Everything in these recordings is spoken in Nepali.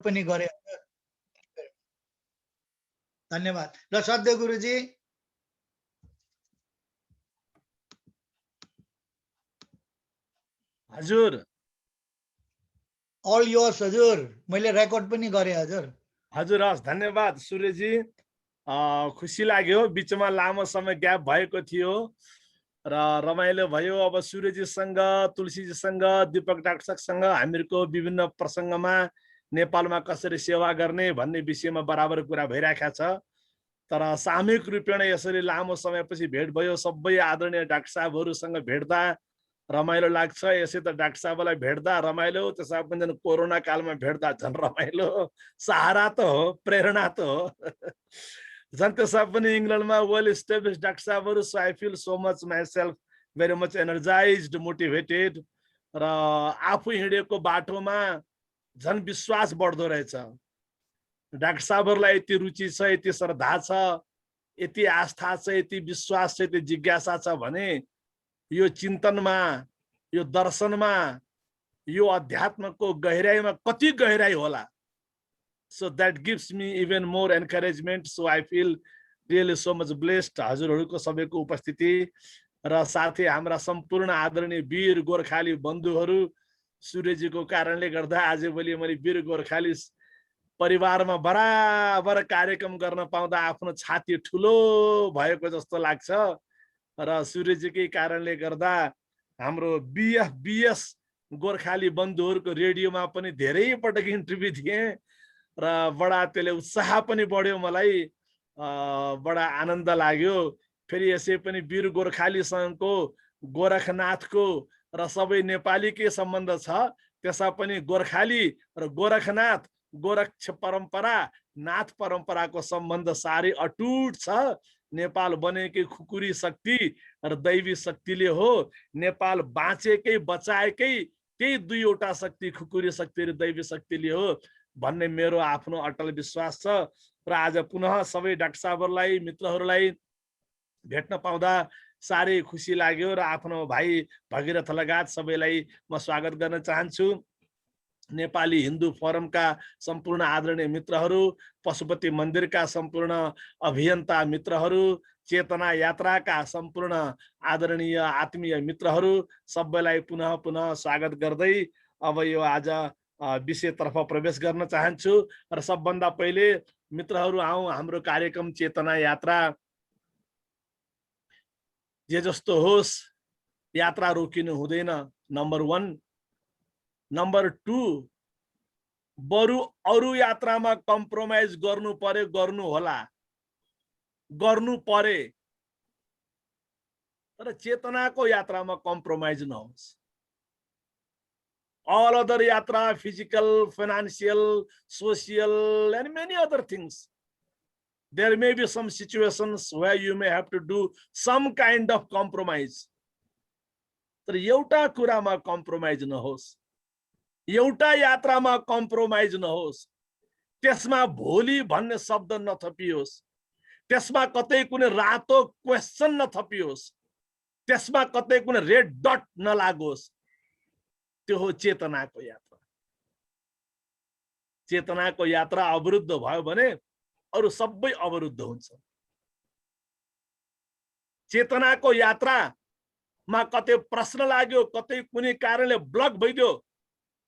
पनि गरे। धन्यवाद। ल सध्य गुरुजी। हजुर अल योर्स हजुर, मैले रेकर्ड पनि गरेँ हजुर। हजुर हस्, धन्यवाद सूर्यजी। खुसी लाग्यो, बिचमा लामो समय ग्याप भएको थियो र रमाइलो भयो। अब सूर्यजीसँग, तुलसीजीसँग, दीपक डाक्टरसँग हामीहरूको विभिन्न प्रसङ्गमा नेपालमा कसरी सेवा गर्ने भन्ने विषयमा बराबर कुरा भइरहेको छ। तर सामूहिक रूपेण यसरी लामो समयपछि भेट भयो। सबै आदरणीय डाक्टर साहबहरूसँग भेट्दा रमाइलो लाग्छ। यसै त डाक्टर साहबलाई भेट्दा रमाइलो, त्यसमा पनि झन् कोरोना कालमा भेट्दा झन् रमाइलो। सहारा त हो, प्रेरणा त हो। झन् त्यसमा पनि इङ्ल्यान्डमा वेल इस्टेब्लिस्ड डाक्टर साहबहरू। So I feel so much myself very much energized, motivated. र आफू हिँडेको बाटोमा झन् विश्वास बढ्दो रहेछ। डाक्टर साहबहरूलाई यति रुचि छ, यति श्रद्धा छ, यति आस्था छ, यति विश्वास छ, यति जिज्ञासा छ भने यो चिन्तनमा, यो दर्शनमा, यो अध्यात्मको गहिराइमा कति गहिराइ होला। So that gives me even more encouragement. So I feel really so much blessed हजुरहरूको सबैको उपस्थिति र साथै हाम्रा सम्पूर्ण आदरणीय वीर गोर्खाली बन्धुहरू। सूर्यजीको कारणले गर्दा आजभोलि मैले वीर गोर्खाली परिवारमा बराबर कार्यक्रम गर्न पाउँदा आफ्नो छाती ठुलो भएको जस्तो लाग्छ। र सूर्यजीकै कारणले गर्दा हाम्रो बिएस गोर्खाली बन्धुहरूको रेडियोमा पनि धेरै पटक इन्टरभ्यू दिएँ र बडा त्यसले उत्साह पनि बढ्यो, मलाई बडा आनन्द लाग्यो। फेरि यसै पनि वीर गोर्खाली सङ्घको, गोरखनाथको र सबै नेपालीकै सम्बन्ध छ। त्यसमा पनि गोर्खाली र गोरखनाथ, गोरक्ष परम्परा, नाथ परम्पराको सम्बन्ध साह्रै अटुट छ। नेपाल बनेकै खुकुरी शक्ति र दैवी शक्तिले हो। नेपाल बाँचेकै बचाएकै त्यही दुईवटा शक्ति, खुकुरी शक्ति र दैवी शक्तिले हो भन्ने मेरो आफ्नो अटल विश्वास छ। र आज पुनः सबै डाक्टर साहबहरूलाई, मित्रहरूलाई भेट्न पाउँदा साह्रै खुसी लाग्यो। र आफ्नो भाइ भगीरथ लगायत सबैलाई म स्वागत गर्न चाहन्छु। नेपाली हिन्दू फोरमका सम्पूर्ण आदरणीय मित्रहरू, पशुपति मन्दिरका सम्पूर्ण अभियन्ता मित्रहरू, चेतना यात्राका सम्पूर्ण आदरणीय आत्मीय मित्रहरू, सबैलाई पुनः पुनः स्वागत गर्दै अब यो आज विषयतर्फ प्रवेश गर्न चाहन्छु। र सबभन्दा पहिले मित्रहरू आउँ, हाम्रो कार्यक्रम चेतना यात्रा जे जस्तो होस्, यात्रा रोकिनु हुँदैन, नम्बर 1। नम्बर 2, बरु अरू यात्रामा कम्प्रोमाइज गर्नु पर्यो, गर्नु होला, गर्नु परे, तर चेतनाको यात्रामा कम्प्रोमाइज नहोस्। All other yatra, physical, financial, social, and many other things, there may be some situations where you may have to do some kind of compromise. तर एउटा कुरामा कम्प्रोमाइज नहोस्, एउटा यात्रामा कम्प्रोमाइज नहोस्, त्यसमा भोलि भन्ने शब्द नथपियोस्, त्यसमा कतै कुनै रातो क्वेशन नथपियोस्, त्यसमा कतै कुनै रेड डट नलागोस्। त्यो हो चेतनाको यात्रा। चेतनाको यात्रा अवरुद्ध भयो भने अरु सबै अवरुद्ध हुन्छ। चेतनाको यात्रामा कतै प्रश्न लाग्यो, कतै कुनै कारणले ब्लक भइदियो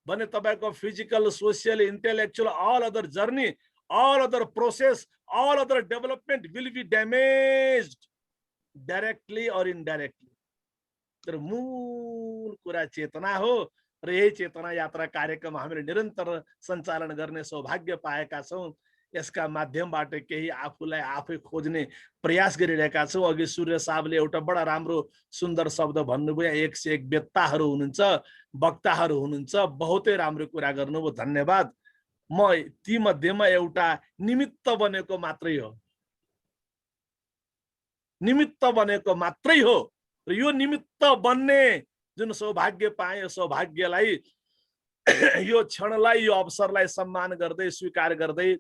भने तपाईको physical, social, intellectual, all other journey, all other process, all other development will be damaged directly or indirectly. तर मूल कुरा चेतना हो र यही चेतना यात्रा कार्यक्रम हामीले निरन्तर सञ्चालन गर्ने सौभाग्य पाएका छौं। यसका माध्यमबाट केही आफूलाई आफै खोज्ने प्रयास गरिरहेका छौं। अघि सूर्य साहबले एउटा बडा राम्रो सुन्दर शब्द भन्नुभयो, 101 वेत्ताहरू हुनुहुन्छ, वक्ताहरू हुनुहुन्छ, बहुतै राम्रो कुरा गर्नुभयो, धन्यवाद। म ती मध्येमा एउटा निमित्त बनेको मात्रै हो, निमित्त बनेको मात्रै हो। र यो निमित्त बन्ने जुन सौभाग्य पाए, यो सौभाग्यलाई, यो क्षणलाई, यो अवसरलाई सम्मान गर्दै, स्वीकार गर्दै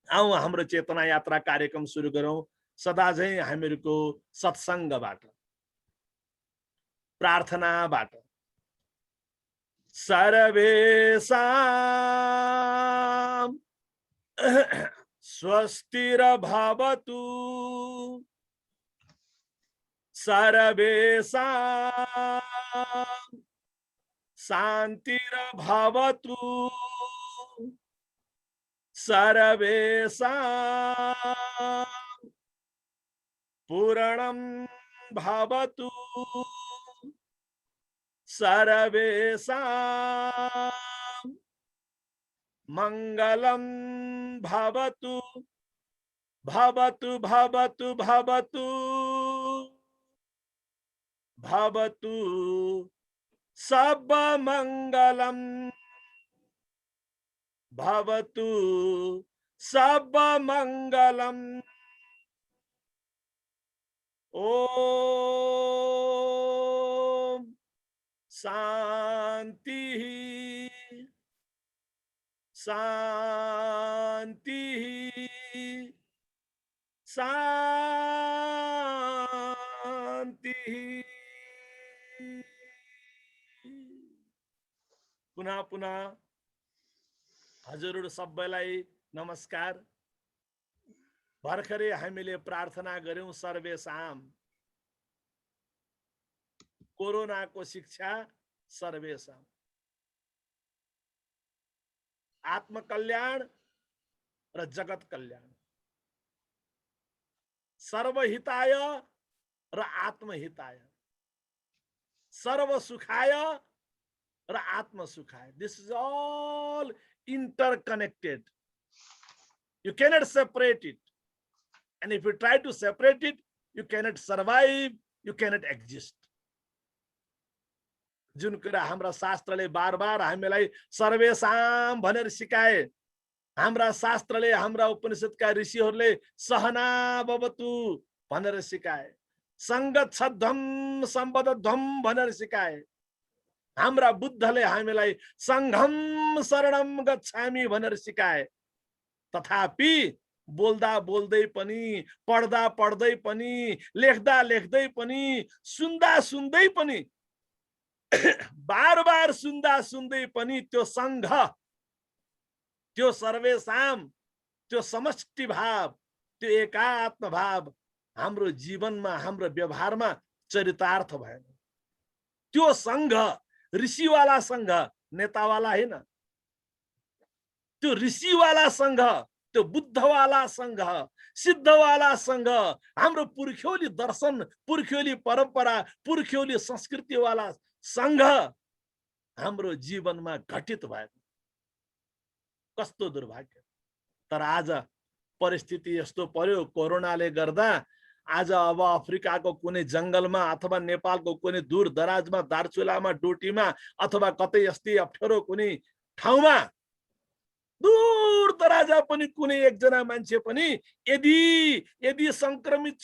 आउँ हाम्रो चेतना यात्रा कार्यक्रम सुरु गरौं। सदा झैं हामीहरूको सत्संगबाट, प्रार्थनाबाट। सर्वेषां स्वस्तिर्भवतु सर्वेषां शान्तिर्भवतु सर्वेषां पूर्णं भवतु सर्वेषां मङ्गलं भवतु भवतु भवतु भवतु भवतु सर्वमङ्गलं भवतु सर्वमङ्गलम् ओम शांति शांति शांति। पुनः पुनः हजुरहरु सबैलाई नमस्कार। भर्खरै हामीले प्रार्थना गर्यौं सर्वेसाम, कोरोनाको शिक्षा सर्वेसाम, आत्मकल्याण र जगत कल्याण, सर्वहिताय र आत्महिताय, सर्वसुखाय र आत्मसुखाय। This is all interconnected. You cannot separate it. And if you try to separate it, you cannot survive, you cannot exist. जुन कुरा हाम्रा शास्त्रले बार बार हामीलाई सर्वेसाम भनेर सिकाए, हाम्रा शास्त्रले हाम्रा उपनिषदका ऋषिहरूले सहना भवतु भनेर सिकाए, संगच्छध्वम सम्बद्धध्वम भनेर सिकाए, हाम्रा बुद्धले हामीलाई संघम शरणम गच्छामि भनेर सिकाए, तथापि बोल्दा बोल्दै पनि, पढ्दा पढ्दै पनि, लेख्दा लेख्दै पनि, सुन्दा सुन्दै पनि, बार बार सुन्दा सुन्दै पनि त्यो संघ, त्यो सर्वेसाम, त्यो समष्टि भाव, त्यो एकात्म भाव हाम्रो जीवनमा, हाम्रो व्यवहारमा चरितार्थ भएन। त्यो संघ ऋषिवाला संघ, नेतावाला हैन। त्यो ऋषिवाला संघ, त्यो बुद्धवाला संघ, सिद्धवाला संघ, हाम्रो पुर्ख्यौली दर्शन, पुर्ख्यौली परम्परा, पुर्ख्यौली संस्कृतिवाला संघ हाम्रो जीवनमा घटित भएको। कस्तो दुर्भाग्य। तर आज परिस्थिति यस्तो पर्यो कोरोनाले गर्दा, आज अब अफ्रिकाको कुनै जंगलमा अथवा नेपालको कुनै दूर दराजमा, दार्चुलामा, डोटीमा अथवा कतै यस्तै अप्ठ्यारो कुनै ठाउँमा, दूर दराजा पनि कुनै एकजना मान्छे पनि यदि संक्रमित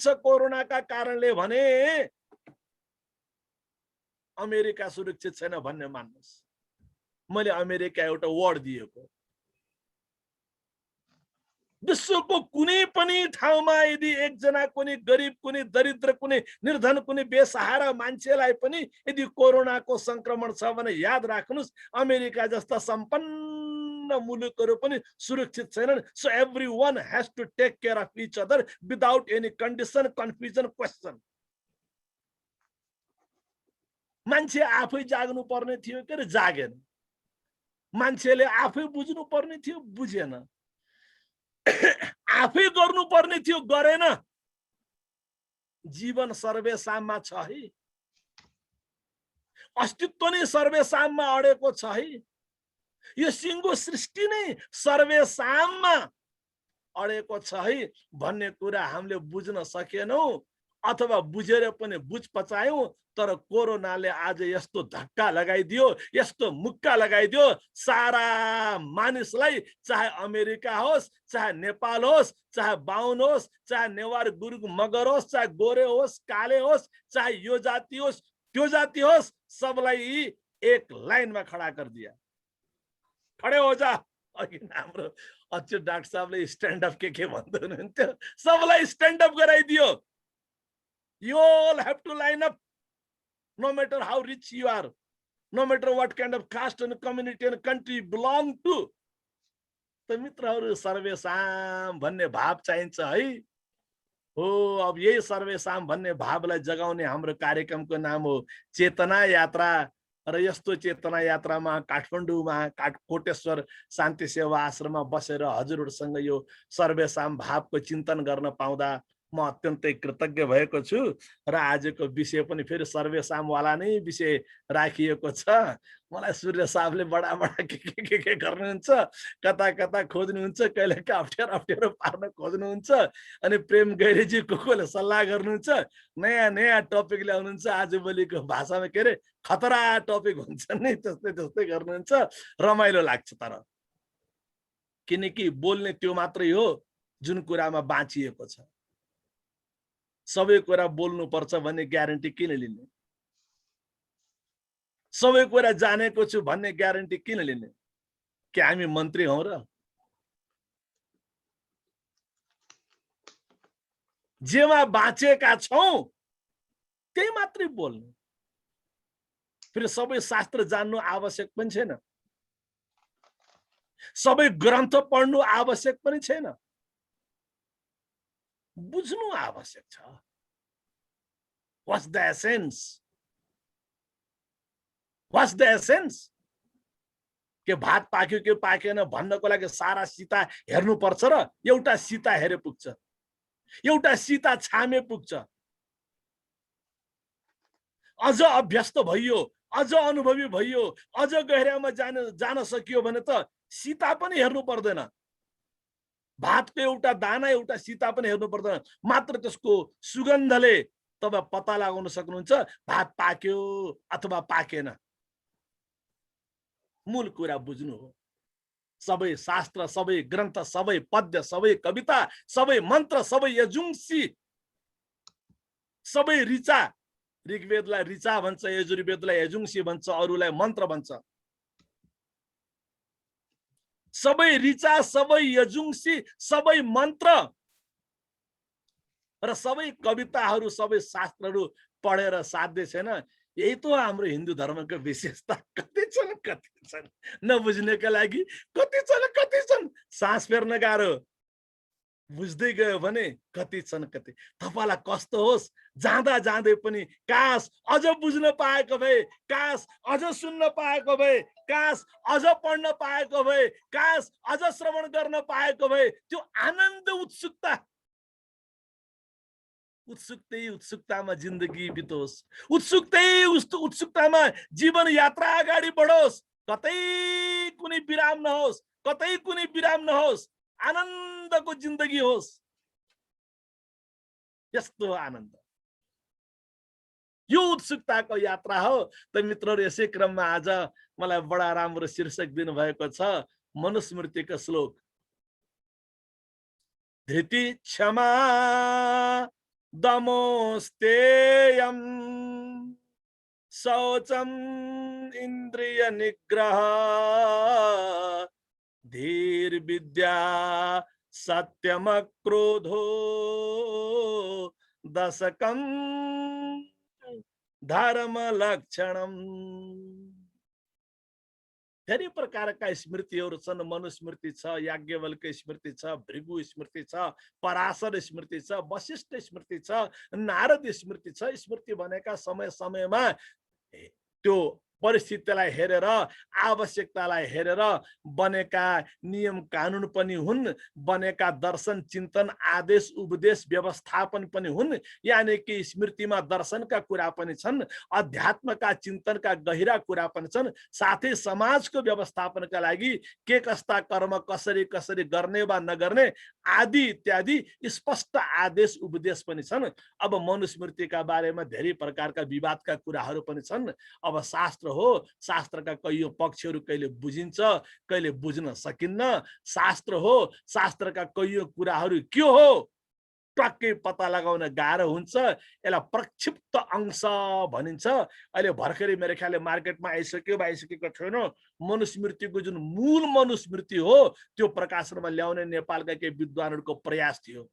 छ कोरोनाका कारणले भने अमेरिका सुरक्षित छैन भन्ने मान्नुस्। मैले अमेरिका एउटा वर्ड दिएको, विश्वको कुनै पनि ठाउँमा यदि एकजना कुनै गरिब, कुनै दरिद्र, कुनै निर्धन, कुनै बेसहारा मान्छेलाई पनि यदि कोरोनाको संक्रमण छ भने याद राख्नुस्, अमेरिका जस्ता सम्पन्न मुलुकहरू पनि सुरक्षित छैनन्। So everyone has to take care of each other without any condition, confusion, question. मान्छे आफै जाग्नु पर्ने थियो के जागेन, मान्छेले आफै बुझ्नु पर्ने थियो, बुझेन, आफै गर्नु पर्ने थियो, गरेन। जीवन सर्वेसाममा छ है, अस्तित्व नै सर्वेसाममा अडेको छ है। यो सिङ्गो सृष्टि नै सर्वेसाममा अडेको छ है भन्ने कुरा हामीले बुझ्न सकेनौं, अथवा बुझेर पनि बुझ पचायौं। तर कोरोनाले आज यस्तो धक्का लगाइदियो, यस्तो मुक्का लगाइदियो सारा मानिसलाई, चाहे अमेरिका होस्, चाहे नेपाल होस्, चाहे बाहुन होस्, चाहे नेवार, गुरुङ, मगर होस्, चाहे गोरे होस्, काले होस्, चाहे यो जाति होस्, त्यो जाति होस्, सबलाई एक लाइनमा खडा कर दिया। खडे हो जा। अघि हाम्रो अच्युत डाक्टर साहबले स्ट्यान्ड अप के भन्दै हुनुहुन्थ्यो, सबलाई स्ट्यान्ड अप गराइदियो। You all have to line up, no matter how rich you are, no matter what kind of caste and community and country you belong to. त मित्रहरू सर्वेसाम भन्ने भाव चाहिन्छ है। हो, अब यही सर्वेसाम भन्ने भावलाई जगाउने हाम्रो कार्यक्रमको नाम हो चेतना यात्रा। र यस्तो चेतना यात्रामा काठमाडौँमा कोटेश्वर शान्ति सेवा आश्रममा बसेर हजुरहरूसँग यो सर्वेसाम भावको चिन्तन गर्न पाउँदा म अत्यन्तै कृतज्ञ भएको छु। र आजको विषय पनि फेरि सर्वेसामवाला नै विषय राखिएको छ। मलाई सूर्य साहबले बडा बडा के गर्नुहुन्छ, कता कता खोज्नुहुन्छ, कहिलेका अप्ठ्यारो अप्ठ्यारो पार्न खोज्नुहुन्छ। अनि प्रेम गैरेजी कोले सल्लाह गर्नुहुन्छ, नयाँ नयाँ टपिक ल्याउनुहुन्छ। आजभोलिको भाषामा के अरे खतरा टपिक हुन्छ नि, त्यस्तै त्यस्तै गर्नुहुन्छ। रमाइलो लाग्छ। तर किनकि बोल्ने त्यो मात्रै हो जुन कुरामा बाँचिएको छ। सबै कुरा बोल्नुपर्छ भन्ने ग्यारेन्टी किन लिने? सबै कुरा जानेको छु भन्ने ग्यारेन्टी किन लिने? के हामी मन्त्री हौ र? जेमा बाँचेका छौं त्यही मात्रै बोल्नु। फेरि सबै शास्त्र जान्नु आवश्यक पनि छैन, सबै ग्रन्थ पढ्नु आवश्यक पनि छैन, बुझ्नु आवश्यक छ। What's the essence? What's the essence? के भात पाक्यो के पाकेन भन्नको लागि सारा सीता हेर्नु पर्छ र एउटा सीता हेरे पुग्छ, एउटा सीता छामे पुग्छ। अझ अभ्यस्त भइयो, अझ अनुभवी भइयो, अझ गहिरामा जान सकियो भने त सीता पनि हेर्नु पर्दैन। भातको एउटा दाना, एउटा सीता पनि हेर्नु पर्दैन। मात्र त्यसको सुगन्धले तपाईं पत्ता लगाउन सक्नुहुन्छ भात पाक्यो अथवा पाकेन। मूल कुरा बुझ्नु हो। सबै शास्त्र, सबै ग्रन्थ, सबै पद्य, सबै कविता, सबै मन्त्र, सबै यजुंसी, सबै ऋचा, ऋग्वेदलाई ऋचा भन्छ, यजुर्वेदलाई यजुंसी भन्छ, अरूलाई मन्त्र भन्छ। सबै ऋचा, सबै यजुंसी, सबै मन्त्र र सबै कविताहरू, सबै शास्त्रहरू पढेर साध्य छैन। यही तो हाम्रो हिन्दू धर्मको विशेषता। कति छन् नबुझ्नेका लागि, कति छन् सास फेर्न गाह्रो, बुझ्दै गयो भने कति छन् कति। तपाईलाई कस्तो होस्, जाँदा जाँदै पनि काश अझ बुझ्न पाएको भए, काश अझ सुन्न पाएको भए, काश अझ पढ्न पाएको भए, काश अझ श्रवण गर्न पाएको भए। त्यो आनन्द, उत्सुकतामा जिन्दगी बितोस्, उत्सुकतामा जीवन यात्रा अगाडि बढोस्। कतै कुनै विराम नहोस्, कतै कुनै विराम नहोस्, आनन्दको जिन्दगी होस्। यस्तो आनन्द, यो उत्सुकताको यात्रा हो। त मित्रहरू, यसै क्रममा आज मलाई बडा राम्रो शीर्षक दिनु भएको छ मनुस्मृतिको श्लोक। धृति क्षमा दमोस्तेयं शौचम इंद्रिय निग्रह धीर विद्या सत्यम क्रोधो दशकम धर्म लक्षणम। धेरै प्रकारका स्मृतिहरू छन्। मनुस्मृति छ, याज्ञवल्क स्मृति छ, भृगु स्मृति छ, पराशर स्मृति छ, वशिष्ठ स्मृति छ, नारद स्मृति छ। स्मृति भनेका समय समयमा त्यो परिस्थितिलाई हेरेर, आवश्यकतालाई हेरेर बनेका नियम कानुन पनि हुन्, बनेका दर्शन चिन्तन आदेश उपदेश व्यवस्थापन पनि हुन्। यानी कि स्मृतिमा दर्शनका कुरा पनि छन्, अध्यात्मका चिन्तनका गहिरा कुरा पनि छन्, साथै समाजको व्यवस्थापनका लागि के कस्ता कर्म कसरी कसरी गर्ने वा नगर्ने आदि इत्यादि स्पष्ट आदेश उपदेश पनि छन्। अब मनुस्मृतिका बारेमा धेरै प्रकारका विवादका कुराहरू पनि छन्। अब शास्त्र हो, शास्त्रका कैयौं पक्षहरू कहिले बुझिन्छ, कहिले बुझ्न सकिन्न। शास्त्र हो, शास्त्रका कैयौं कुराहरू के हो टक्कै पत्ता लगाउन गाह्रो हुन्छ। यसलाई प्रक्षिप्त अंश भनिन्छ। अहिले भर्खरै मेरो ख्यालले मार्केटमा आइसकेको छैन। मनुस्मृतिको जुन मूल मनुस्मृति हो त्यो प्रकाशनमा ल्याउने नेपालका केही विद्वानहरूको प्रयास थियो।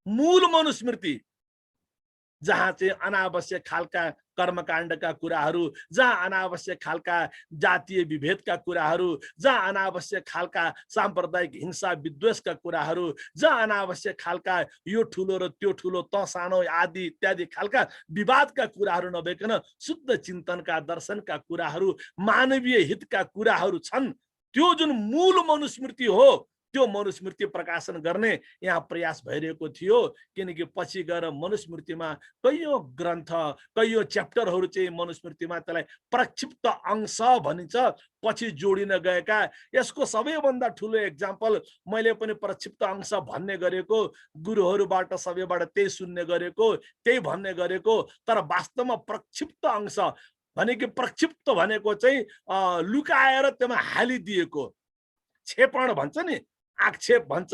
मूल मनुस्मृति जहाँ चाहिँ अनावश्यक खालका कर्मकाण्डका कुराहरू, जहाँ अनावश्यक खालका जातीय विभेदका कुराहरू, जहाँ अनावश्यक खालका साम्प्रदायिक हिंसा विद्वेषका कुराहरू, जहाँ अनावश्यक खालका यो ठुलो र त्यो ठुलो त सानो आदि इत्यादि खालका विवादका कुराहरू नभइकन शुद्ध चिन्तनका दर्शनका कुराहरू, मानवीय हितका कुराहरू छन्। त्यो जुन मूल मनुस्मृति हो त्यो मनुस्मृति प्रकाशन गर्ने यहाँ प्रयास भइरहेको थियो। किनकि पछि गएर मनुस्मृतिमा कैयौं ग्रन्थ, कैयौं च्याप्टरहरू चाहिँ मनुस्मृतिमा त्यसलाई प्रक्षिप्त अंश भनिन्छ, पछि जोडिन गएका। यसको सबैभन्दा ठुलो एक्जाम्पल मैले पनि प्रक्षिप्त अंश भन्ने गरेको, गुरुहरूबाट सबैबाट त्यही सुन्ने गरेको, त्यही भन्ने गरेको। तर वास्तवमा प्रक्षिप्त अंश भनेको, प्रक्षिप्त भनेको चाहिँ लुकाएर त्यसमा हालिदिएको, क्षेपण भन्छ नि, आक्षेप भन्छ,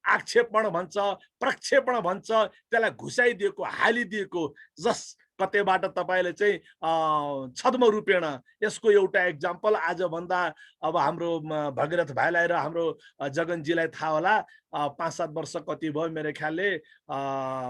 आक्षेपण भन्छ, प्रक्षेपण भन्छ, त्यसलाई घुसाइदिएको, हालिदिएको। जस कतैबाट तपाईले चाहिँ छद्म रूपेण यसको एउटा एक्जाम्पल आजभन्दा अब हाम्रो भगीरथ भाइलाई र हाम्रो जगनजीलाई थाहा होला, 5-7 वर्ष कति भयो मेरो ख्यालले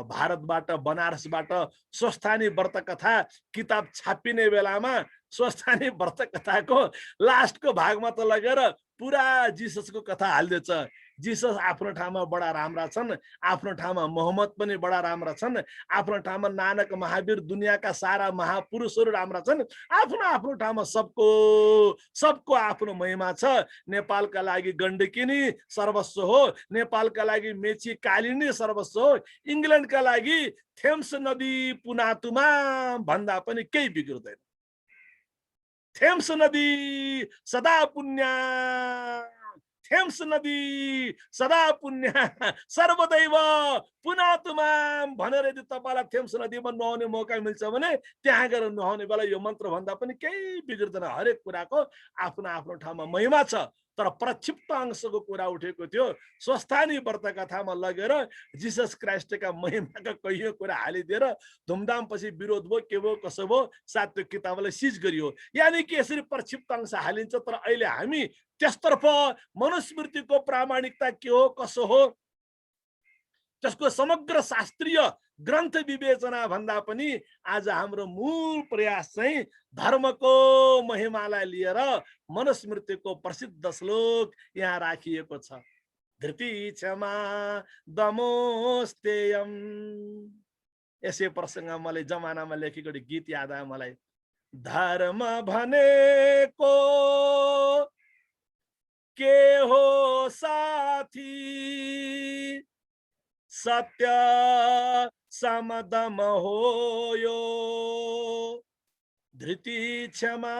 भारतबाट, बनारसबाट स्वस्थानी व्रत कथा किताब छापिने बेलामा स्वस्थानी व्रत कथाको लास्टको भागमा त लगेर पुरा जिससको कथा हालिदिएछ। जिसस आफ्नो ठाउँमा बडा राम्रा छन्, आफ्नो ठाउँमा मोहम्मद पनि बडा राम्रा छन्, आफ्नो ठाउँमा नानक महावीर, दुनियाँका सारा महापुरुषहरू राम्रा छन्, आफ्नो आफ्नो ठाउँमा सबको आफ्नो महिमा छ। नेपालका लागि गण्डकिनी सर्वस्व हो, नेपालका लागि मेची कालिनी सर्वस्व हो, इङ्ग्ल्यान्डका लागि थेम्स नदी पुनातुमा भन्दा पनि केही बिग्रदैन। थेम्स नदी सदा पुण्य, थेम्स नदी सदा पुण्य, सर्वदैव पुनातुमा भनेर यदि तपाईँलाई थेम्स नदीमा नुहाउने मौका मिल्छ भने त्यहाँ गएर नुहाउने बेला यो मन्त्र भन्दा पनि केही बिग्रदैन। हरेक कुराको आफ्नो आफ्नो ठाउँमा महिमा छ। तर प्रक्षिप्त अंशको कुरा उठेको थियो, स्वस्थानी व्रत कथामा लगेर जिसस क्राइस्टका महिमाका कैयौं कुरा हालिदिएर धुमधाम पछि विरोध भयो, के भयो कसो भयो, साथ त्यो किताबलाई सिज गरियो। यानी कि यसरी प्रक्षिप्त अंश हालिन्छ। तर अहिले हामी त्यसतर्फ मनुस्मृतिको प्रामाणिकता के हो कसो हो त्यसको समग्र शास्त्रीय ग्रन्थ विवेचना भन्दा पनि आज हाम्रो मूल प्रयास चाहिँ धर्मको महिमालाई लिएर मनुस्मृतिको प्रसिद्ध श्लोक यहाँ राखिएको छ। धृति क्षमा दमोस्तेयम। यसै प्रसङ्ग मलाई जमानामा लेखेको गीत याद आयो मलाई। धर्म भनेको के हो साथी, सत्य समदम हो यो, धृति क्षमा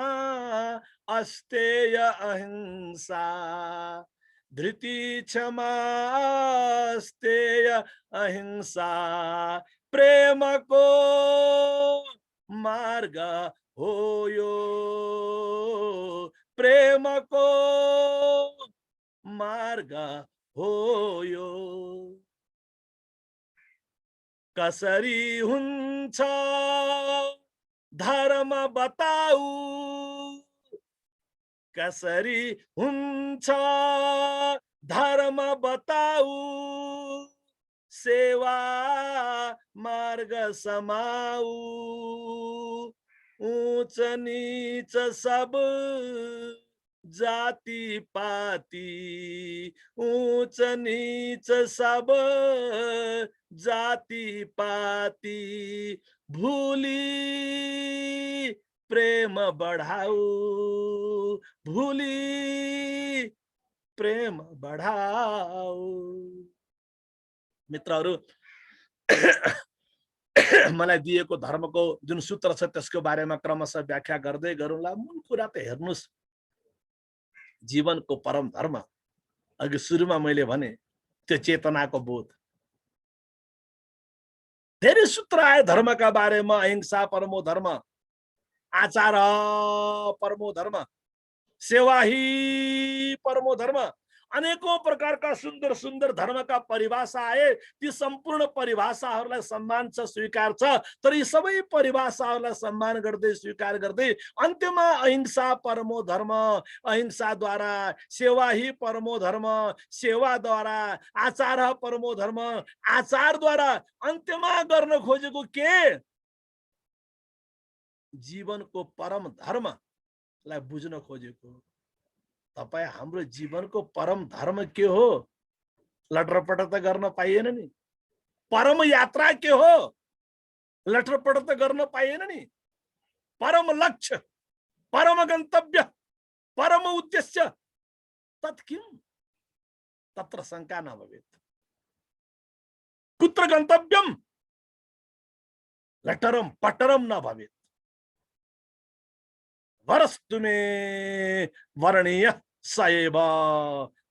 अस्तेय अहिंसा, धृति क्षमा अस्तेय अहिंसा, प्रेम को मार्ग हो यो, प्रेम को मार्ग हो यो। कसरी हुन्छ धर्म बताऊ, कसरी हुन्छ धर्म बताऊ, सेवा मार्ग समाऊ, ऊंच नीच सब जाति पाती, ऊंच नीच सब जाति पाती, भूली प्रेम बढ़ाऊ, भूली प्रेम बढ़ाऊ। मित्रहरू, मलाई दिएको धर्मको जुन सूत्र छ त्यसको बारेमा क्रमशः व्याख्या गर्दै गरौँला। मूल कुरा त हेर्नुस्, जीवनको परम धर्म अघि सुरुमा मैले भने त्यो चेतनाको बोध। धेरै सूत्र आए धर्मका बारेमा, अहिंसा परमो धर्म, आचार परमो धर्म, सेवा ही परमो धर्म। अनेकौं प्रकारका सुन्दर सुन्दर धर्मका परिभाषा आए, ती सम्पूर्ण परिभाषाहरूलाई सम्मान छ, स्वीकार छ। तर यी सबै परिभाषाहरूलाई सम्मान गर्दै स्वीकार गर्दै अन्त्यमा अहिंसा परमो धर्म, अहिंसाद्वारा सेवा ही परमो धर्म, सेवाद्वारा आचार परमो धर्म, आचारद्वारा अन्त्यमा गर्न खोजेको के? जीवनको परम धर्मलाई बुझ्न खोजेको। तपाईँ हाम्रो जीवनको परम धर्म के हो? लटरपट त गर्न पाइएन नि। परम यात्रा के हो? लटरपट त गर्न पाइएन नि। परम लक्ष्य, परम गन्तव्य, परम उद्देश्य तत् किम? तत्र शङ्का न भवेत्। कुत्र गन्तव्यम? लटरम पटरम न भवेत्। वरस्तु मे वरणीय सएव।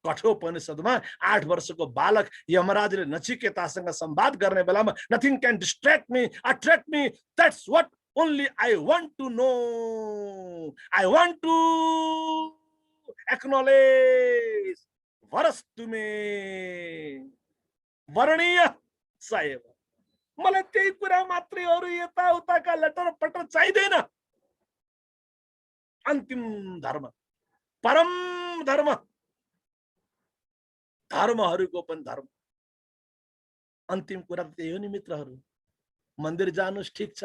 कठोपनिषदमा 8 वर्षको बालक यमराजले नचिकेतासँग संवाद गर्ने बेलामा nothing can distract me, attract me, that's what only I want to know, I want to acknowledge. वरस्तु मे वरणीय सएव। मलाई त्यही कुरा मात्रै, अरू यताउताका लटर पटर चाहिँदैन। अन्तिम धर्म, परम धर्म, धर्महरूको पनि धर्म, अन्तिम कुरा त त्यही हो नि मित्रहरू। मन्दिर जानुस् ठीक छ,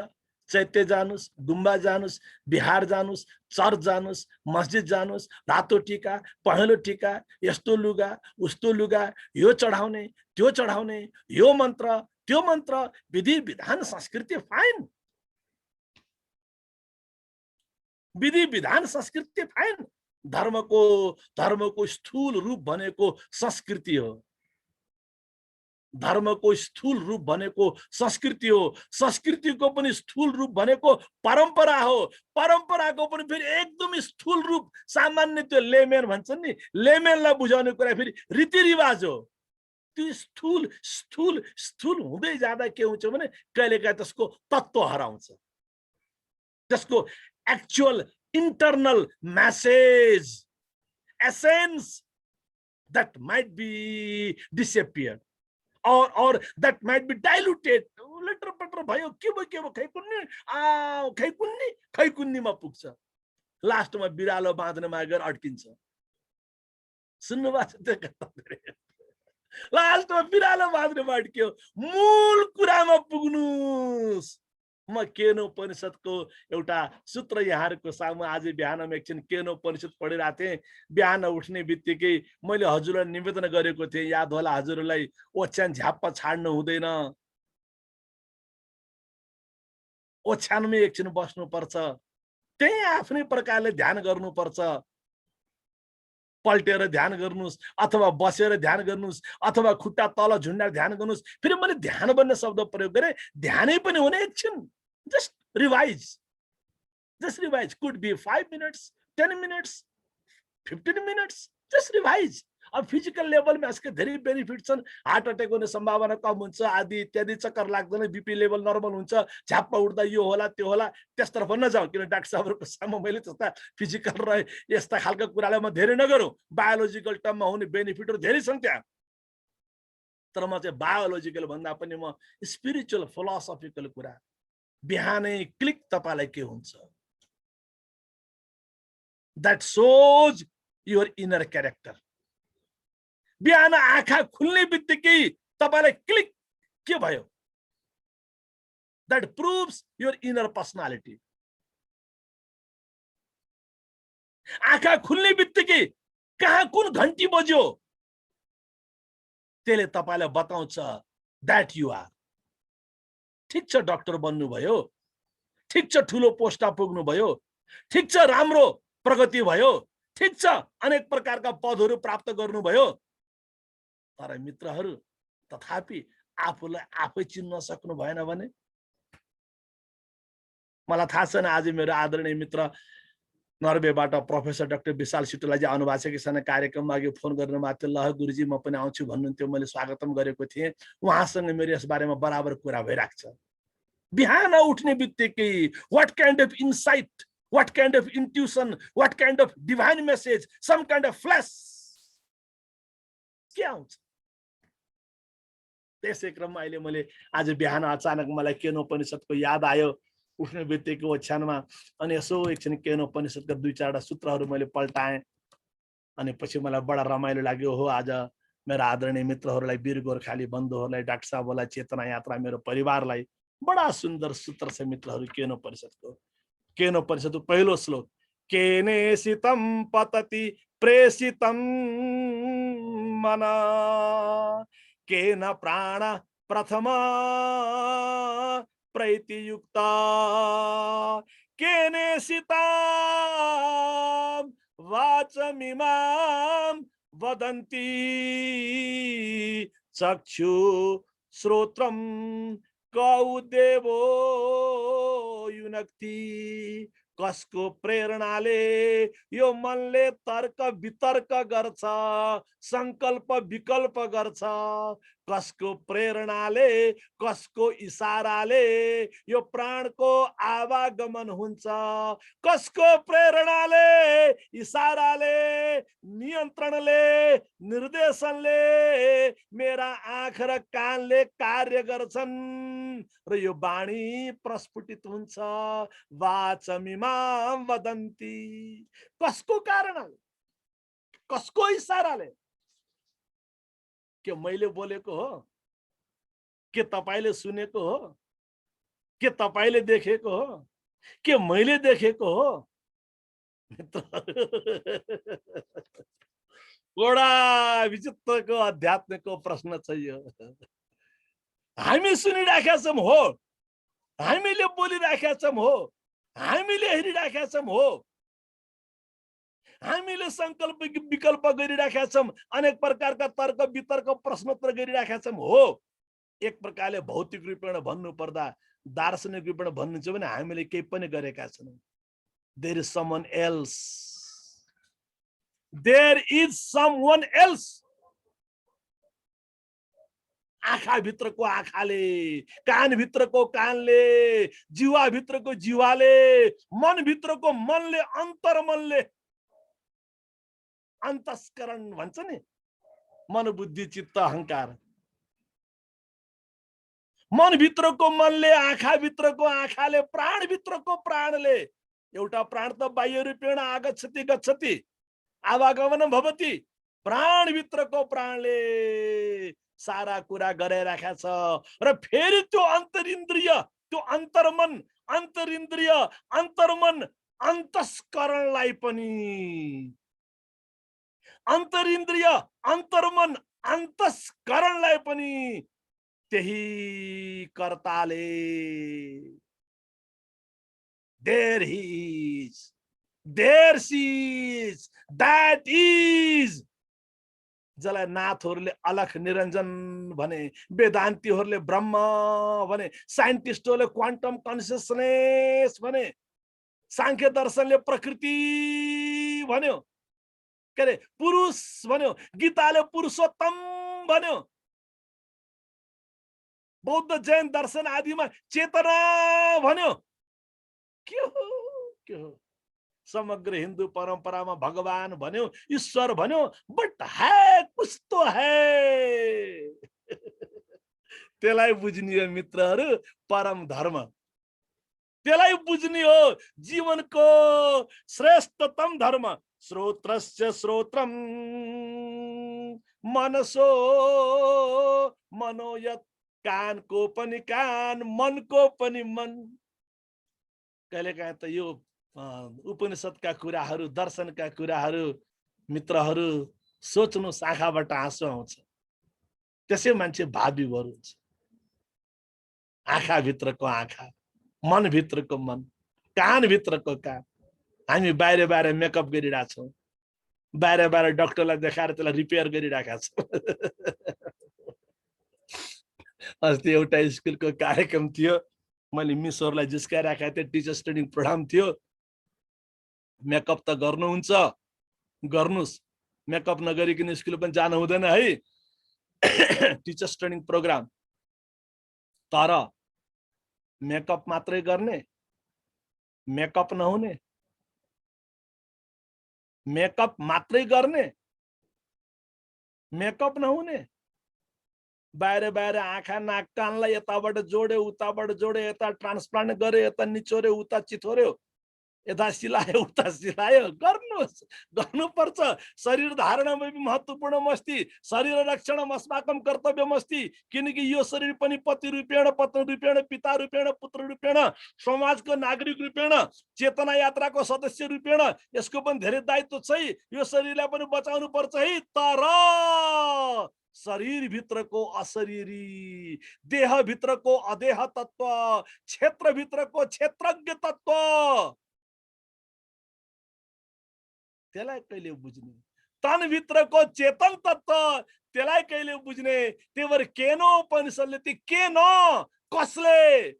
चैत्य जानुस्, गुम्बा जानुस्, बिहार जानुस्, चर्च जानुस्, मस्जिद जानुस्, रातो टीका, पहेँलो टीका, यस्तो लुगा, उस्तो लुगा, यो चढाउने, त्यो चढाउने, यो मन्त्र, त्यो मन्त्र, विधि विधान संस्कृति फाइन। विधि विधान संस्कृति फाइन। धर्मको स्थूल रूप भनेको संस्कृति हो। धर्मको स्थूल रूप भनेको संस्कृति हो। संस्कृतिको पनि स्थूल रूप भनेको परम्परा हो। परम्पराको पनि फेरि एकदम स्थूल रूप, सामान्य त्यो लेमेन भन्छन् नि, लेमेनलाई बुझाउने कुरा फेरि रीतिरिवाज हो। त्यो स्थूल स्थूल स्थूल हुँदै जाँदा के हुन्छ भने कहिलेकाहीँ त्यसको तत्त्व हराउँछ, त्यसको actual internal message, essence, that might be disappeared or that might be diluted. Letter पटर भयो, के भयो खैकुन्नीमा पुग्छ। लास्टमा बिरालो बाँध्नेमा गएर अड्किन्छ। सुन्नुभएको छ? लास्टमा बिरालो बाँध्नेमा अड्कियो। मूल कुरामा पुग्नुस्। म केनोपनिषदको एउटा सूत्र यहाँहरूको सामु आज बिहान एकछिन केनोपनिषद पढिरहेको थिएँ। बिहान उठ्ने बित्तिकै मैले हजुरलाई निवेदन गरेको थिएँ, याद होला हजुरलाई, ओछ्यान झ्याप्प छाड्नु हुँदैन, ओछ्यानमै एकछिन बस्नुपर्छ, त्यही आफ्नै प्रकारले ध्यान गर्नुपर्छ। पल्टेर ध्यान गर्नुस् अथवा बसेर ध्यान गर्नुस् अथवा खुट्टा तल झुन्डाएर ध्यान गर्नुस्। फेरि मैले ध्यान भन्ने शब्द प्रयोग गरेँ, ध्यानै पनि हुने एकछिन, just revise, could be 5 minutes, 10 minutes, 15 minutes, just revise. अब फिजिकल लेभलमा यसको धेरै बेनिफिट छन्। हार्ट अट्याक हुने सम्भावना कम हुन्छ, आदि इत्यादि, चक्कर लाग्दैन, बीपी लेभल नर्मल हुन्छ, झ्याप्प उठ्दा यो होला त्यो होला, त्यसतर्फ नजाउँ। किन डाक्टर साहबहरूको सामु मैले त्यस्ता फिजिकल र यस्ता खालका कुरालाई म धेरै नगरौँ। बायोलोजिकल टर्ममा हुने बेनिफिटहरू धेरै छन् त्यहाँ। तर म चाहिँ बायोलोजिकल भन्दा पनि म स्पिरिचुअल फिलोसफिकल कुरा, बिहानै क्लिक तपाईँलाई के हुन्छ, that shows your inner character. बिहान आँखा खुल्ने बित्तिकै तपाईलाई क्लिक के भयो, that proves your inner personality. आँखा खुल्ने बित्तिकै कहाँ कुन घन्टी बज्यो त्यसले तपाईलाई बताउँछ that you are. ठीक छ, डाक्टर बन्नु भयो, ठीक छ, ठुलो पोस्टमा पुग्नु भयो, ठीक छ, राम्रो प्रगति भयो, ठीक छ, अनेक प्रकारका पदहरू प्राप्त गर्नुभयो। तर मित्रहरू, तथापि आफूलाई आफै चिन्न सक्नु भएन भने? मलाई थाहा छैन, आज मेरो आदरणीय मित्र नर्वेबाट प्रोफेसर डाक्टर विशाल सिटोलाजी आउनुभएको छ कि छैन। कार्यक्रममा अघि फोन गर्नुभएको थियो, ल गुरुजी म पनि आउँछु भन्नुहुन्थ्यो, मैले स्वागतम गरेको थिएँ। उहाँसँग मेरो यस बारेमा बराबर कुरा भइरहेको छ। बिहान उठ्ने बित्तिकै what kind of insight, what kind of intuition, what kind of divine message, some kind of flash के आउँछ। त्यसै क्रममा अहिले मैले आज बिहान अचानक मलाई केनोपनिषदको याद आयो उठ्ने बित्तिकै ओछ्यानमा, अनि यसो एकछिन केनोपनिषदका 2-4 सूत्रहरू मैले पल्टाएँ, अनि पछि मलाई बडा रमाइलो लाग्यो। हो, आज मेरा आदरणीय मित्रहरूलाई, वीर गोर्खाली बन्धुहरूलाई, डाक्टर साहबलाई, चेतना यात्रा मेरो परिवारलाई बडा सुन्दर सूत्र छ मित्रहरू केनोपनिषदको। केनोपनिषदको पहिलो श्लोक, केनेसितं पतति प्रेषितं मन केन प्राण प्रथम प्रैतियुक्त केनेसितं वाचमिमां वदन्ति चक्षु श्रोत्रम कौ देवो युनक्ति। कसको प्रेरणाले यो मनले तर्क वितर्क गर्छ, संकल्प विकल्प गर्छ, कसको प्रेरणाले, कसको इशाराले यो प्राणको आवागमन हुन्छ, कसको प्रेरणाले, इशाराले, नियन्त्रणले, निर्देशनले मेरा आँख र कानले कार्य गर्छन् र यो वाणी प्रस्फुटित हुन्छ। वाचमिमां वदन्ति, कसको कारणले, कसको इशाराले? के मैले बोलेको हो? के तपाईले सुनेको हो? के तपाईले देखेको हो? के मैले देखेको हो? बडा विचित्रको अध्यात्मको प्रश्न छ यो। हामी सुनिराखेका छौँ हो, हामीले बोलिराखेका छौँ हो, हामीले हेरिराखेका छौँ हो, हामीले संकल्प विकल्प गरिराखेका छौँ, अनेक प्रकारका तर्क वितर्क प्रश्नोत्तर गरिराखेका छौँ हो। एक प्रकारले भौतिक रूपमा भन्नु पर्दा, दार्शनिक रूपमा भन्नु छ भने हामीले केही पनि गरेका छैनौँ। There is someone else, there is someone else. आँखा भित्रको आँखाले, कान भित्रको कानले, जीवा भित्रको जीवाले, मन भित्रको मनले, अन्तर्मनले, अन्तस्करण भन्छ नि, मन बुद्धि चित्त अहंकार, मन भित्रको मनले, आँखा भित्रको आँखाले, प्राण भित्रको प्राणले। एउटा प्राण त बाह्य रूपेण आगच्छति गच्छति आवागमन भवति, प्राण भित्रको प्राणले सारा कुरा गरिराखेको छ। र फेरि त्यो अन्तरिन्द्रिय, त्यो अन्तर्मन, अन्तरिन्द्रिय, अन्तर्मन, अन्तस्करणलाई पनि, अन्तरिन्द्रिय, अन्तर्मन, अन्तस्करणलाई पनि त्यही कर्ताले, there is, there is, that is, जसलाई नाथहरूले अलख निरञ्जन भने, वेदान्तीहरूले ब्रह्म भने, साइन्टिस्टहरूले क्वान्टम कन्सियसनेस भने, सांख्य दर्शनले प्रकृति भन्यो, के अरे पुरुष भन्यो, गीताले पुरुषोत्तम भन्यो, बौद्ध जैन दर्शन आदिमा चेतना भन्यो। के हो, के हो? समग्र हिन्दू परंपरामा भगवान भन्यो, ईश्वर भन्यो, बट है कुछ तो है। त्यसलाई बुझ्ने हो मित्रहरू परम धर्म, त्यसलाई बुझ्ने हो जीवनको श्रेष्ठतम धर्म। श्रोत्रस्य श्रोत्रम मनसो मनोयत, कानको पनि कान, मनको पनि मन। कहिलेकाहीँ त यो उपनिषदका कुराहरू, दर्शनका कुराहरू मित्रहरू सोच्नुस्, आँखाबाट आँसु आउँछ। त्यसै मान्छे भाविभर हुन्छ। आँखा भित्रको आँखा, मन भित्रको मन, कान भित्रको कान। हामी बाहिर बाहिर मेकअप गरिरहेछौँ, बाहिर बाहिर डाक्टरलाई देखाएर त्यसलाई रिपेयर गरिरहेका छौँ। अस्ति एउटा स्कुलको कार्यक्रम थियो, मैले मिसहरूलाई जिस्काइराखेको थिएँ, टिचर्स ट्रेनिङ प्रोग्राम थियो। मेकअप त गर्नुहुन्छ, गर्नुस्, मेकअप नगरिकन स्कुल पनि जानु हुँदैन है। टिचर्स ट्रेनिङ प्रोग्राम, तर मेकअप मात्रै गर्ने, मेकअप नहुने, मेकअप मात्रै गर्ने, मेकअप नहुने, बाहिर बाहिर आँखा नाक कानलाई यताबाट जोड्यो उताबाट जोड्यो, यता ट्रान्सप्लान्ट गर्यो, यता निचोर्यो उता चिथोर्यो, यता सिलायो उता सिलायो, गर्नुहोस्, गर्नुपर्छ। शरीर धारणमै महत्त्वपूर्णमस्ति, शरीर रक्षणम् अस्माकं कर्तव्यमस्ति। किनकि यो शरीर पनि पति रूपेण, पत्नी रूपेण, पिता रूपेण, पुत्र रूपेण, समाजको नागरिक रूपेण, चेतना यात्राको सदस्य रूपेण यसको पनि धेरै दायित्व छ है। यो शरीरलाई पनि बचाउनु पर्छ है। तर शरीर भित्रको अशरीरी, देह भित्रको अदेह तत्व, क्षेत्र भित्रको क्षेत्रज्ञ तत्व, त्यसलाई कहिले बुझ्ने? तन भित्रको चेतन तत्व, त्यसलाई कहिले बुझ्ने? त्यही भएर केन उपनिषदले ती केन, कसले,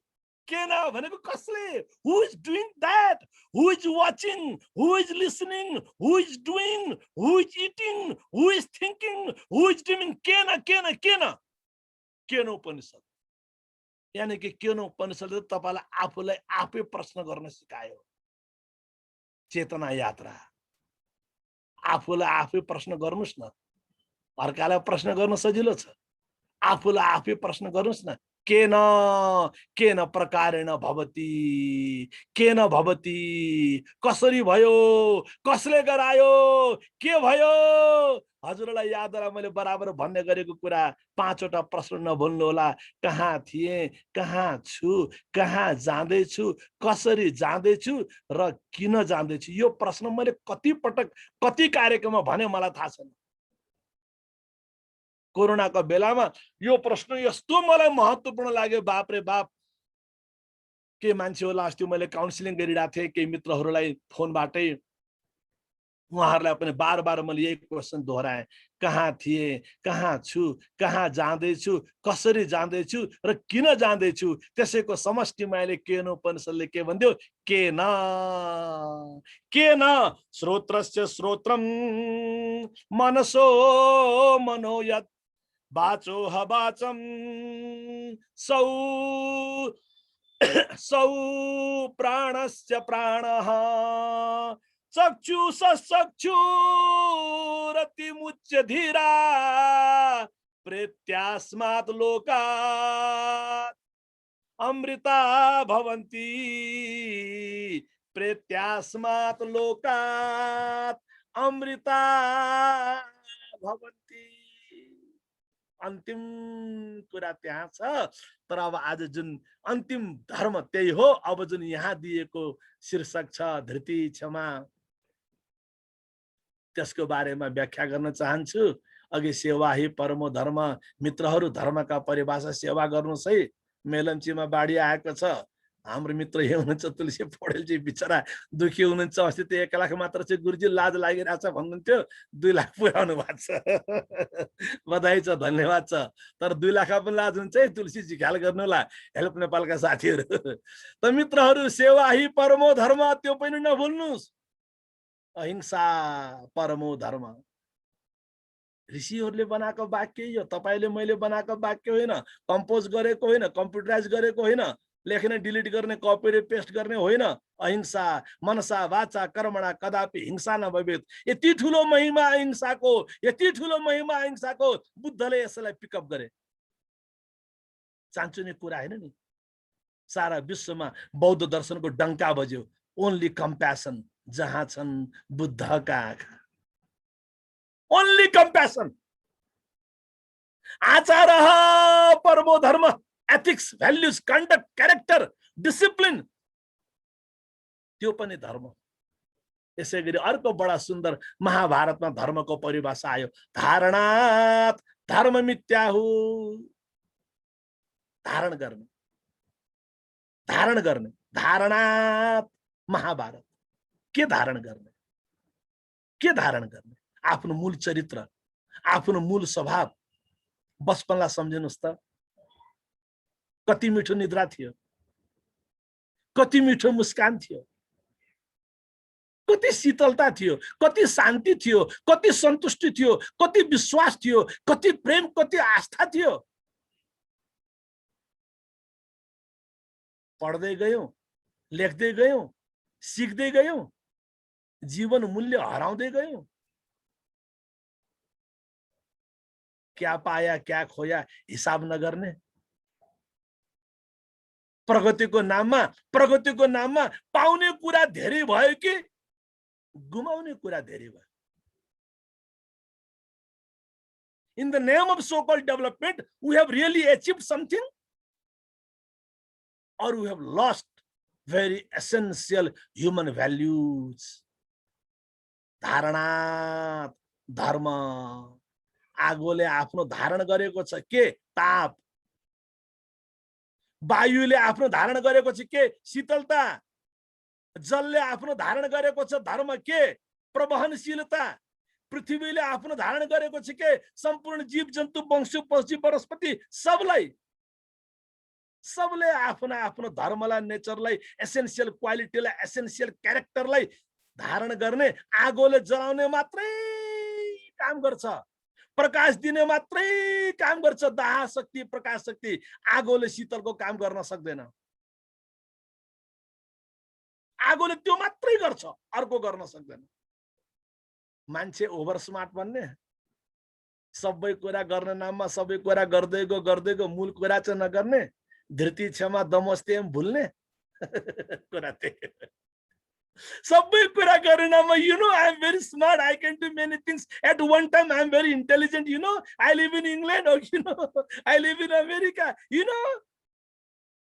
केन भनेको कसले, who is doing that, who is watching, who is listening, who is doing, who is eating, who is thinking, who is dreaming, केन केन केन, केन उपनिषद। यानी कि केन उपनिषदले तपाईलाई आफूलाई आफै प्रश्न गर्न सिकायो। चेतना यात्रा, आफूलाई आफै प्रश्न गर्नुस् न। अर्कालाई प्रश्न गर्न सजिलो छ, आफूलाई आफै प्रश्न गर्नुस् न। केन केन प्रकारेण भवति, केन भवति, कसरी भयो, कसले गरायो, के भयो। हजुरलाई याद होला मैले बराबर भन्ने गरेको कुरा, 5 वटा प्रश्न नभुल्नु होला। कहाँ थिए, कहाँ छु, कहाँ जाँदैछु, कसरी जाँदैछु र किन जाँदैछु। यो प्रश्न मैले कति पटक कति कार्यक्रममा भने मलाई थाहा छैन। कोरोनाको बेलामा यो प्रश्न यस्तो मलाई महत्त्वपूर्ण लाग्यो, बाप रे बाप। के मान्छे होला, अस्ति मैले काउन्सिलिङ गरिरहेको थिएँ केही मित्रहरूलाई फोनबाटै, उहाँहरूलाई पनि बार बार मैले यही क्वेसन दोहोऱ्याएँ। कहाँ थिए, कहाँ छु, कहाँ जाँदैछु, कसरी जाँदैछु र किन जाँदैछु। त्यसैको समष्टिमा अहिले केन उपनिषदले के भन्थ्यो, केन केन श्रोत्रस्य श्रोत्रम मनसो मनो यत् वाचो हवाचम सौ सौ प्राणस्य प्राणः चक्षुषश्चक्षुरतिमुच्य धीरा प्रेत्यास्मात् लोकात् अमृता भवन्ति, प्रेत्यास्मात् लोकात् अमृता भवन्ति। अन्तिम कुरा त्यहाँ छ। तर अब आज जुन अन्तिम धर्म त्यही हो। अब जुन यहाँ दिएको शीर्षक छ धृति क्षमा, त्यसको बारेमा व्याख्या गर्न चाहन्छु। अघि सेवा ही परमो धर्म, मित्रहरू धर्मका परिभाषा सेवा गर्नुहोस् है। मेलम्चीमा बाढी आएको छ, हाम्रो मित्र यहाँ हुनुहुन्छ तुलसी पौडेलजी, बिचरा दुखी हुनुहुन्छ। अस्ति त 1 लाख मात्र चाहिँ गुरुजी लाज लागिरहेको छ भन्नुहुन्थ्यो, 2 लाख पुर्याउनु भएको छ। बधाई छ, धन्यवाद छ। तर 2 लाख पनि लाज हुन्छ है, तुलसीजी ख्याल गर्नु होला, हेल्प नेपालका साथीहरू। त मित्रहरू, सेवा ही परमो धर्म, त्यो पनि नभुल्नुहोस्। अहिंसा परमो धर्म, ऋषिहरूले बनाएको वाक्य यो, तपाईँले मैले बनाएको वाक्य होइन, कम्पोज गरेको होइन, कम्प्युटराइज गरेको होइन, लेख्ने डिलिट गर्ने कपी पेस्ट गर्ने होइन। अहिंसा मनसा वाचा कर्मणा कदापि हिंसा नभवेत्। यति ठुलो महिमा अहिंसाको, यति ठुलो महिमा अहिंसाको बुद्धले यसलाई पिकअप गरे। चान्चुने कुरा होइन नि। सारा विश्वमा बौद्ध दर्शनको डङ्का बज्यो। ओन्ली कम्प्यासन जहाँ छन् बुद्धका आँखा, ओन्ली कम्प्यासन। आचार परमो धर्म, ethics, values, conduct, character, discipline, त्यो पनि धर्म। यसै गरी अर्को बडा सुन्दर महाभारतमा धर्मको परिभाषा आयो, धारणात् धर्म मिथ्याहु। धारण गर्ने, धारण गर्ने, धारणात्। महाभारत के धारण गर्ने, के धारण गर्ने? आफ्नो मूल चरित्र, आफ्नो मूल स्वभाव। बचपनलाई सम्झिनुहोस् त, कति मिठो निद्रा थियो, कति मिठो मुस्कान थियो, कति शीतलता थियो, कति शान्ति थियो, कति सन्तुष्टि थियो, कति विश्वास थियो, कति प्रेम, कति आस्था थियो। पढ्दै गयौं, लेख्दै गयौं, सिक्दै गयौं, जीवन मूल्य हराउँदै गयौं। क्या पाया क्या खोया हिसाब नगर्ने, प्रगतिको नाममा पाउने कुरा धेरै भयो कि गुमाउने कुरा धेरै भयो। In the name of so-called development, we have really achieved something, or we have lost very essential human values. धारणा, धर्म, आगोले आफ्नो धारण गरेको छ के ताप, वायुले आफ्नो धारण गरेको छ के शीतलता, जलले आफ्नो धारण गरेको छ धर्म के प्रवहनशीलता, पृथ्वीले आफ्नो धारण गरेको छ के सम्पूर्ण जीव जन्तु वंश पशु वनस्पति सबले आफ्नो आफ्नो धर्मलाई, नेचरलाई, एसेन्शियल क्वालिटीलाई, एसेन्शियल क्यारेक्टरलाई धारण गर्ने, आगोले जलाउने मात्रै काम गर्छ, प्रकाश दिने मात्रै काम गर्छ, दाह शक्ति प्रकाश शक्ति, आगोले शीतलको काम गर्न सक्दैन। आगोले त्यो मात्रै गर्छ, अर्को गर्न सक्दैन। मान्छे ओभर स्मार्ट बन्ने, सबै कुरा गर्ने नाममा सबै कुरा गर्दैको मूल कुरा चाहिँ नगर्ने, धृति क्षमा दमस्तेम भुल्ने कुरा त्यही। सबै कुरा गर्ने नाममा I am very smart, I can do many things at one time, I am very intelligent, I live in England, or I live in America,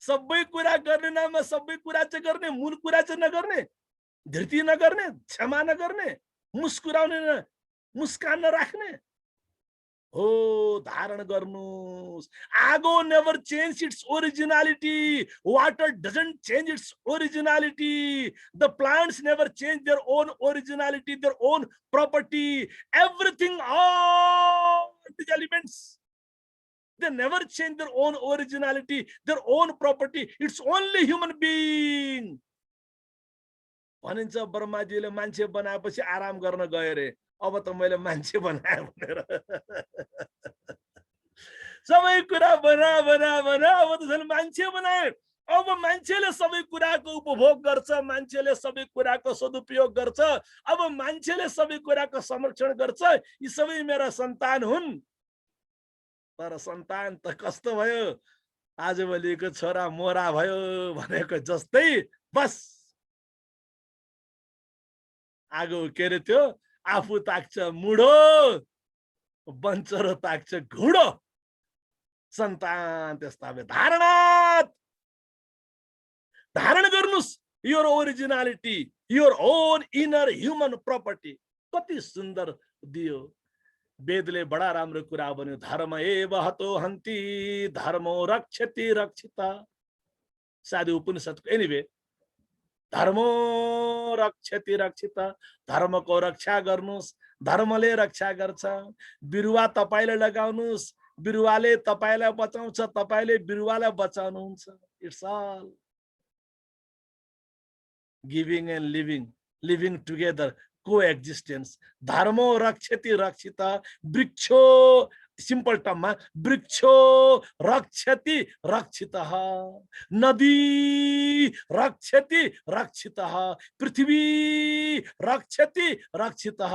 सबै कुरा गर्ने नाममा सबै कुरा चाहिँ गर्ने, मूल कुरा चाहिँ नगर्ने, धृति नगर्ने, क्षमा नगर्ने, मुस्कुराउने मुस्कान नराख्ने हो धारण गर्नुस्। आगो never change its originality, water doesn't change its originality, the plants never change their own originality, their own property, everything, all these elements, they never change their own originality, their own property, it's only human being। भनिन्छ ब्रह्माजीले मान्छे बनाएपछि आराम गर्न गए रे, अब त मैले मान्छे बनाए भनेर सबै कुरा बना अब त झन् मान्छे बनाए। अब मान्छेले सबै कुराको उपभोग गर्छ, मान्छेले सबै कुराको सदुपयोग गर्छ, अब मान्छेले सबै कुराको संरक्षण गर्छ। यी सबै मेरा सन्तान हुन्। तर सन्तान त कस्तो भयो, आजभोलिको छोरा मोरा भयो भनेको जस्तै बस आगो के रे त्यो आफू ताक्छ मुडो, बन्चरो ताक्छ घुडो। सन्तान त्यस्ता भए धारण गर्नुस् your originality, your own inner human property. कति सुन्दर दियो वेदले, बडा राम्रो कुरा भन्यो, धर्म एव हतो हन्ति धर्मो रक्षति रक्षिता। साधु उपनिषदको एनिवे धर्मो रक्षति रक्षिता, धर्मको रक्षा गर्नुस्, धर्मले रक्षा गर्छ। बिरुवा तपाईले लगाउनुस्, बिरुवाले तपाईलाई बचाउँछ, तपाईले बिरुवालाई बचाउनुहुन्छ। It's all giving and living together, coexistence. धर्मो रक्षति रक्षिता, वृक्षो सिम्पल टर्ममा वृक्षो रक्षति रक्षितः, नदी रक्षति रक्षितः, पृथ्वी रक्षति रक्षितः।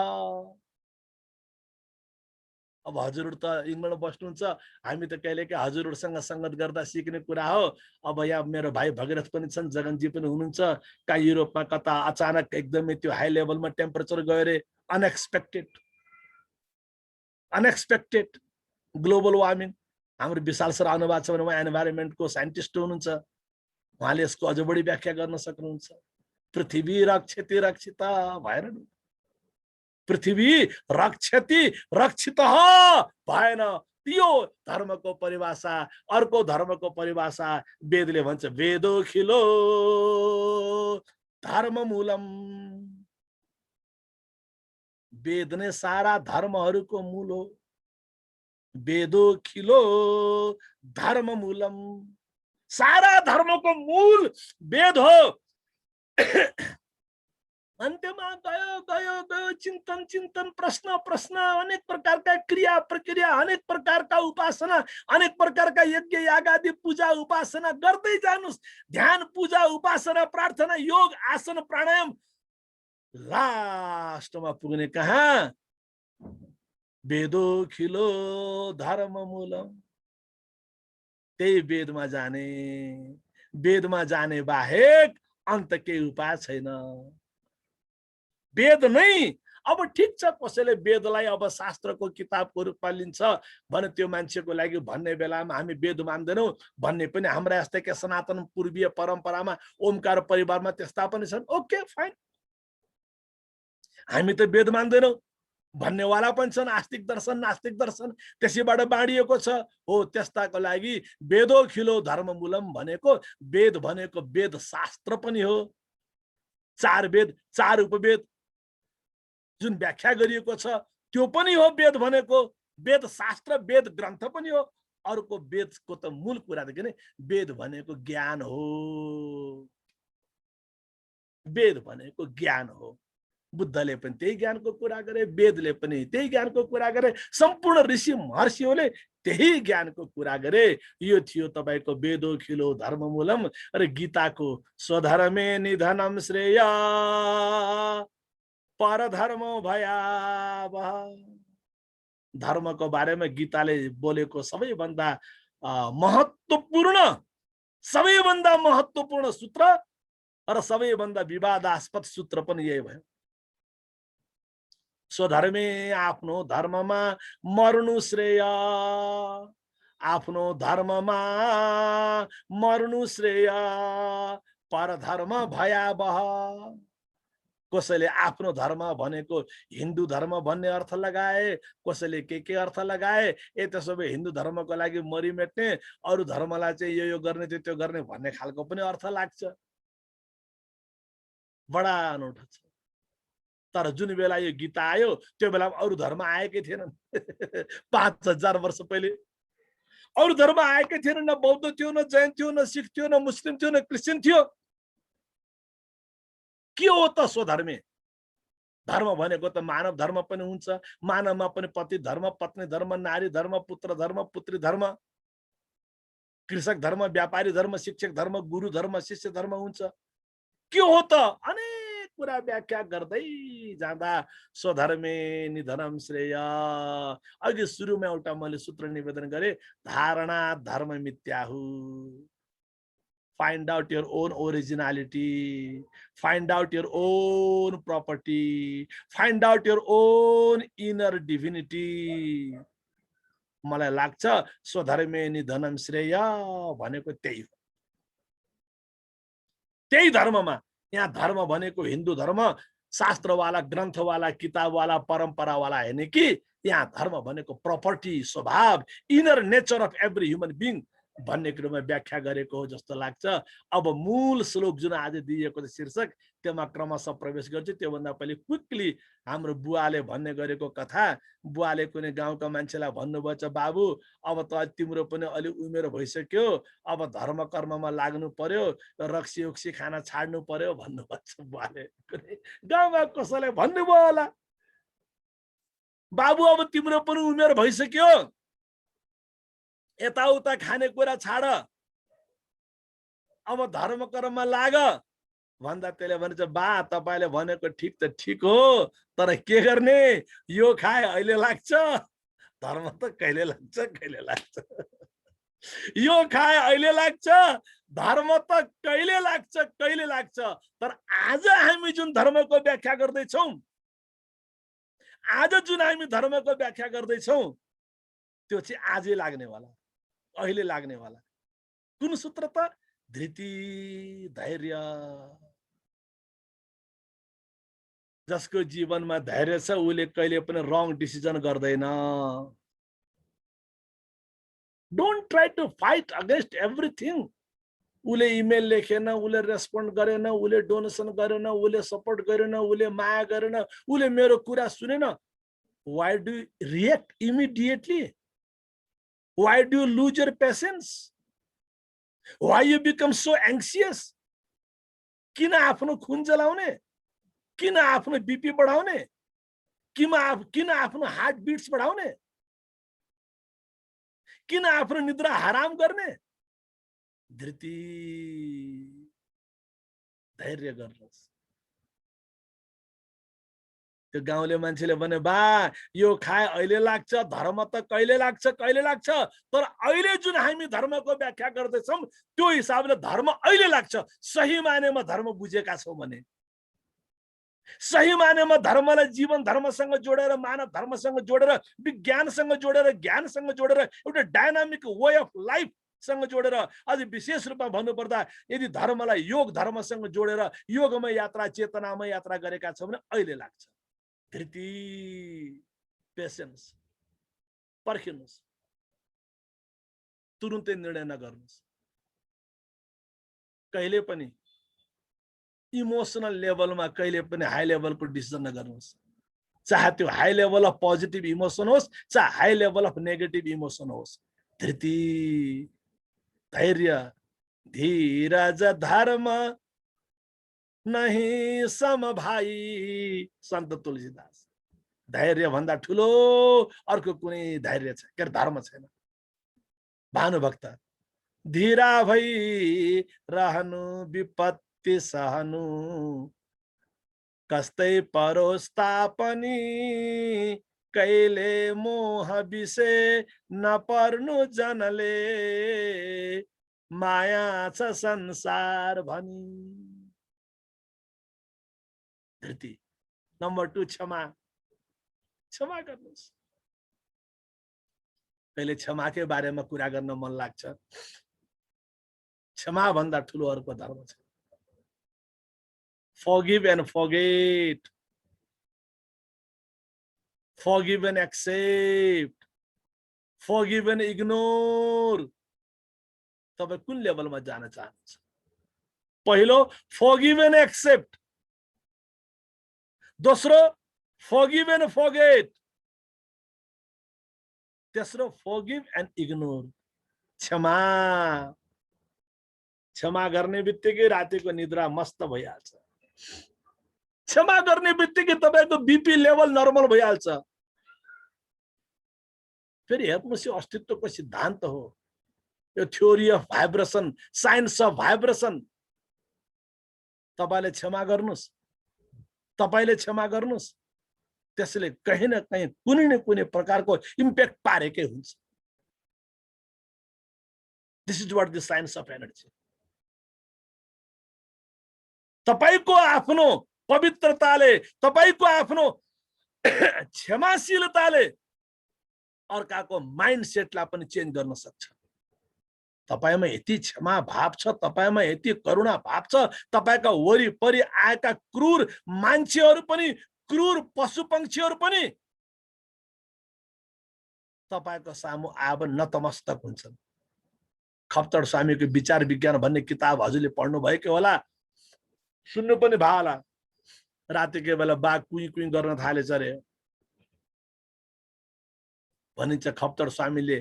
अब हजुरहरु त इङ्ग्ल्यान्डमा बस्नुहुन्छ, हामी त कहिलेकाहीँ हजुरहरुसँग संगत गर्दा सिक्ने कुरा हो। अब यहाँ मेरो भाइ भगीरथ पनि छन्, जगनजी पनि हुनुहुन्छ। का युरोपमा कता अचानक एकदमै त्यो हाई लेभलमा टेम्परेचर गयो रे, अनएक्सपेक्टेड ग्लोबल वार्मिङ। हाम्रो विशाल सर आउनुभएको छ भने उहाँ एनभाइरोमेन्टको साइन्टिस्ट हुनुहुन्छ, उहाँले यसको अझ बढी व्याख्या गर्न सक्नुहुन्छ। पृथ्वी रक्षति रक्षिता भएन, पृथ्वी रक्षति रक्षितः भएन। यो धर्मको परिभाषा। अर्को धर्मको परिभाषा वेदले भन्छ, वेदोखिलो धर्म मूलम। वेद नै सारा धर्महरूको मूल हो। वेदोखिलो धर्म मूलम, सारा धर्मको मूल वेद हो। अन्त्यमा गयो चिन्तन प्रश्न अनेक प्रकारका क्रिया प्रक्रिया, अनेक प्रकारका उपासना, अनेक प्रकारका यज्ञ यागादि पूजा उपासना गर्दै जानुस्। ध्यान पूजा उपासना प्रार्थना योग आसन प्राणायाम, लास्टमा पुग्ने कहाँ? वेदो खिलो धर्म मूलम, त्यही वेदमा जाने बाहेक अन्त केही उपाय छैन। वेद नै अब ठिक छ, कसैले वेदलाई अब शास्त्रको किताबको रूपमा लिन्छ भने त्यो मान्छेको लागि भन्ने बेलामा हामी वेद मान्दैनौँ भन्ने पनि हाम्रा यस्तै के सनातन पूर्वीय परम्परामा ओमकार परिवारमा त्यस्ता पनि छन्। ओके फाइन, हामी त वेद मान्दैनौँ भन्नेवाला पनि छन्, आस्तिक दर्शन नास्तिक दर्शन त्यसैबाट बाँडिएको छ। हो, त्यस्ताको लागि वेदो खिलो धर्म मूलम भनेको वेद भनेको वेद शास्त्र पनि हो, 4 वेद 4 उपवेद जुन व्याख्या गरिएको छ त्यो पनि हो वेद भनेको। वेद शास्त्र वेद ग्रन्थ पनि हो। अर्को वेदको त मूल कुरा त के नै, वेद भनेको ज्ञान हो, वेद भनेको ज्ञान हो। बुद्धले पनि त्यही ज्ञानको कुरा गरे, वेदले पनि त्यही ज्ञानको कुरा गरे, सम्पूर्ण ऋषि महर्षिहरूले त्यही ज्ञानको कुरा गरे। यो थियो तपाईको वेदो खिलो धर्म मूलम र गीताको स्वधर्मे निधनम श्रेय परधर्म भयावह। धर्मको बारेमा गीताले बोलेको सबैभन्दा महत्त्वपूर्ण सूत्र र सबैभन्दा विवादास्पद सूत्र पनि यही भयो। स्वधर्मे, आफ्नो धर्ममा मर्नु श्रेय, आफ्नो धर्ममा मर्नु श्रेय परधर्म भयावह। कसैले आफ्नो धर्म भनेको हिन्दू धर्म भन्ने अर्थ लगाए, कसैले के अर्थ लगाए। त्यसो भए हिन्दू धर्मको लागि मरिमेट्ने, अरू धर्मलाई चाहिँ यो गर्ने त्यो गर्ने भन्ने खालको पनि अर्थ लाग्छ। बडा अनौठो छ। तर जुन बेला यो गीता आयो त्यो बेलामा अरू धर्म आएकै थिएनन्। 5000 वर्ष पहिले अरू धर्म आएकै थिएनन्। न बौद्ध थियो, न जैन थियो, न सिख थियो, न मुस्लिम थियो, न क्रिस्चियन थियो। के हो त स्वधर्मे? धर्म भनेको त मानव धर्म पनि हुन्छ, मानवमा पनि पति धर्म, पत्नी धर्म, नारी धर्म, पुत्र धर्म, पुत्री धर्म, कृषक धर्म, व्यापारी धर्म, शिक्षक धर्म, गुरु धर्म, शिष्य धर्म हुन्छ। के हो त? अनेक कुरा व्याख्या गर्दै जाँदा स्वधर्मे निधनम श्रेय। अघि सुरुमा एउटा मैले सूत्र निवेदन गरे, धारणा धर्म मिथ्याहु। Find out your own originality, find out your own property, find out your own inner divinity. मलाई लाग्छ स्वधर्मे निधनम श्रेय भनेको त्यही हो। त्यही धर्ममा, यहाँ धर्म भनेको हिन्दू धर्म शास्त्रवाला, ग्रन्थवाला, किताबवाला, परम्परावाला हैन कि। यहाँ धर्म भनेको प्रपर्टी, स्वभाव, inner nature of every human being भन्ने कुरोमा व्याख्या गरेको हो जस्तो लाग्छ। अब मूल श्लोक जुन आज दिएको शीर्षक त्यसमा क्रमशः प्रवेश गर्छु। त्योभन्दा पहिले क्विकली हाम्रो बुवाले भन्ने गरेको कथा। बुवाले कुनै गाउँका मान्छेलाई भन्नुभएछ, बाबु अब त तिम्रो पनि अलि उमेर भइसक्यो, अब धर्म कर्ममा लाग्नु पर्यो, रक्सी उक्सी खाना छाड्नु पर्यो भन्नुभएछ बुवाले। कुनै गाउँमा कसैले भन्नुभयो होला, बाबु अब तिम्रो पनि उमेर भइसक्यो, यताउता खानेकुरा छाड, अब धर्म कर्ममा लाग भन्दा त्यसले भन्छ, बा तपाईले भनेको ठिक त ठिक हो, तर के गर्ने, यो खाए अहिले लाग्छ, धर्म त कहिले लाग्छ कहिले लाग्छ। यो खाए अहिले लाग्छ, धर्म त कहिले लाग्छ कहिले लाग्छ। तर आज हामी जुन धर्मको व्याख्या गर्दैछौँ, आज जुन हामी धर्मको व्याख्या गर्दैछौँ त्यो चाहिँ आजै लाग्नेवाला, अहिले लाग्नेवाला। कुन सूत्र त? धृति, धैर्य। जसको जीवनमा धैर्य छ उले कहिले पनि रङ डिसिजन गर्दैन। Don't try to fight against everything. उले इमेल लेखेन, उले रेस्पोन्ड गरेन, उले डोनेसन गरेन, उले सपोर्ट गरेन, उले माया गरेन, उले मेरो कुरा सुनेन। Why do you react immediately? Why do you lose your patience? Why you become so anxious? किन आफ्नो खुन जलाउने? किन आफ्नो बीपी बढाउने? किन आफ्नो हार्ट बिट्स बढाउने? किन आफ्नो निद्रा हराम गर्ने? धृति, धैर्य गर्नुहोस्। त्यो गाउँले मान्छेले भने बा यो खाए अहिले लाग्छ, धर्म त कहिले लाग्छ, तर अहिले जुन हामी धर्मको व्याख्या गर्दैछौँ त्यो हिसाबले धर्म अहिले लाग्छ। सही मानेमा धर्म बुझेका छौँ भने, सही मानेमा धर्मलाई जीवन धर्मसँग जोडेर, मानव धर्मसँग जोडेर, विज्ञानसँग जोडेर, ज्ञानसँग जोडेर, एउटा डायनामिक वे अफ लाइफ सँग जोडेर, अझ विशेष रूपमा भन्नुपर्दा यदि धर्मलाई योग धर्मसँग जोडेर योगमय यात्रा, चेतनामय यात्रा गरेका छौँ भने अहिले लाग्छ। धृति, पेसेन्स, पर्खिनुहोस्, तुरुन्तै निर्णय नगर्नुहोस्। कहिले पनि इमोसनल लेभलमा कहिले पनि हाई लेभलको डिसिजन नगर्नुहोस्। चाहे त्यो high level of positive emotion होस्, चाहे high level of negative emotion होस्। धृति, धैर्य, धीरज, धर्म नहीं सम भाइ, सन्त तुलसीदास। धैर्य भन्दा ठुलो अर्को कुनै धैर्य छ, के धर्म छैन। भानुभक्त, धीरा भई रहनु विपत्ति सहनु, कस्तै परोस्ता पनि कहिले मोह विषय नपर्नु जनले, माया छ संसार भनी। धृति। नम्बर 2, क्षमा। क्षमा गर्नुहोस्। कहिले क्षमाकै बारेमा कुरा गर्न मन लाग्छ। क्षमा भन्दा ठुलो अर्को धर्म छ। Forgive and forget, forgive and accept, forgive and ignore। तपाईं कुन लेभलमा जान चाहनुहुन्छ? पहिलो forgive and accept, दोस्रो forgive and forget, तेस्रो forgive and ignore। क्षमा, क्षमा गर्ने बित्तिकै रातिको निद्रा मस्त भइहाल्छ। क्षमा गर्ने बित्तिकै तपाईको बीपी लेभल नर्मल भइहाल्छ। फेरि हेर्नुहोस्, यो अस्तित्वको सिद्धान्त हो, यो theory of vibration, science of vibration. तपाईले क्षमा गर्नुस्, तपाईले क्षमा गर्नुस्, त्यसले कहीं न कहीं कुनै न कुनै प्रकारको इम्प्याक्ट पारेकै हुन्छ। This is what the science of energy. तपाईको आफ्नो पवित्रताले, तपाईको आफ्नो क्षमाशीलताले अर्काको माइन्डसेटलाई पनि चेन्ज गर्न सक्छ। तपाईमा यति क्षमा भाव छ, तपाईमा यति करुणा भाव छ, तपाईका वरिपरि आएका क्रूर मान्छेहरू पनि, क्रूर पशु पक्षीहरू पनि तपाईको सामु आब नतमस्तक हुन्छन्। खप्तड स्वामीको विचार विज्ञान भन्ने किताब हजुरले पढ्नु भएको होला, सुन्नु पनि भयो होला। रातिको बेला बाघ कुई कुई गर्न थालेछ रे भनिन्छ। खप्तड स्वामीले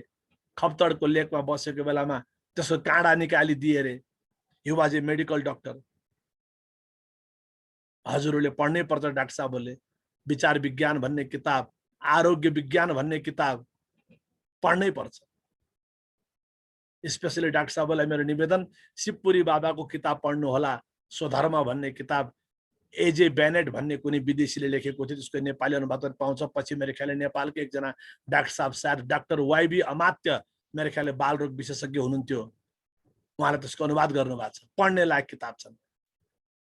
खप्तडको लेकमा बसेको बेलामा त्यसको काँडा निकाली दिए रे। He was a medical doctor. हजुरहरूले पढ्नै पर्छ डाक्टर साहबले। विचार विज्ञान भन्ने किताब, आरोग्य विज्ञान भन्ने किताब पढ्नै पर्छ। स्पेशली डाक्टर साहबलाई मेरो निवेदन, शिवपुरी बाबाको किताब पढ्नु होला, स्वधर्म भन्ने किताब। एजे बेनेट भन्ने कुनै विदेशीले लेखेको थियो, त्यसको नेपाली अनुवाद पाउँछ। पछि मेरो ख्यालले नेपालको एकजना डाक्टर साहब, सायद डाक्टर वाइबी अमात्य, मेरो ख्यालले बालरोग विशेषज्ञ हुनुहुन्थ्यो, उहाँले त्यसको अनुवाद गर्नु भएको छ। पढ्ने लायक किताब छन्।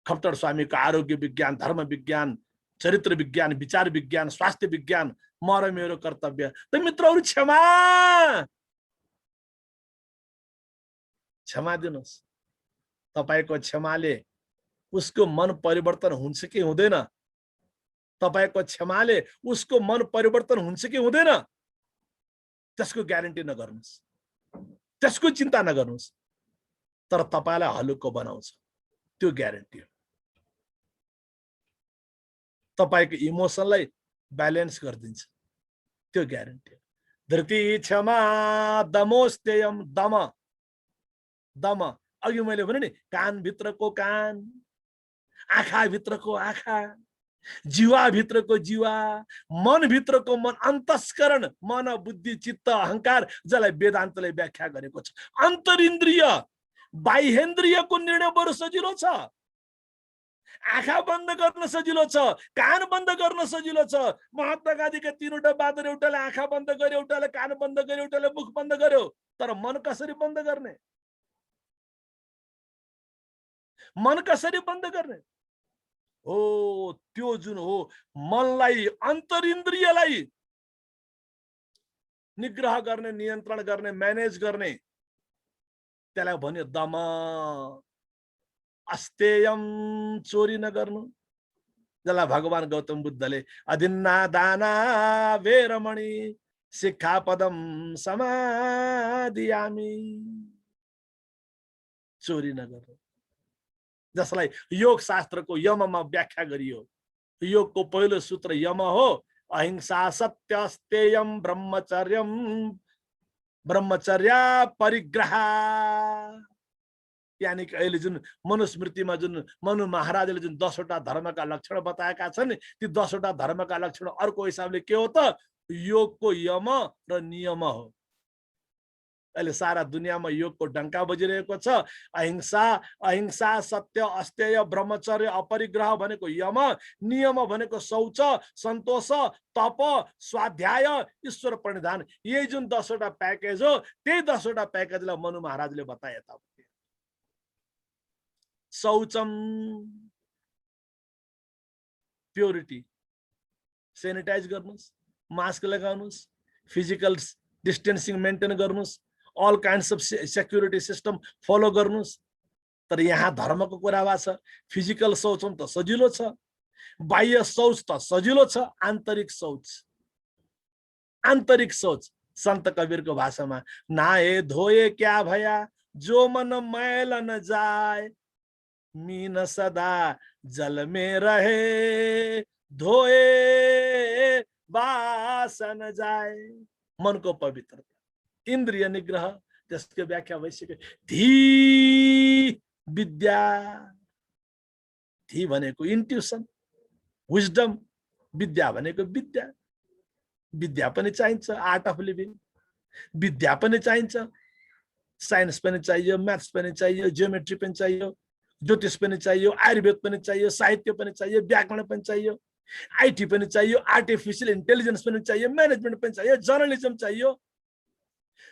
खप्तड स्वामीको आरोग्य विज्ञान, धर्म विज्ञान, चरित्र विज्ञान, विचार विज्ञान, स्वास्थ्य विज्ञान, म र मेरो कर्तव्य। त मित्रहरू, क्षमा, क्षमा दिनुहोस्। तपाईको क्षमाले उसको मन परिवर्तन हुन्छ कि हुँदैन? तपाईको क्षमाले उसको मन परिवर्तन हुन्छ कि हुँदैन? त्यसको ग्यारेन्टी नगर्नुहोस्, त्यसको चिन्ता नगर्नुहोस्, तर तपाईलाई हलुको बनाउँछ, त्यो ग्यारेन्टी हो। तपाईको इमोसनलाई ब्यालेन्स गरिदिन्छ, त्यो ग्यारेन्टी हो। धृति, क्षमा, दमोस्तेयम, दम। दम अघि मैले भने नि, कान भित्रको कान, आँखा भित्रको आँखा, जीवा भित्रको जीवा, मन भित्रको मन, अन्तस्करण, मन, बुद्धि, चित्त, अहंकार, जसलाई वेदान्तले व्याख्या गरेको छ। अन्तरिन्द्रिय बाह्येन्द्रियको निर्णय बरु सजिलो छ। आँखा बन्द गर्न सजिलो छ, कान बन्द गर्न सजिलो छ। महात्मा गान्धीका तीनवटा बादर, एउटाले आँखा बन्द गर्यो, एउटाले कान बन्द गर्यो, एउटाले मुख बन्द गर्यो। तर मन कसरी बन्द गर्ने? मन कसरी बन्द गर्ने? हो त्यो जुन हो मनलाई, अन्तरिन्द्रियलाई निग्रह गर्ने, नियन्त्रण गर्ने, म्यानेज गर्ने, त्यसलाई भन्यो दम। अस्तेयम, चोरी नगर्नु, जसलाई भगवान गौतम बुद्धले अदिन्ना दाना वेरमणि शिक्षापदम समादियामि, चोरी नगर्नु, जसलाई योग शास्त्रको यममा व्याख्या गरियो। योगको पहिलो सूत्र यम हो, अहिंसा सत्य अस्तेयम ब्रह्मचर्यम ब्रह्मचर्य परिग्रह। यानी कि अहिले जुन मनुस्मृतिमा जुन मनु महाराजले जुन 10वटा धर्मका लक्षण बताएका छन्, ती 10वटा धर्मका लक्षण अर्को हिसाबले के हो त? योगको यम र नियम हो। अहिले सारा दुनियाँमा योगको डङ्का बजिरहेको छ। अहिंसा, अहिंसा सत्य अस्तेय ब्रह्मचर्य अपरिग्रह भनेको यम, नियम भनेको शौच, सन्तोष, तप, स्वाध्याय, ईश्वर प्रणिधान। यही जुन 10वटा प्याकेज हो, त्यही 10वटा प्याकेजलाई मनु महाराजले बताए। शौचम, प्योरिटी, सेनिटाइज गर्नुस्, मास्क लगाउनुस्, फिजिकल डिस्टेन्सिङ मेन्टेन गर्नुस्, all kinds of security system follow गर्नुस्। तर यहाँ धर्मको कुरा भएको छ। फिजिकल शौचम त सजिलो छ, बाह्य शौच त सजिलो छ, आन्तरिक शौच, आन्तरिक शौच सन्त कबीरको भाषामा, नाहे धोए क्या भया जो मन मैल न जाए, मीन सदा जल में रहे, धोए बासन जाए। मनको पवित्रता, इन्द्रिय निग्रह, त्यसको व्याख्या भइसक्यो। धी विद्या, धी भनेको इन्ट्युसन, विजडम, विद्या भनेको विद्या। विद्या पनि चाहिन्छ, आर्ट अफ लिभिङ, विद्या पनि चाहिन्छ, साइन्स पनि चाहियो, म्याथ्स पनि चाहियो, जियोमेट्री पनि चाहियो, ज्योतिष पनि चाहियो, आयुर्वेद पनि चाहियो, साहित्य पनि चाहियो, व्याकरण पनि चाहियो, आइटी पनि चाहियो, आर्टिफिशियल इन्टेलिजेन्स पनि चाहियो, म्यानेजमेन्ट पनि चाहियो, जर्नलिजम चाहियो,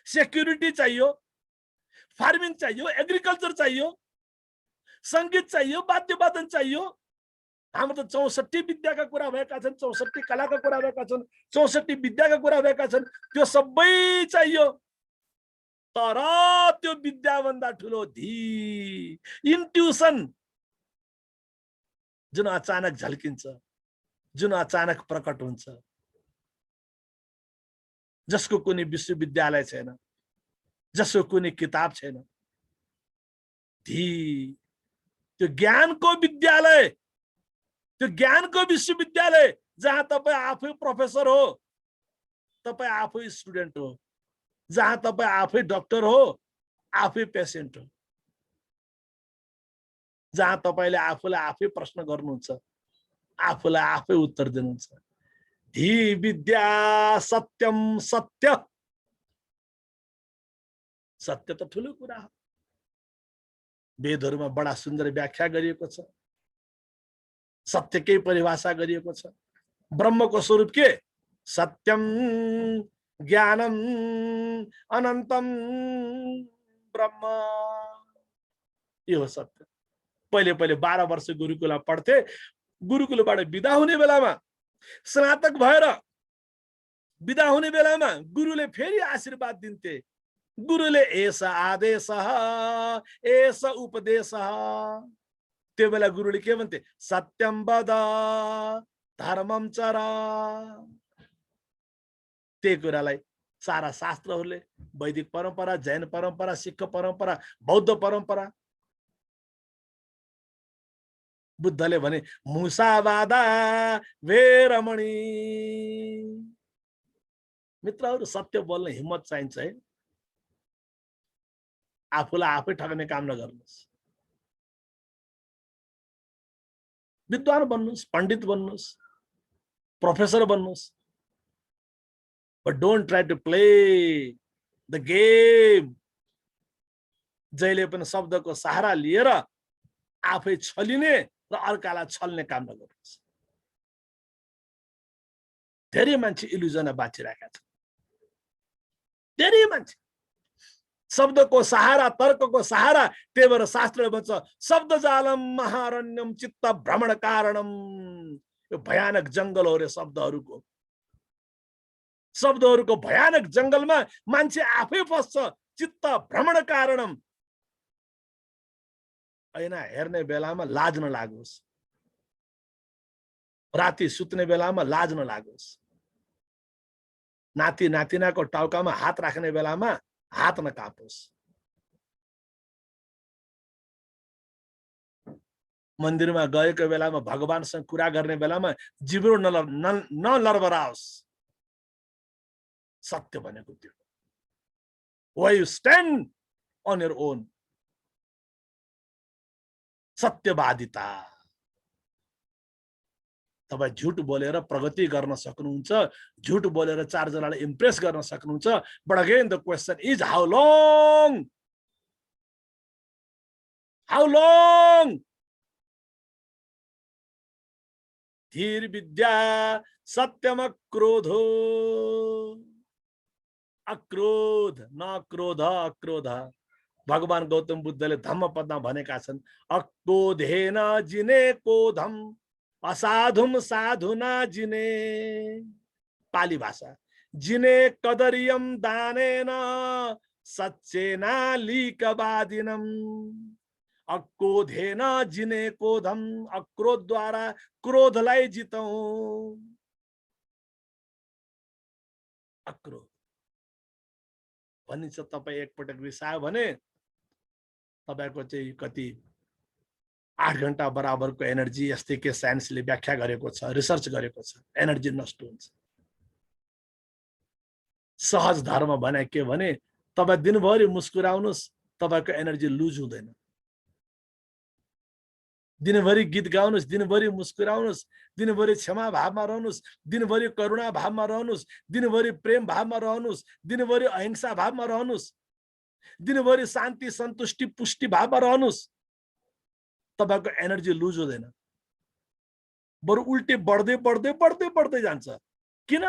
सेक्युरिटी चाहियो, फार्मिङ चाहियो, एग्रिकल्चर चाहियो, सङ्गीत चाहियो, वाद्यवादन चाहियो। हाम्रो त 64 विद्याका कुरा भएका छन्, 64 कलाका कुरा भएका छन्, 64 विद्याका कुरा भएका छन्। त्यो सबै चाहियो। तर त्यो विद्याभन्दा ठुलो धी, इन्ट्युसन, जुन अचानक झल्किन्छ, जुन अचानक प्रकट हुन्छ, जसको कुनै विश्वविद्यालय छैन, जसको कुनै किताब छैन। धी, त्यो ज्ञानको विद्यालय, त्यो ज्ञानको विश्वविद्यालय, जहाँ तपाईँ आफै प्रोफेसर हो, तपाईँ आफै स्टुडेन्ट हो, जहाँ तपाईँ आफै डक्टर हो, आफै पेसेन्ट हो, जहाँ तपाईँले आफूलाई आफै प्रश्न गर्नुहुन्छ, आफूलाई आफै उत्तर दिनुहुन्छ। धी विद्या सत्यम, सत्य, सत्य त ठुलो कुरा हो। वेदहरूमा बडा सुन्दर व्याख्या गरिएको छ, सत्यकै परिभाषा गरिएको छ। ब्रह्मको स्वरूप के? सत्यम ज्ञानम अनन्तम ब्रह्म, यो हो सत्य। पहिले पहिले 12 वर्ष गुरुकुलमा पढ्थे। गुरुकुलबाट बिदा हुने बेलामा, स्नातक भएर बिदा हुने बेलामा गुरुले फेरि आशीर्वाद दिन्थे। गुरुले एस आदेश एस उपदेश। त्यो बेला गुरुले के भन्थे? सत्यम वद धर्मम चर। त्यही कुरालाई सारा शास्त्रहरूले, वैदिक परम्परा, जैन परम्परा, सिख परम्परा, बौद्ध परम्परा, बुद्धले भने मुसावादा वेरमणि। मित्रहरू, सत्य बोल्ने हिम्मत चाहिन्छ है। आफूलाई आफै ठग्ने काम नगर्नुहोस्। विद्वान बन्नुहोस्, पण्डित बन्नुहोस्, professor बन्नुहोस्, but don't try to play the game। जहिले पनि शब्दको सहारा लिएर आफै छलिने र अर्कालाई छल्ने काम नगर्नुहोस्। धेरै मान्छे इल्युजनमा बाँचिरहेका छन्, धेरै मान्छे शब्दको सहारा, तर्कको सहारा। त्यही भएर शास्त्रले भन्छ शब्द जालम महारण्यम चित्त भ्रमण कारणम। यो भयानक जंगल हो रे शब्दहरूको भयानक जंगलमा मान्छे आफै फस्छ। चित्त भ्रमण कारणम। ऐना हेर्ने बेलामा लाज नलागोस्, राति सुत्ने बेलामा लाज नलागोस्, नाति नातिनाको टाउकामा हात राख्ने बेलामा हात नकापोस्। मन्दिरमा गएको बेलामा, भगवानसँग कुरा गर्ने बेलामा जिब्रो नलरबराओस्। सत्य भनेको त्यो। Why you stand on your own? सत्यवादिता। तपाईं झुट बोलेर प्रगति गर्न सक्नुहुन्छ, झुट बोलेर चारजनालाई इम्प्रेस गर्न सक्नुहुन्छ। But again the question is how long? How long? धीर विद्या सत्यम क्रोधो। अक्रोध न क्रोध अक्रोध। भगवान गौतम बुद्धले धम्मपदमा भनेका छन् अक्रोधेन जिने क्रोधम असाधुम साधुना जिने। पाली भाषा। जिने कदरियम दानेन सच्चेना लीकवादिनम। अक्रोधेन जिने क्रोधम। अक्रोध द्वारा क्रोधलाई जितौं। अक्रोध भनिन्छ तपाई एकपटक रिसायो भने तपाईको चाहिँ कति 8 घण्टा बराबरको एनर्जी, यस्तै के साइन्सले व्याख्या गरेको छ, रिसर्च गरेको छ, एनर्जी नष्ट हुन्छ। सहज धर्म भने के भने तपाई दिनभरि मुस्कुराउनुस्, तपाईको एनर्जी लुज हुँदैन। दिनभरि गीत गाउनुस्, दिनभरि मुस्कुराउनुस्, दिनभरि क्षमा भावमा रहनुस्, दिनभरि करुणा भावमा रहनुस्, दिनभरि प्रेम भावमा रहनुस्, दिनभरि अहिंसा भावमा रहनुस्, दिनभरि शान्ति सन्तुष्टि पुष्टि भावमा रहनुस्, तपाईको एनर्जी लुज हुँदैन, बरु उल्टे बढ्दै बढ्दै बढ्दै बढ्दै जान्छ। किन?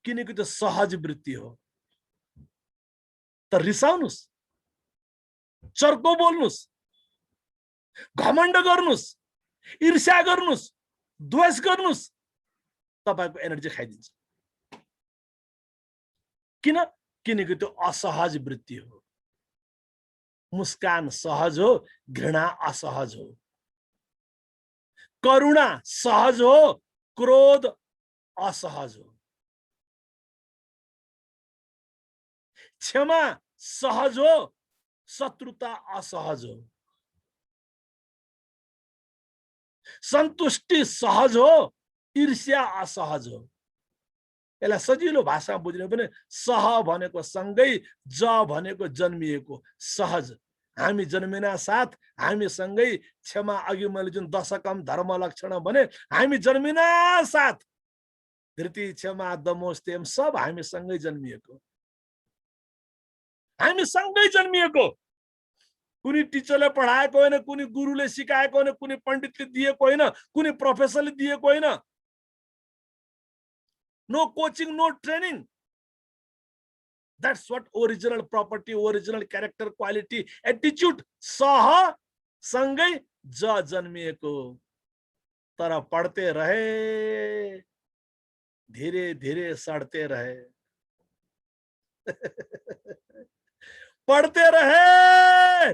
किनकि त्यो सहज वृत्ति हो। त रिसाउनुस्, चर्को बोल्नुस्, घमण्ड गर्नुस्, ईर्ष्या गर्नुस्, द्वेष गर्नुस्, तपाईको एनर्जी खाइदिन्छ। किन? किनकि त्यो असहज वृत्ति हो। मुस्कान सहज हो, घृणा असहज हो। करुणा सहज हो, क्रोध असहज हो। क्षमा सहज हो, शत्रुता असहज हो। सन्तुष्टि सहज हो, ईर्ष्या असहज हो। यसलाई सजिलो भाषामा बुझ्ने भने सह भनेको सँगै, ज भनेको जन्मिएको, सहज। हामी जन्मिना साथ हामी सँगै। क्षमा अघि मैले जुन दशकम धर्म लक्षण भने हामी जन्मिना साथ धृति क्षमा दमोस्तेम सब हामी सँगै जन्मिएको। हामी सँगै जन्मिएको। कुनै टिचरले पढाएको होइन, कुनै गुरुले सिकाएको होइन, कुनै पण्डितले दिएको होइन, कुनै प्रोफेसरले दिएको होइन। No coaching, no training. That's what original property, original character, quality, attitude. सह सँगै ज जन्मिएको। तर पढ्ते रहे, धीरे धीरे सड़ते रहे। पढ़ते रहे,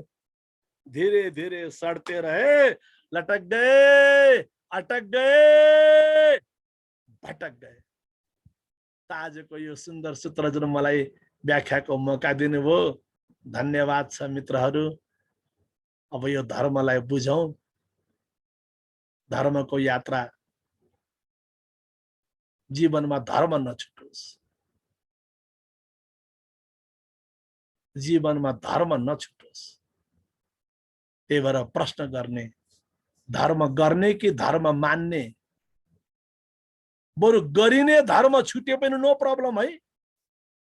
धीरे धीरे सड़ते रहे, लटक गए, अटक गए, भटक गए। आजको यो सुन्दर सूत्र जुन मलाई व्याख्याको मौका दिनुभयो, धन्यवाद छ मित्रहरू। अब यो धर्मलाई बुझौं। धर्मको यात्रा, जीवनमा धर्म नछुटोस्, जीवनमा धर्म नछुटोस्। त्यही भएर प्रश्न गर्ने, धर्म गर्ने कि धर्म मान्ने? बरु गरिने धर्म छुटे पनि नो प्रब्लम है।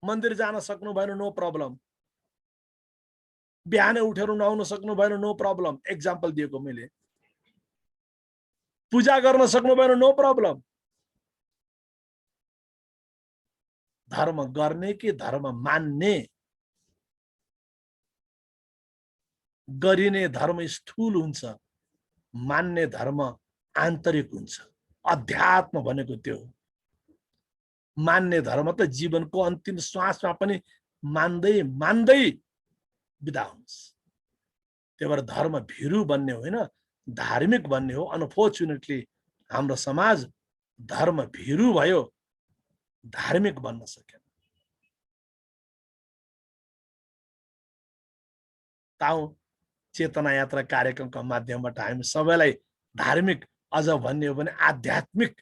मन्दिर जान सक्नु भएन नो प्रब्लम, बिहान उठेर नआउन सक्नु भएन नो प्रब्लम। एक्जाम्पल दिएको मैले। पूजा गर्न सक्नु भएन, नो प्रब्लम। धर्म गर्ने कि धर्म मान्ने? गरिने धर्म स्थूल हुन्छ, मान्ने धर्म आन्तरिक हुन्छ। अध्यात्म भनेको त्यो हो। मान्ने धर्म त जीवनको अन्तिम श्वासमा पनि मान्दै मान्दै बिदा हुन्छ। त्यही भएर धर्म भिरु बन्ने होइन, धार्मिक बन्ने हो। अनफोर्चुनेटली हाम्रो समाज धर्म भिरु भयो, धार्मिक बन्न सकेन। ताऊ चेतना यात्रा कार्यक्रमका माध्यमबाट हामी सबैलाई धार्मिक, अझ भन्ने हो भने आध्यात्मिक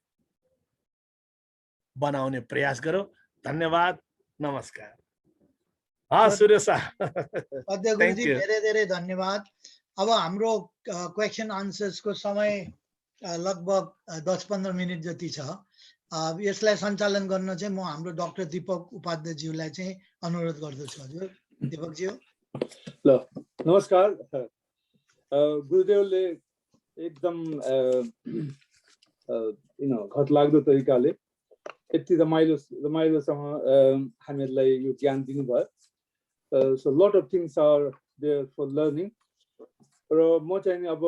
बनाउने प्रयास गरौँ। धन्यवाद, नमस्कार। सुरेश गुरुजी धेरै धेरै धन्यवाद। अब हाम्रो क्वेसन आन्सर्सको समय लगभग 10-15 मिनट जति छ। यसलाई सञ्चालन गर्न चाहिँ म हाम्रो डाक्टर दीपक उपाध्यायज्यूलाई चाहिँ अनुरोध गर्दछु। हजुर दीपकज्यू। ल नमस्कार। गुरुदेवले एकदम घटलाग्दो तरिकाले यति रमाइलोसँग हामीहरूलाई यो ज्ञान दिनुभयो। So lot of things are there for learning. र म चाहिँ अब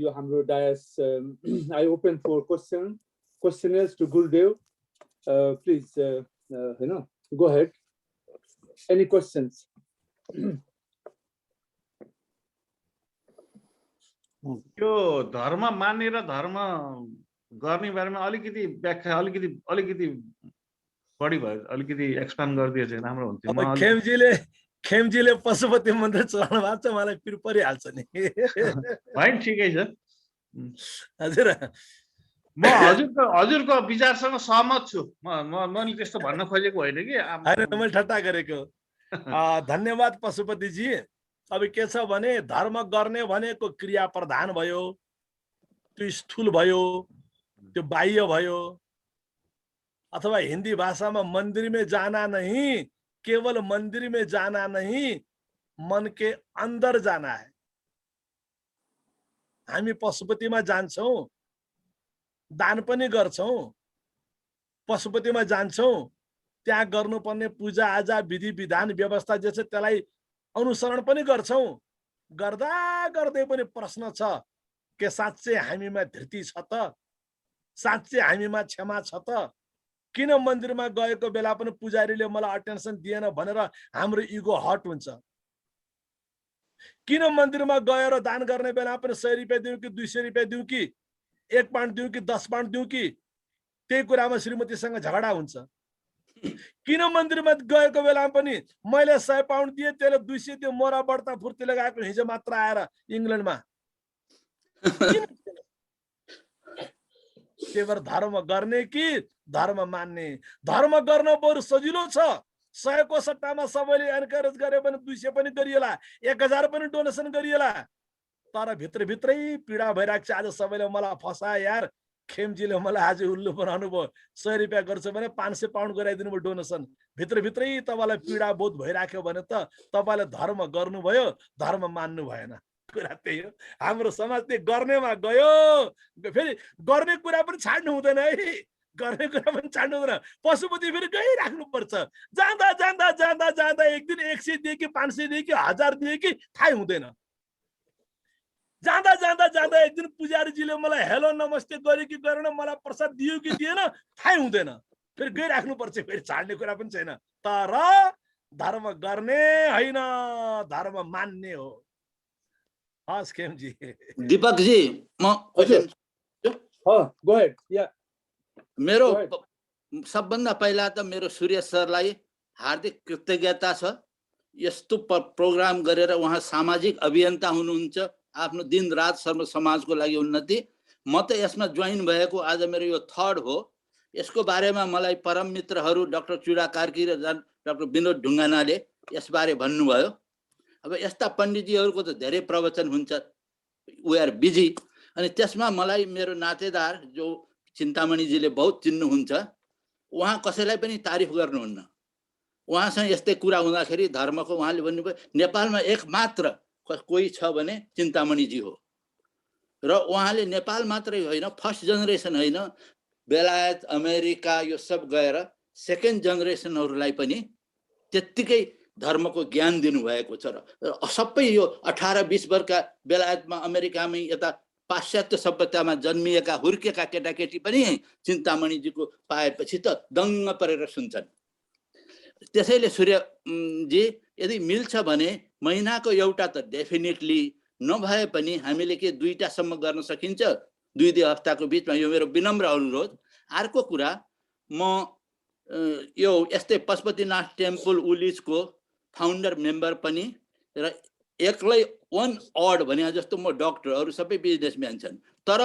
यो हाम्रो dais I open for questioners to Gurudev. Please होइन, गो हेड, एनी क्वेसन्स? यो धर्म मान्ने र धर्म गर्ने बारेमा अलिकति व्याख्या अलिकति बढी भयो, अलिकति एक्सप्लेन गरिदिए चाहिँ राम्रो हुन्थ्यो। खेमजीले पशुपति मन्दिर चलाउनु भएको छ, मलाई पिर परिहाल्छ नि। होइन, ठिकै छ। हजुर, म हजुरको विचारसँग सहमत छु। मैले त्यस्तो भन्न खोजेको होइन कि, होइन मैले ठट्टा गरेको। धन्यवाद पशुपतिजी। अब के छ भने धर्म गर्ने भनेको क्रिया प्रधान भयो, त्यो स्थूल भयो, त्यो बाह्य भयो। अथवा हिंदी भाषा में मंदिर में जाना नहीं, केवल मंदिर में जाना नहीं, मन के अंदर जाना है। हामी पशुपतिमा जान्छौं, दान पनि गर्छौं, पशुपतिमा जान्छौं, त्यहाँ गर्नुपर्ने पूजा आजा विधि विधान व्यवस्था जे छ त्यसलाई अनुसरण पनि गर्छौं। गर्दा गर्दै पनि प्रश्न छ के साँच्चै हामीमा धृति छ त, साँच्चै हामीमा क्षमा छ त? किन मन्दिरमा गएको बेला पनि पुजारीले मलाई अटेन्सन दिएन भनेर हाम्रो इगो हट हुन्छ? किन मन्दिरमा गएर दान गर्ने बेला पनि 100 रुपैयाँ दिउँ कि 200 रुपैयाँ दिउँ कि 1 पाउन्ड दिउँ कि 10 पाउन्ड दिउँ कि त्यही कुरामा श्रीमतीसँग झगडा हुन्छ? किन मन्दिरमा गएको बेला पनि मैले 100 पाउन्ड दिए, त्यसले 200 दियो, मोरा बढ्ता फुर्ती लगाएको हिजो मात्र आएर इङ्ग्ल्यान्डमा? त्यही भएर धर्म गर्ने कि धर्म मान्ने? धर्म गर्न बरु सजिलो छ। 100 को सट्टामा सबैले एन्करेज गरे भने 200 पनि गरिएला, 1000 पनि डोनेसन गरिएला। तर भित्रभित्रै पीडा भइरहेको छ। आज सबैले मलाई फसाए यार, खेमजीले मलाई आज उल्लु बनाउनु भयो, 100 रुपैयाँ गर्छ भने 500 पाउन्ड गराइदिनु भयो डोनेसन। भित्रभित्रै तपाईँलाई पीडा बोध भइराख्यो भने त तपाईँले धर्म गर्नुभयो, धर्म मान्नु भएन। कुरा त्यही हो। हाम्रो समाज त्यही गर्नेमा गयो, फेरि गर्ने कुरा पनि छाड्नु हुँदैन है, गर्ने कुरा पनि छाड्नु हुँदैन। पशुपति फेरि गइराख्नु पर्छ। जाँदा जाँदा जाँदा जाँदा एक दिन 100 दिए कि 500 दिए कि 1000 दिए कि थाहै हुँदैन। जाँदा जाँदा जाँदा एक दिन पुजारीजीले मलाई हेलो नमस्ते गरे कि गरेन, मलाई प्रसाद दियो कि दिएन थाहै हुँदैन। फेरि गइराख्नु पर्छ, फेरि छाड्ने कुरा पनि छैन। तर धर्म गर्ने होइन, धर्म मान्ने हो। हस् खेमजी। दीपक जी, मेरो सबभन्दा पहिला त मेरो सूर्य सरलाई हार्दिक कृतज्ञता छ। यस्तो प्रोग्राम गरेर उहाँ सामाजिक अभियन्ता हुनुहुन्छ, आफ्नो दिन रात सर्व समाजको लागि उन्नति। म त यसमा जोइन भएको आज मेरो यो 3rd हो। यसको बारेमा मलाई परम मित्रहरू डाक्टर चुडा कार्की र डाक्टर विनोद ढुङ्गानाले यसबारे भन्नुभयो। अब यस्ता पण्डितजीहरूको त धेरै प्रवचन हुन्छ, वी आर बिजी। अनि त्यसमा मलाई मेरो नातेदार जो चिन्तामणिजीले बहुत चिन्नुहुन्छ, उहाँ कसैलाई पनि तारिफ गर्नुहुन्न। उहाँसँग यस्तै कुरा हुँदाखेरि धर्मको उहाँले भन्नुभयो नेपालमा एक मात्र कोही छ भने चिन्तामणिजी हो। र उहाँले नेपाल मात्रै होइन, फर्स्ट जेनेरेसन होइन, बेलायत अमेरिका यो सब गएर सेकेन्ड जेनेरेसनहरूलाई पनि त्यत्तिकै धर्मको ज्ञान दिनुभएको छ। र सबै यो 18-20 वर्षका बेलायतमा अमेरिकामै यता पाश्चात्य सभ्यतामा जन्मिएका हुर्केका केटाकेटी पनि चिन्तामणिजीको पाएपछि त दङ्ग परेर सुन्छन्। त्यसैले सूर्यजी यदि मिल्छ भने महिनाको एउटा त डेफिनेटली नभए पनि हामीले के 2टासम्म गर्न सकिन्छ, 2 हप्ताको बिचमा, यो मेरो विनम्र अनुरोध। अर्को कुरा, म यो यस्तै पशुपतिनाथ टेम्पल उलिचको फाउन्डर मेम्बर पनि, र एक्लै वन अड भने जस्तो म डक्टर, अरू सबै बिजनेसम्यान छन्। तर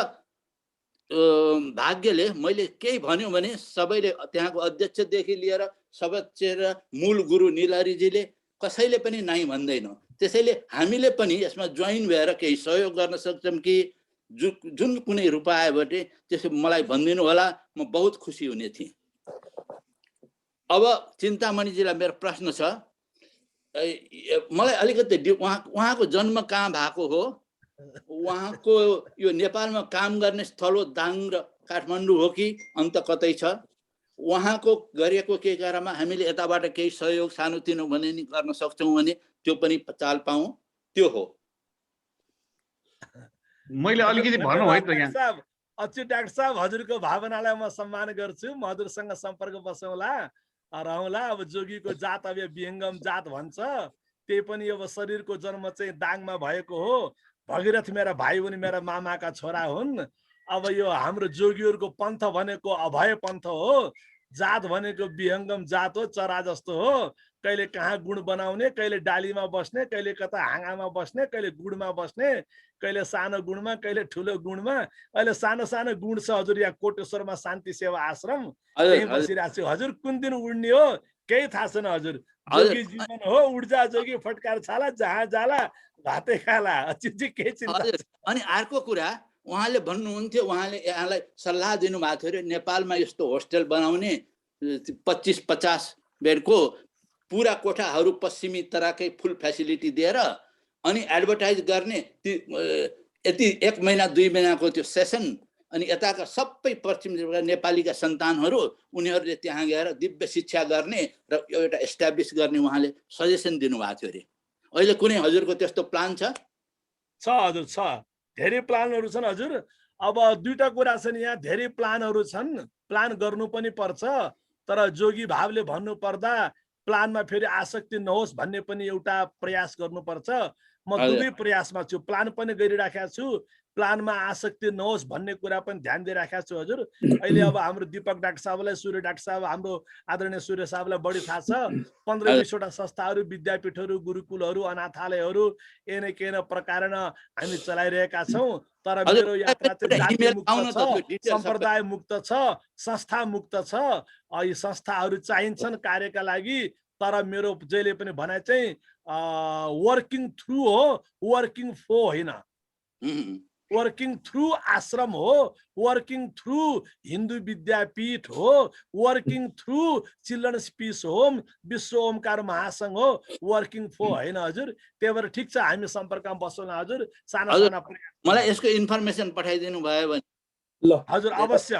भाग्यले मैले केही भन्यो भने सबैले, त्यहाँको अध्यक्षदेखि लिएर सबैचेर मूल गुरु निलहरीजीले कसैले पनि नाइ भन्दैन। त्यसैले हामीले पनि यसमा जोइन भएर केही सहयोग गर्न सक्छौँ कि जुन कुनै रुपाएबाट त्यसो मलाई भनिदिनु होला, म बहुत खुसी हुने थिएँ। अब चिन्तामणिजीलाई मेरो प्रश्न छ, मलाई अलिकति उहाँको जन्म कहाँ भएको हो, उहाँको यो नेपालमा काम गर्ने स्थल हो दाङ र काठमाडौँ हो कि अन्त कतै छ, उहाँको गरेको केही कारणमा हामीले यताबाट केही सहयोग सानोतिनो भने नि गर्न सक्छौँ भने त्यो पनि चाल पाऊँ, त्यो हो। मैले अलिकति भन्नु है त यहाँ। अच्युत डाक्टर साहब, हजुरको भावनालाई म सम्मान गर्छु। म हजुरसँग सम्पर्क बसौँला, रहँला। अब जोगीको जात अब विहङ्गम जात भन्छ, त्यही पनि अब शरीरको जन्म चाहिँ दाङमा भएको हो। भगीरथ मेरा भाइ हुन्, मेरा मामाका छोरा हुन्। अब यो हाम्रो जोगीहरूको पन्थ भनेको अभय पन्थ हो, जात भनेको विहङ्गम जात हो, चरा जस्तो हो। कहिले कहाँ गुण बनाउने, कहिले डालीमा बस्ने, कहिले कता हाँगामा बस्ने, कहिले गुडमा बस्ने, कहिले सानो गुणमा, कहिले ठुलो गुणमा। अहिले सानो सानो गुण छ हजुर, यहाँ कोटेश्वरमा शान्ति सेवा आश्रम, त्यही बसिरहेको छु। हजुर कुन दिन उड्ने हो केही थाहा छैन हजुर। जोगी जीवन हो, उड्जा जोगी फटकार छाला, जहाँ जाला भातै खाला। अच्युतजी केही चिन्ता। अनि अर्को कुरा, उहाँले भन्नुहुन्थ्यो, उहाँले यहाँलाई सल्लाह दिनुभएको थियो, नेपालमा यस्तो होस्टेल बनाउने 25-50 बेडको पुरा कोठाहरू पश्चिमी तराकै फुल फेसिलिटी दिएर, अनि एडभर्टाइज गर्ने यति 1 महिना 2 महिनाको त्यो सेसन, अनि यताका सबै पश्चिम नेपालीका सन्तानहरू उनीहरूले त्यहाँ गएर दिव्य शिक्षा गर्ने र एउटा एस्टाब्लिस गर्ने उहाँले सजेसन दिनुभएको थियो अरे। अहिले कुनै हजुरको त्यस्तो प्लान छ? छ हजुर, छ, धेरै प्लानहरू छन् हजुर। अब 2टा कुरा छन् यहाँ, धेरै प्लानहरू छन्, प्लान गर्नु पनि पर्छ। तर जोगी भावले भन्नु पर्दा प्लानमा फेरि आसक्ति नहोस् भन्ने पनि एउटा प्रयास गर्नुपर्छ। म दुवै प्रयासमा छु, प्लान पनि गरिराखेको छु, प्लानमा आसक्ति नहोस् भन्ने कुरा पनि ध्यान दिइराखेको छु हजुर। अहिले अब हाम्रो दीपक डाक्टर साहबलाई, सूर्य डाक्टर साहब, हाम्रो आदरणीय सूर्य साहबलाई बढी थाहा छ। 15-20 वटा संस्थाहरू, विद्यापीठहरू, गुरुकुलहरू, अनाथालयहरू एनै केही न प्रकार हामी चलाइरहेका छौँ। तर मेरो यात्रा चाहिँ जाति मुक्त छ, सम्प्रदाय मुक्त छ, संस्था मुक्त छ। यी संस्थाहरू चाहिन्छन् कार्यका लागि, तर मेरो जहिले पनि भनाइ चाहिँ वर्किङ थ्रु हो, वर्किङ फो होइन। वर्किङ थ्रु आश्रम हो, वर्किङ थ्रु हिन्दू विद्यापीठ हो, working through children's peace home, Vishwa Omkar महासंघ हो, वर्किङ फो होइन हजुर। त्यही भएर ठिक छ, हामी सम्पर्कमा बसौँला हजुर। साना साना मलाई यसको इन्फर्मेसन पठाइदिनु भयो भने ल हजुर अवश्य।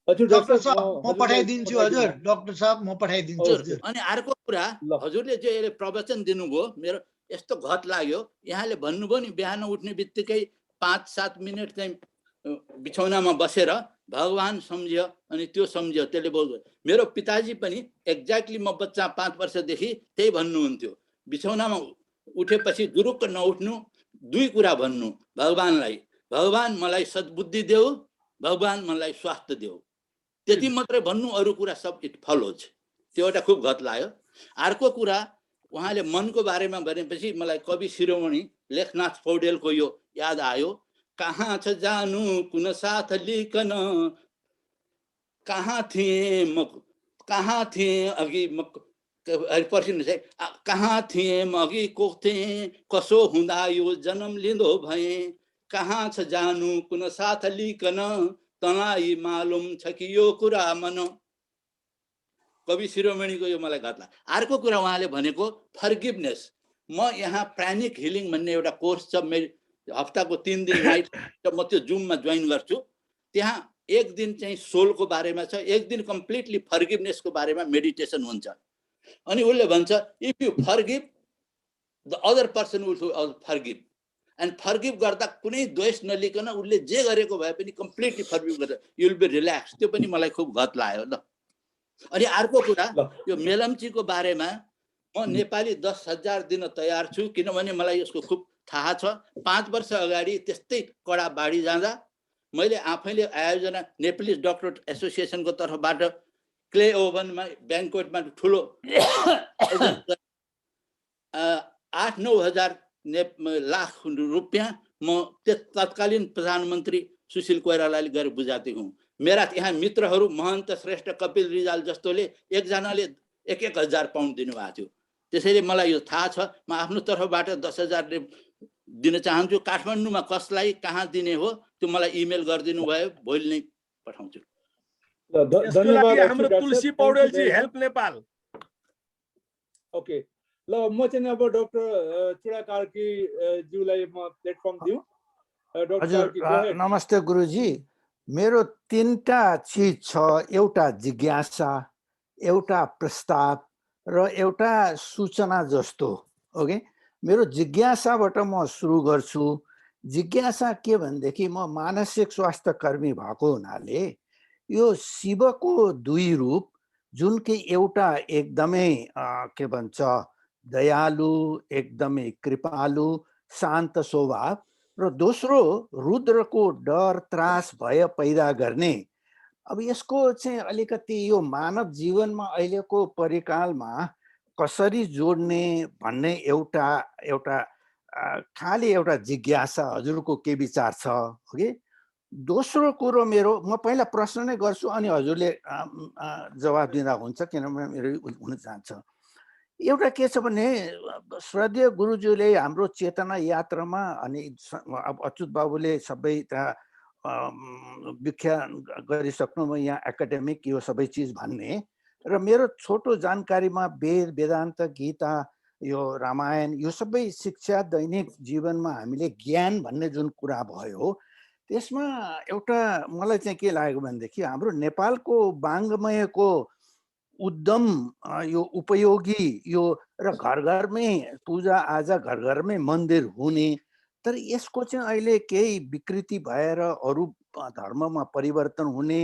डाक्टर साहब म पठाइदिन्छु हजुर, डाक्टर साहब म पठाइदिन्छु हजुर। अनि अर्को कुरा, हजुरले चाहिँ प्रवचन दिनुभयो, मेरो यस्तो घट लाग्यो। यहाँले भन्नुभयो नि, बिहान उठ्ने बित्तिकै 5-7 मिनट चाहिँ बिछौनामा बसेर भगवान सम्झ्यो, अनि त्यो सम्झ्यो, त्यसले बोल्यो। मेरो पिताजी पनि एक्ज्याक्टली म बच्चा 5 वर्षदेखि त्यही भन्नुहुन्थ्यो, बिछौनामा उठेपछि जुरुक्क नउठ्नु, 2 कुरा भन्नु भगवानलाई, भगवान मलाई सद्बुद्धि देऊ, भगवान मलाई स्वास्थ्य देऊ, त्यति मात्रै भन्नु, अरू कुरा सब इट फलोज। त्यो एउटा खुब घट लाग्यो। अर्को कुरा, उहाँले मनको बारेमा भनेपछि मलाई कवि शिरोमणि लेखनाथ पौडेलको यो याद आयो, कहाँ छ जानु कुन साथ लिकन, कहाँ थिएँ अघि म पर्खिनु चाहिँ, कहाँ थिएँ म अघि को थिएँ, कसो हुँदा यो जन्म लिँदो भएँ, कहाँ छ जानु कुन साथ लिकन, तँलाई मालुम छ कि यो कुरा मन। कवि शिरोमणिको यो मलाई घटना। अर्को कुरा उहाँले भनेको फर्गिभनेस। म यहाँ प्राणिक हिलिङ भन्ने एउटा कोर्स छ, हप्ताको 3 दिन नाइट म त्यो जुममा जोइन गर्छु। त्यहाँ एक दिन चाहिँ सोलको बारेमा छ, एक दिन कम्प्लिटली फर्गिभनेसको बारेमा मेडिटेसन हुन्छ। अनि उसले भन्छ if you forgive the other person will forgive, and forgive गर्दा कुनै द्वेष नलिकन उसले जे गरेको भए पनि कम्प्लिटली फर्गिभ गर्दा यु विल बी रिल्याक्स। त्यो पनि मलाई खुब गत लाग्यो ल। अनि अर्को कुरा यो मेलम्चीको बारेमा म नेपाली 10,000 दिन तयार छु, किनभने मलाई यसको खुब थाहा छ। 5 वर्ष अगाडि त्यस्तै कडा बाढी जाँदा मैले आफैले आयोजना नेपाली डक्टर एसोसिएसनको तर्फबाट क्ले ओभनमा ब्याङ्क्वेटमा ठुलो 8-9 हजार लाख रुपियाँ म तत्कालीन प्रधानमन्त्री सुशील कोइरालाले गएर बुझाएको हुँ। मेरा यहाँ मित्रहरू महन्त श्रेष्ठ, कपिल रिजाल जस्तोले एकजनाले 1-1 हजार पाउन्ड दिनुभएको थियो। त्यसैले मलाई यो थाहा छ। म आफ्नो तर्फबाट 10,000 दिन चाहन्छु। काठमाडौँमा कसलाई कहाँ दिने हो त्यो मलाई इमेल गरिदिनु भयो, भोलि नै पठाउँछु। धन्यवाद हाम्रो तुलसी पौडेलजी, हेल्प नेपाल। ओके ल, म चाहिँ अब डाक्टर चुडा कार्की ज्यूलाई म प्लेटफर्म दिउँ। हजुर नमस्ते गुरुजी। मेरो 3टा चिज छ, एउटा जिज्ञासा, एउटा प्रस्ताव र एउटा सूचना जस्तो। ओके, मेरो जिज्ञासाबाट म सुरु गर्छु। जिज्ञासा के भनेदेखि म मानसिक स्वास्थ्य कर्मी भएको हुनाले यो शिवको 2 रूप, जुन कि एउटा एकदमै के भन्छ दयालु, एकदमै कृपालु, शान्त स्वभाव, र दोस्रो रुद्रको डर त्रास भय पैदा गर्ने। अब यसको चाहिँ अलिकति यो मानव जीवनमा अहिलेको परिकालमा कसरी जोड्ने भन्ने एउटा खाली एउटा जिज्ञासा, हजुरको के विचार छ? ओके, दोस्रो कुरो मेरो, म पहिला प्रश्न नै गर्छु अनि हजुरले जवाब दिँदा हुन्छ, किनभने मेरो हुन जान्छ। एउटा के छ भने श्रद्धेय गुरुज्यूले हाम्रो चेतना यात्रामा अनि अच्युत बाबुले सबै त्यहाँ व्याख्या गरिसक्नु, म यहाँ एकाडेमिक यो सबै चिज भन्ने र मेरो छोटो जानकारीमा वेद, वेदान्त, गीता, यो रामायण, यो सबै शिक्षा दैनिक जीवनमा हामीले ज्ञान भन्ने जुन कुरा भयो, त्यसमा एउटा मलाई चाहिँ के लाग्यो भनेदेखि हाम्रो नेपालको वाङ्मयको उद्यम, यो उपयोगी, यो र घर घरमै पूजा आजा, घर घरमै मन्दिर हुने, तर यसको चाहिँ अहिले केही विकृति भएर अरू धर्ममा परिवर्तन हुने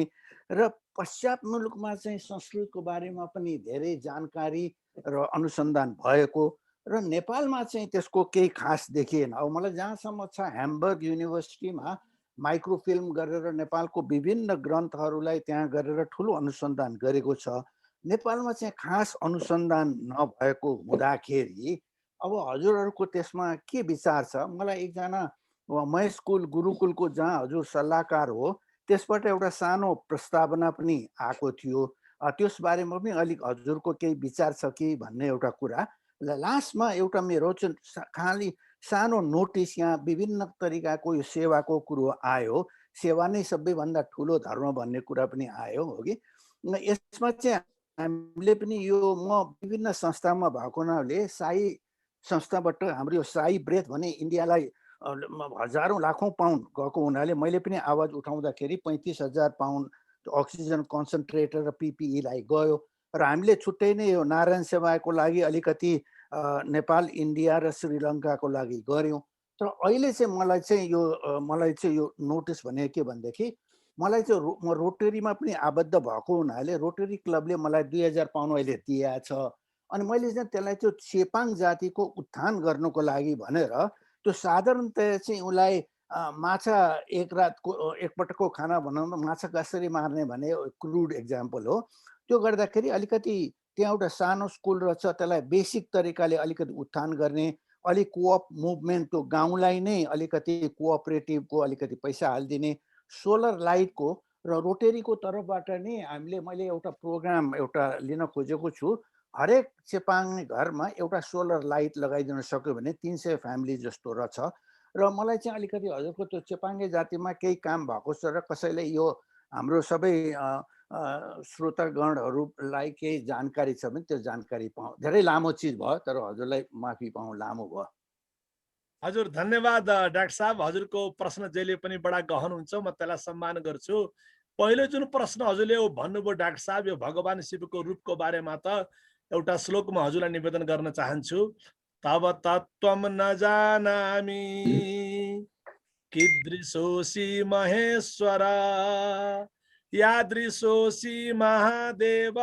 र पश्चात मुलुकमा चाहिँ संस्कृतको बारेमा पनि धेरै जानकारी र अनुसन्धान भएको र नेपालमा चाहिँ त्यसको केही खास देखिएन। अब मलाई जहाँसम्म छ, ह्याम्बर्ग युनिभर्सिटीमा माइक्रोफिल्म गरेर नेपालको विभिन्न ग्रन्थहरूलाई त्यहाँ गरेर ठुलो अनुसन्धान गरेको छ। नेपालमा चाहिँ खास अनुसन्धान नभएको हुँदाखेरि अब हजुरहरूको त्यसमा के विचार छ? मलाई एकजना महेश कुल गुरुकुलको जहाँ हजुर सल्लाहकार हो, त्यसबाट एउटा सानो प्रस्तावना पनि आएको थियो। त्यस बारेमा पनि अलिक हजुरको केही विचार छ कि भन्ने एउटा कुरा। लास्टमा एउटा मेरो चाहिँ खाली सानो नोटिस, यहाँ विभिन्न तरिकाको यो सेवाको कुरो आयो, सेवा नै सबैभन्दा ठुलो धर्म भन्ने कुरा पनि आयो हो कि। यसमा चाहिँ हामीले पनि यो, म विभिन्न संस्थामा भएको हुनाले साई संस्थाबाट हाम्रो यो साई ब्रेथ भने इन्डियालाई हजारौँ लाखौँ पाउन्ड गएको हुनाले मैले पनि आवाज उठाउँदाखेरि 35,000 पाउन्ड अक्सिजन कन्सन्ट्रेटर र पिपिईलाई गयो र हामीले छुट्टै नै यो नारायण सेवाको लागि अलिकति नेपाल, इन्डिया र श्रीलङ्काको लागि गऱ्यौँ। तर अहिले चाहिँ मलाई चाहिँ यो नोटिस भने के भनेदेखि, मलाई चाहिँ म रोटरीमा पनि आबद्ध भएको हुनाले रोटरी क्लबले मलाई 2,000 पाउन्ड अहिले दिएको छ। अनि मैले चाहिँ त्यसलाई त्यो चेपाङ जातिको उत्थान गर्नुको लागि भनेर त्यो साधारणतया चाहिँ उसलाई माछा एकपटकको खाना बनाउनु, माछा कसरी मार्ने भने क्रुड एक्जाम्पल हो। त्यो गर्दाखेरि अलिकति त्यहाँ एउटा सानो स्कुल रहेछ, त्यसलाई बेसिक तरिकाले अलिकति उत्थान गर्ने, अलिक कोअप मुभमेन्ट, त्यो गाउँलाई नै अलिकति कोअपरेटिभको अलिकति पैसा हालिदिने, सोलर लाइटको र रोटेरीको तर्फबाट नै मैले एउटा प्रोग्राम एउटा लिन खोजेको छु। हरेक चेपाङ घरमा एउटा सोलर लाइट लगाइदिन सक्यो भने 300 फ्यामिली जस्तो रहेछ। र मलाई चाहिँ अलिकति हजुरको त्यो चेपाङ्गे जातिमा केही काम भएको छ र कसैले यो हाम्रो सबै श्रोतागणहरूलाई केही जानकारी छ भने त्यो जानकारी पाऊँ। धेरै लामो चिज भयो, तर हजुरलाई माफी पाऊँ, लामो भयो। हजुर धन्यवाद डाक्टर साहब, हजुरको प्रश्न जहिले पनि बडा गहन हुन्छ, म त्यसलाई सम्मान गर्छु। पहिलो जुन प्रश्न हजुरले भन्नुभयो डाक्टर साहब, यो भगवान शिवको रूपको बारेमा त एउटा श्लोकमा हजुरलाई निवेदन गर्न चाहन्छु। तब तत्त्वम न जानामि कीदृशोऽसि महेश्वर यादृशोऽसि महादेव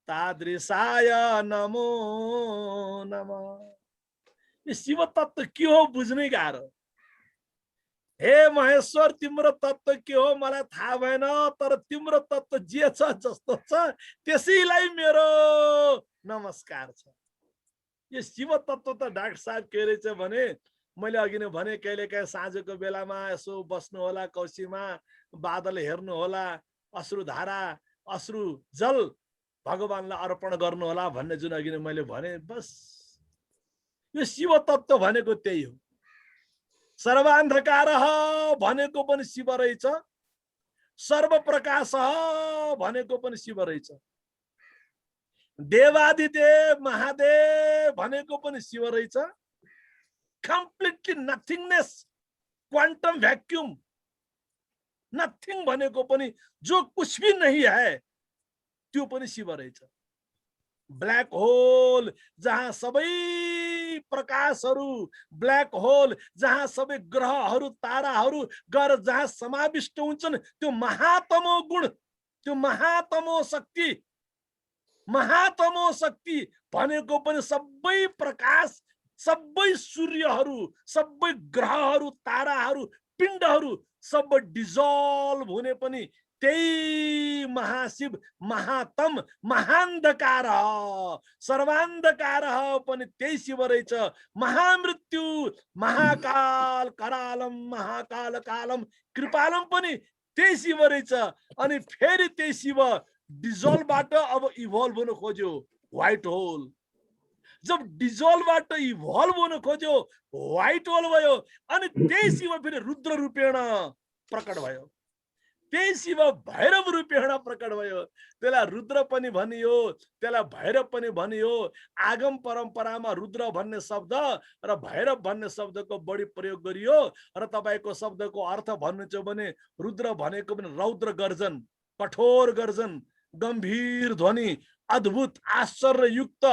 तादृशाय नमो नमः। यो शिव तत्त्व के हो बुझ्नै गाह्रो। हे महेश्वर, तिम्रो तत्त्व के हो मलाई थाहा भएन, तर तिम्रो तत्त्व जे छ जस्तो छ त्यसैलाई मेरो नमस्कार छ। यो शिव तत्त्व त डाक्टर साहब के रहेछ भने, मैले अघि नै भने कहिलेकाहीँ साँझको बेलामा यसो बस्नु होला, कौशीमा बादल हेर्नु होला, अश्रुधारा अश्रु जल भगवानलाई अर्पण गर्नु होला भन्ने जुन अघि नै मैले भने, बस यो शिव तत्त्व भनेको त्यही हो। सर्वान्धकार भनेको पनि शिव रहेछ, सर्वप्रकाश भनेको पनि शिव रहेछ, देवादिदेव महादेव भनेको पनि शिव रहेछ, completely nothingness, quantum vacuum, nothing भनेको पनि जो कुछ भी नहीं है त्यो पनि शिव रहेछ। ब्लैक होल जहाँ सबै प्रकाशहरू, ब्लैक होल जहाँ सबै ग्रहहरू ताराहरू गएर जहाँ समाविष्ट हुन्छन्, त्यो महातमो गुण, त्यो महातमो शक्ति भनेको पनि सबै प्रकाश, सबै सूर्यहरू, सबै ग्रहहरू, ताराहरू, पिण्डहरू सबै डिजल्भ हुने पनि त्यही महाशिव, महातम, महान्धकार, सर्वान्धकार पनि त्यही शिव रहेछ। महामृत्यु, महाकाल, करालम, महाकाल कालम, कृपालम पनि त्यही शिव रहेछ। अनि फेरि त्यही शिव डिजल्भबाट अब इभल्भ हुन खोज्यो, व्हाइट होल। जब डिजल्भबाट इभल्भ हुन खोज्यो, व्हाइट होल भयो, अनि त्यही शिव फेरि रुद्र रूपेण प्रकट भयो, त्यही शिव भैरव रूपेण प्रकट भयो। त्यसलाई रुद्र पनि भनियो, त्यसलाई भैरव पनि भनियो। आगम परम्परामा रुद्र भन्ने शब्द र भैरव भन्ने शब्दको बढी प्रयोग गरियो। र तपाईको शब्दको अर्थ भन्नुहुन्छ भने रुद्र भनेको पनि रौद्र गर्जन, कठोर गर्जन, गम्भीर ध्वनि, अद्भुत आश्चर्ययुक्त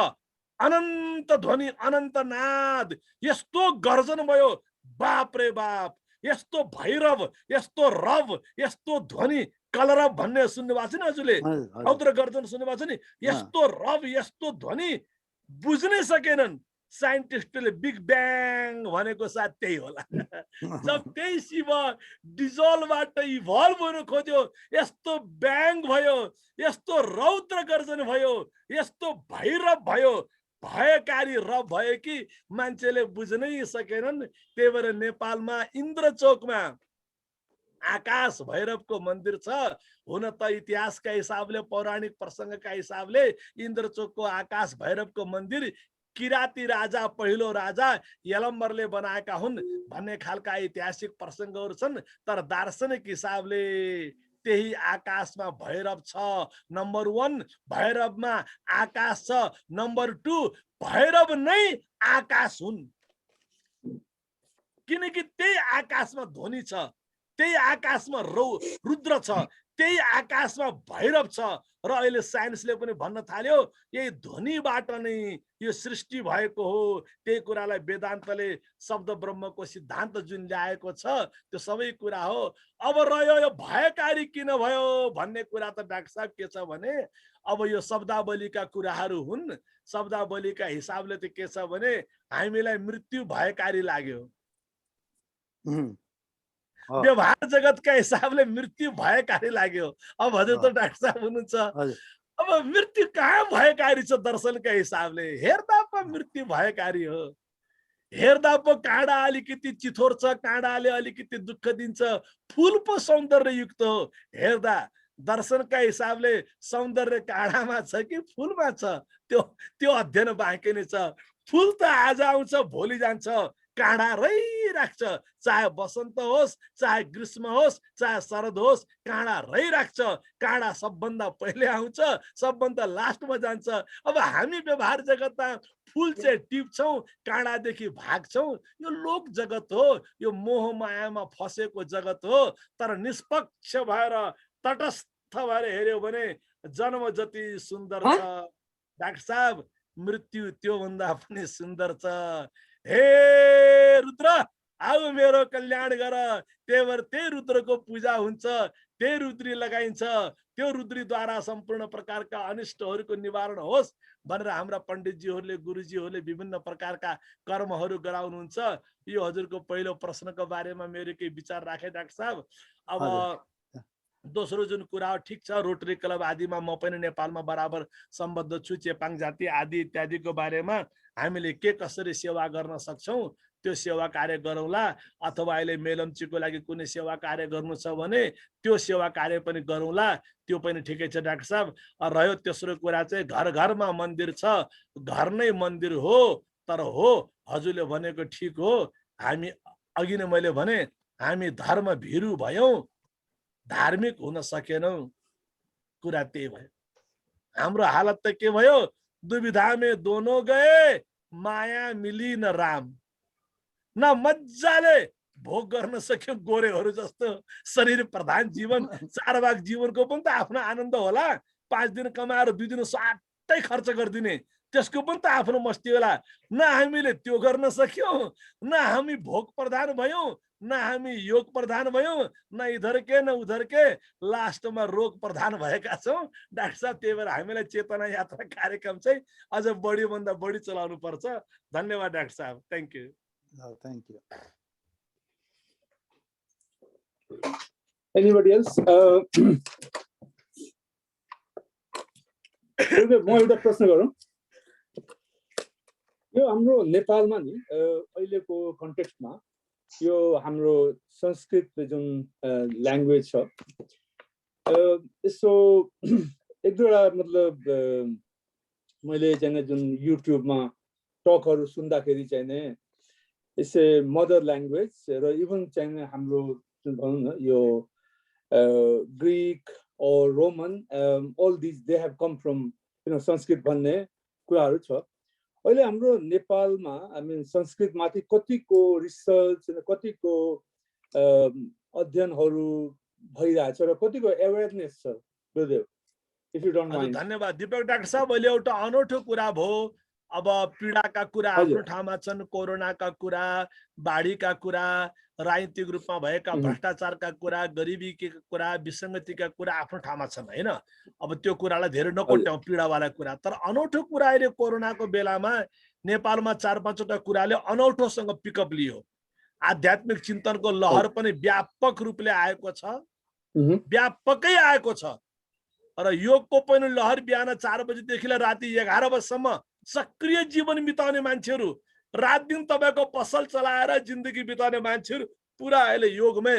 अनन्त ध्वनि, अनन्त नाद, यस्तो गर्जन भयो, बाप रे बाप, यस्तो भैरव, यस्तो रव, यस्तो ध्वनि, कलरव भन्ने सुन्नु भएको छ नि हजुरले, रौद्र गर्जन सुन्नु भएको छ नि, यस्तो रव, यस्तो ध्वनि बुझ्नै सकेनन्। साइन्टिस्टले बिग ब्याङ भनेको साथ त्यही होला। जब त्यही शिव डिजल्भबाट इभल्भ हुन खोज्यो, यस्तो ब्याङ भयो, यस्तो रौद्र गर्जन भयो, यस्तो भैरव भयो, भयकारी रब भयो कि मान्छेले बुझ्नै सकेनन्। त्यही भएर नेपालमा इन्द्रचोकमा आकाश भैरवको मन्दिर छ। हुन त इतिहासका हिसाबले, पौराणिक प्रसङ्गका हिसाबले इन्द्रचोकको आकाश भैरवको मन्दिर किराती राजा, पहिलो राजा यलम्बरले बनाएका हुन् भन्ने खालका ऐतिहासिक प्रसङ्गहरू छन्। तर दार्शनिक हिसाबले त्यही आकाशमा भैरव छ। नम्बर 1 भैरवमा आकाश छ, नम्बर 2 भैरव नै आकाश हुन्, किनकि त्यही आकाशमा ध्वनि छ, त्यही आकाशमा रुद्र छ, त्यही आकाशमा भैरव छ। र अहिले साइन्सले पनि भन्न थाल्यो यही ध्वनिबाट नै यो सृष्टि भएको हो। त्यही कुरालाई वेदान्तले शब्द ब्रह्मको सिद्धान्त जुन ल्याएको छ त्यो सबै कुरा हो। अब रह्यो यो भयकारी किन भयो भन्ने कुरा त डाक्टर साहब के छ भने, अब यो शब्दावलीका कुराहरू हुन्। शब्दावलीका हिसाबले त के छ भने हामीलाई मृत्यु भयकारी लाग्यो, व्यवहार जगतका हिसाबले मृत्यु भयकारी लाग्यो। अब हजुर त डाक्टर साहब हुनुहुन्छ, अब मृत्यु कहाँ भयकारी छ दर्शनका हिसाबले? हेर्दा पो मृत्यु भयकारी हो। हेर्दा पो काँडा अलिकति चिथोर छ, काँडाले अलिकति दुःख दिन्छ, फुल पो सौन्दर्ययुक्त हो। हेर्दा दर्शनका हिसाबले सौन्दर्य काँडामा छ कि फुलमा छ त्यो अध्ययन बाँकी नै छ। फुल त आज आउँछ भोलि जान्छ, काँडा रहिराख्छ, चाहे वसन्त होस्, चाहे ग्रीष्म होस्, चाहे शरद होस्, काँडा रहिराख्छ। काँडा सबभन्दा पहिले आउँछ, सबभन्दा लास्टमा जान्छ। अब हामी व्यवहार जगतमा फुल चाहिँ टिप्छौँ, काँडादेखि भाग्छौँ। यो लोक जगत हो, यो मोह मायामा फसेको जगत हो। तर निष्पक्ष भएर तटस्थ भएर हेऱ्यो भने जन्म जति सुन्दर छ डाक्टर साहब, मृत्यु त्योभन्दा पनि सुन्दर छ। हे रुद्र, आऊ मेरो कल्याण गर। त्यही भएर त्यही रुद्रको पूजा हुन्छ, त्यही रुद्री लगाइन्छ। त्यो रुद्रीद्वारा सम्पूर्ण प्रकारका अनिष्टहरूको निवारण होस् भनेर हाम्रा पण्डितजीहरूले, गुरुजीहरूले विभिन्न प्रकारका कर्महरू गराउनुहुन्छ। यो हजुरको पहिलो प्रश्नको बारेमा मेरो केही विचार राखे डाक्टर साहब। अब दोस्रो जुन कुरा हो, ठिक छ, रोटरी क्लब आदिमा म पनि नेपालमा बराबर सम्बद्ध छु। चेपाङ जाति आदि इत्यादिको बारेमा हामीले के कसरी सेवा गर्न सक्छौँ त्यो सेवा कार्य गरौँला। अथवा अहिले मेलम्चीको लागि कुनै सेवा कार्य गर्नु छ भने त्यो सेवा कार्य पनि गरौँला, त्यो पनि ठिकै छ डाक्टर साहब। रह्यो तेस्रो कुरा चाहिँ घर घरमा मन्दिर छ, घर नै मन्दिर हो। तर हो, हजुरले भनेको ठिक हो, हामी अघि नै मैले भने हामी धर्म भिरु भयौँ, धार्मिक हुन सकेनौँ। कुरा त्यही भयो। हाम्रो हालत त के भयो, दुविधा में दोनों गए, माया मिली न राम। न मजाले भोग गर्न सक्यो गोरेहरू जस्तो शरीर प्रधान जीवन, चारबाग जीवनको पनि त आफ्नो आनन्द होला। 5 दिन कमाएर 2 दिन स्वाटै खर्च गरिदिने, त्यसको पनि त आफ्नो मस्ती होला। न हामीले त्यो गर्न सक्यौँ, न हामी भोग प्रधान भयौँ, न हामी योग प्रधान भयौँ, न इधर के न उधर के, लास्टमा रोग प्रधान भएका छौँ डाक्टर साहब। त्यही भएर हामीलाई चेतना यात्रा कार्यक्रम चाहिँ अझ बढी भन्दा बढी चलाउनु पर्छ। धन्यवाद डाक्टर साहब, thank you. Thank you. Anybody else? म एउटा प्रश्न गरौँ। यो हाम्रो नेपालमा नि अहिलेको कन्टेक्स्टमा यो हाम्रो संस्कृत जुन ल्याङ्ग्वेज छ, यसो एक दुईवटा मतलब मैले चाहिँ जुन युट्युबमा टकहरू सुन्दाखेरि चाहिँ नि यसै मदर ल्याङ्ग्वेज र इभन चाहिँ हाम्रो जुन भनौँ न यो Greek or Roman, all these they have come from संस्कृत भन्ने कुराहरू छ। अहिले हाम्रो नेपालमा संस्कृत माथि कतिको रिसर्च, कतिको अध्ययनहरू भइरहेछ र कतिको अवेरनेस छ गुरुदेव, इफ यु डोन्ट माइन्ड। धन्यवाद दीपक डाक्टर साहब। अहिले एउटा अनौठो कुरा भयो। अब पीडाका कुरा आफ्नो ठाउँमा छन्, कोरोनाका कुरा, बाढीका कुरा, राजनीतिक रूपमा भएका भ्रष्टाचारका कुरा, गरिबीका कुरा, विसङ्गतिका कुरा आफ्नो ठाउँमा छन् हैन। अब त्यो कुरालाई धेरै नकोट्याउँ, पीडावाला कुरा। तर अनौठो कुरा अहिले कोरोनाको बेलामा नेपालमा 4-5 वटा कुराले अनौठोसँग पिकअप लियो। आध्यात्मिक चिन्तनको लहर पनि व्यापक रूपले आएको छ, व्यापकै आएको छ। र योगको पनि लहर बिहान 4 बजेदेखि राति 11 बजेसम्म सक्रिय जीवन बिताउने मान्छेहरू, रात दिन तपाईको पसल चलाएर जिन्दगी बिताउने मान्छेहरू पुरा अहिले योगमै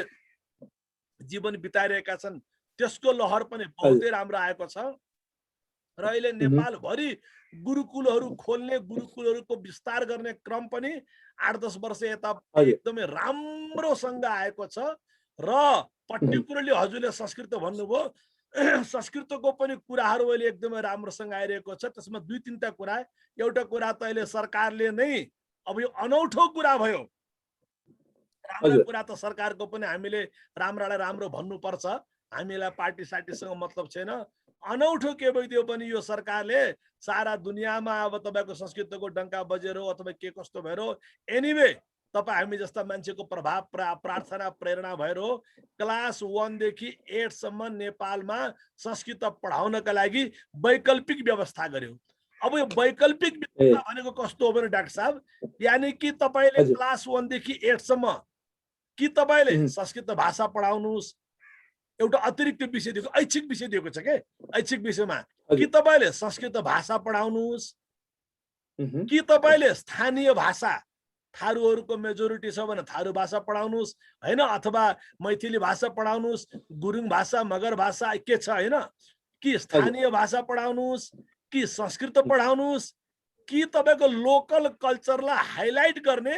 जीवन बिताइरहेका छन्। त्यसको लहर पनि बहुतै राम्रो आएको छ। र अहिले नेपालभरि गुरुकुलहरू खोल्ने, गुरुकुलहरूको विस्तार गर्ने क्रम पनि 8-10 वर्ष यता एकदमै राम्रोसँग आएको छ। र पर्टिकुलरली हजुरले संस्कृत भन्नुभयो, संस्कृतको पनि कुराहरू अहिले एकदमै राम्रोसँग आइरहेको छ। त्यसमा 2-3टा कुरा। एउटा कुरा त अहिले सरकारले नै, अब यो अनौठो कुरा भयो, राम्रो कुरा त सरकारको पनि हामीले राम्रालाई राम्रो भन्नुपर्छ। हामीलाई पार्टी सार्टीसँग मतलब छैन। अनौठो के भइदियो पनि यो सरकारले सारा दुनियाँमा अब तपाईको संस्कृतको डङ्का बजेर हो अथवा के कस्तो भएर हो, एनिवे तपाईँ हामी जस्ता मान्छेको प्रभाव, प्रार्थना, प्रेरणा भएर हो, क्लास 1 देखि 8 सम्म नेपालमा संस्कृत पढाउनका लागि वैकल्पिक व्यवस्था गर्यो। अब यो वैकल्पिक व्यवस्था भनेको कस्तो हो भने डाक्टर साहब, यानी कि तपाईले क्लास 1 देखि 8 सम्म कि तपाईले संस्कृत भाषा पढाउनुस्, एउटा अतिरिक्त विषय दिएको, ऐच्छिक विषय दिएको छ के, ऐच्छिक विषयमा कि तपाईले संस्कृत भाषा पढाउनुस्, कि तपाईले स्थानीय भाषा, थारूहरूको मेजोरिटी छ भने थारू भाषा पढाउनुस् हैन, अथवा मैथिली भाषा पढाउनुस्, गुरुङ भाषा, मगर भाषा के छ हैन, कि स्थानीय भाषा पढाउनुस्, कि संस्कृत पढाउनुस्, कि तपाईको लोकल कल्चरलाई हाइलाइट गर्ने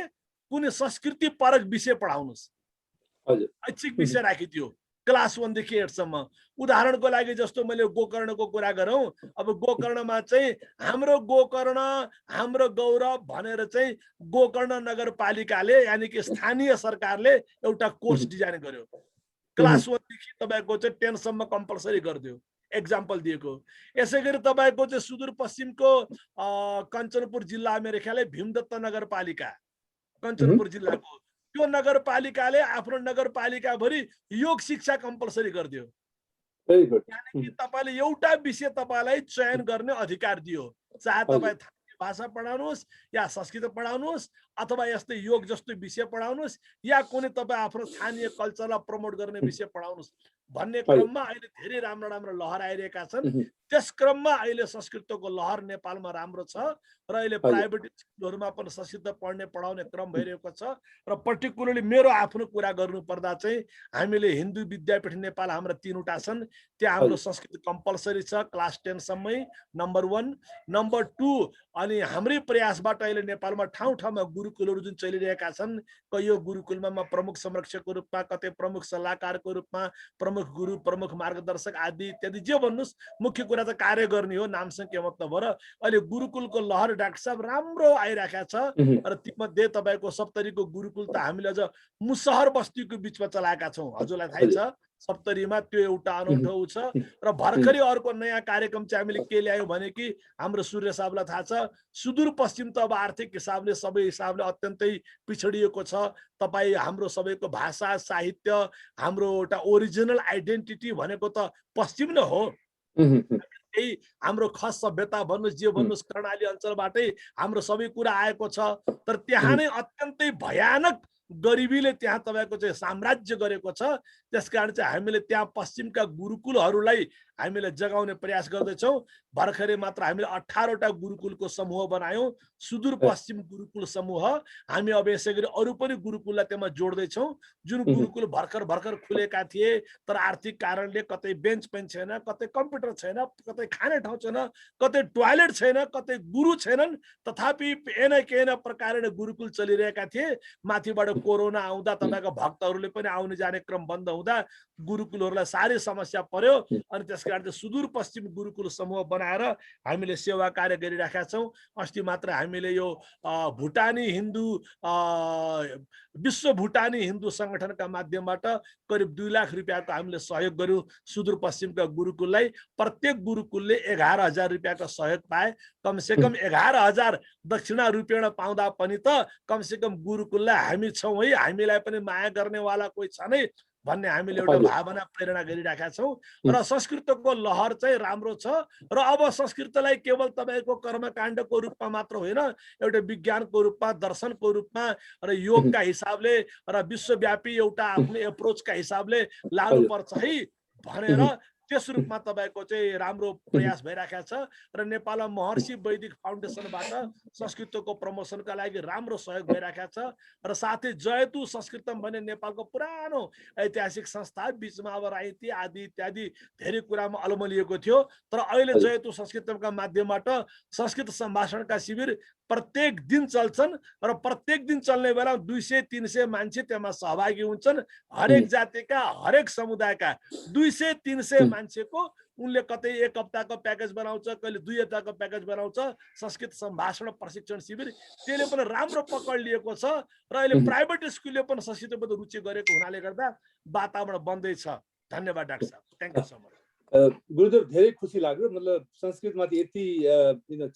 कुनै संस्कृति परक विषय पढाउनुस्, हजुर ऐच्छिक विषय राखिदियो क्लास 1 देखि 8 सम्म। उदाहरणको लागि जस्तो मैले गोकर्णको कुरा गरौँ, अब गोकर्णमा चाहिँ हाम्रो गोकर्ण हाम्रो गौरव भनेर चाहिँ गोकर्ण नगरपालिकाले यानि कि स्थानीय सरकारले एउटा कोर्स डिजाइन गर्यो। क्लास 1 देखि तपाईको चाहिँ 10 सम्म कम्पलसरी गरिदियो, एक्जाम्पल दिएको। यसै गरी तपाईको चाहिँ सुदूरपश्चिमको कञ्चनपुर जिल्ला अमेरिकाले भीमदत्त नगरपालिका कञ्चनपुर जिल्लाको त्यो नगरपालिकाले आफ्नो नगरपालिकाभरि योग शिक्षा कम्पलसरी गरिदियो। Very good. यानि कि तपाईले एउटा विषय तपाईलाई चयन गर्ने अधिकार दियो, चाहे तपाई स्थानीय भाषा पढाउनुस् या संस्कृत पढाउनुस् अथवा यस्तै योग जस्तो विषय पढाउनुस् या कुनै तपाई आफ्नो स्थानीय कल्चरलाई प्रमोट गर्ने विषय पढाउनुस् भन्ने क्रममा अहिले धेरै राम्रो राम्रो लहर आइरहेका छन्। त्यस क्रममा अहिले संस्कृतको लहर नेपालमा राम्रो छ र अहिले प्राइभेट स्कुलहरुमा पनि संस्कृत पढ्ने पढाउने क्रम भइरहेको छ। र पर्टिकुलरली मेरो आफ्नो कुरा गर्नु पर्दा चाहिँ हामीले हिन्दू विद्यापीठ नेपाल हाम्रा 3 वटा छन्, त्यहाँ हाम्रो संस्कृत कम्पलसरी छ क्लास 10 सम्मै, नम्बर 1। नम्बर 2 अनि हाम्रै प्रयासबाट अहिले नेपालमा ठाउँ ठाउँमा गुरुकुलहरु जुन चलिरहेका छन्, कयौं गुरुकुलमा म प्रमुख संरक्षकको रूपमा, कतै प्रमुख सल्लाहकारको रूपमा, प्रमुख गुरु प्रमुख मार्गदर्शक आदि इत्यादि जे भन्नुस्, मुख्य कुरा त कार्य गर्ने हो, नामसँग के मतलब हो। र अहिले गुरुकुलको लहर डाक्टर साहब राम्रो आइराखेको छ। र तीमध्ये तपाईको सप्तरीको गुरुकुल त हामीले अझ मुसहर बस्तीको बीचमा चलाएका छौं, हजुरलाई थाहै छ। सप्तरीमा त्यो एउटा अनौठो छ। र भर्खरै अर्को नयाँ कार्यक्रम चाहिँ हामीले के ल्यायौं भने कि हाम्रो सूर्य साहबलाई थाहा छ, सुदूरपश्चिम त अब आर्थिक हिसाबले सबै हिसाबले अत्यन्तै पिछडिएको छ। तपाई हाम्रो सबैको भाषा साहित्य हाम्रो एउटा ओरिजिनल आइडेन्टिटी भनेको त पश्चिम नै हो। त्यही हाम्रो खस सभ्यता भन्नुस् जे भन्नुस् कर्णाली अञ्चलबाटै हाम्रो सबै कुरा आएको छ। तर त्यहाँ नै अत्यन्तै भयानक गरिबीले त्यहाँ तपाईको चाहिँ साम्राज्य गरेको छ। त्यसकारण चाहिँ हामीले त्यहाँ पश्चिमका गुरुकुलहरूलाई हामीले जगाउने प्रयास गर्दैछौँ। भर्खरै मात्र हामीले 18 वटा गुरुकुलको समूह बनायौं, सुदूरपश्चिम गुरुकुल समूह। हामी अब यसै गरी अरू पनि गुरुकुललाई त्यसमा जोड्दैछौँ। जुन गुरुकुल भर्खर भर्खर खुलेका थिए तर आर्थिक कारणले कतै बेन्च पनि छैन, कतै कम्प्युटर छैन, कतै खाने ठाउँ छैन, कतै टोयलेट छैन, कतै गुरु छैनन्, तथापि केही न प्रकारले गुरुकुल चलिरहेका थिए। माथिबाट कोरोना आउँदा तपाईको भक्तहरूले पनि आउने जाने क्रम बन्द हुँदा गुरुकुलहरूलाई साह्रै समस्या पर्यो। अनि त्यसकारण चाहिँ सुदूरपश्चिम गुरुकुल समूह बनाएर हामीले सेवा कार्य गरिराखेका छौँ। अस्ति मात्र हामीले यो भुटानी हिन्दू विश्व भुटानी हिन्दू संगठनका माध्यमबाट करिब 2 लाख रुपैयाँको हामीले सहयोग गर्यौं सुदूरपश्चिमका गुरुकुललाई। प्रत्येक गुरुकुलले 11,000 रुपैयाँको सहयोग पाए। कमसे कम 11,000 दक्षिणा रूपेण पाउँदा पनि त कमसे कम गुरुकुललाई हामी छौं है, हामीलाई पनि माया गर्नेवाला कोही छ नै भन्ने हामीले एउटा भावना प्रेरणा गरिराखेका छौँ। र संस्कृतको लहर चाहिँ राम्रो छ। र अब संस्कृतलाई केवल तपाईको कर्मकाण्डको रूपमा मात्र होइन, एउटा विज्ञानको रूपमा, दर्शनको रूपमा र योगका हिसाबले र विश्वव्यापी एउटा आफ्नो एप्रोचका हिसाबले लानुपर्छ है भनेर त्यस रूपमा तपाईको चाहिँ राम्रो प्रयास भइराखेको छ। र नेपालमा महर्षि वैदिक फाउन्डेसनबाट संस्कृतको प्रमोसनका लागि राम्रो सहयोग भइराखेको छ। र साथै जयतु संस्कृतम भन्ने नेपालको पुरानो ऐतिहासिक संस्था, बीचमा अब राइती आदि इत्यादि धेरै कुरामा अलमलिएको थियो। तर अहिले जयतु संस्कृतमका माध्यमबाट संस्कृत सम्भाषणका शिविर प्रत्येक दिन चल्छन् र प्रत्येक दिन चल्ने बेला 200-300 मान्छे त्यसमा सहभागी हुन्छन्। हरेक जातिका हरेक समुदायका 200-300 मान्छेको उनले कतै 1 हप्ताको प्याकेज बनाउँछ, कहिले 2 हप्ताको प्याकेज बनाउँछ संस्कृत सम्भाषण प्रशिक्षण शिविर। त्यसले पनि राम्रो पकड लिएको छ र अहिले प्राइभेट स्कुलले पनि संस्कृतमा रुचि गरेको हुनाले गर्दा वातावरण बन्दै छ। धन्यवाद डाक्टर साहब, थ्यांक यू सो मच। गुरुदेव धेरै खुसी लाग्यो, मतलब संस्कृतमाथि यति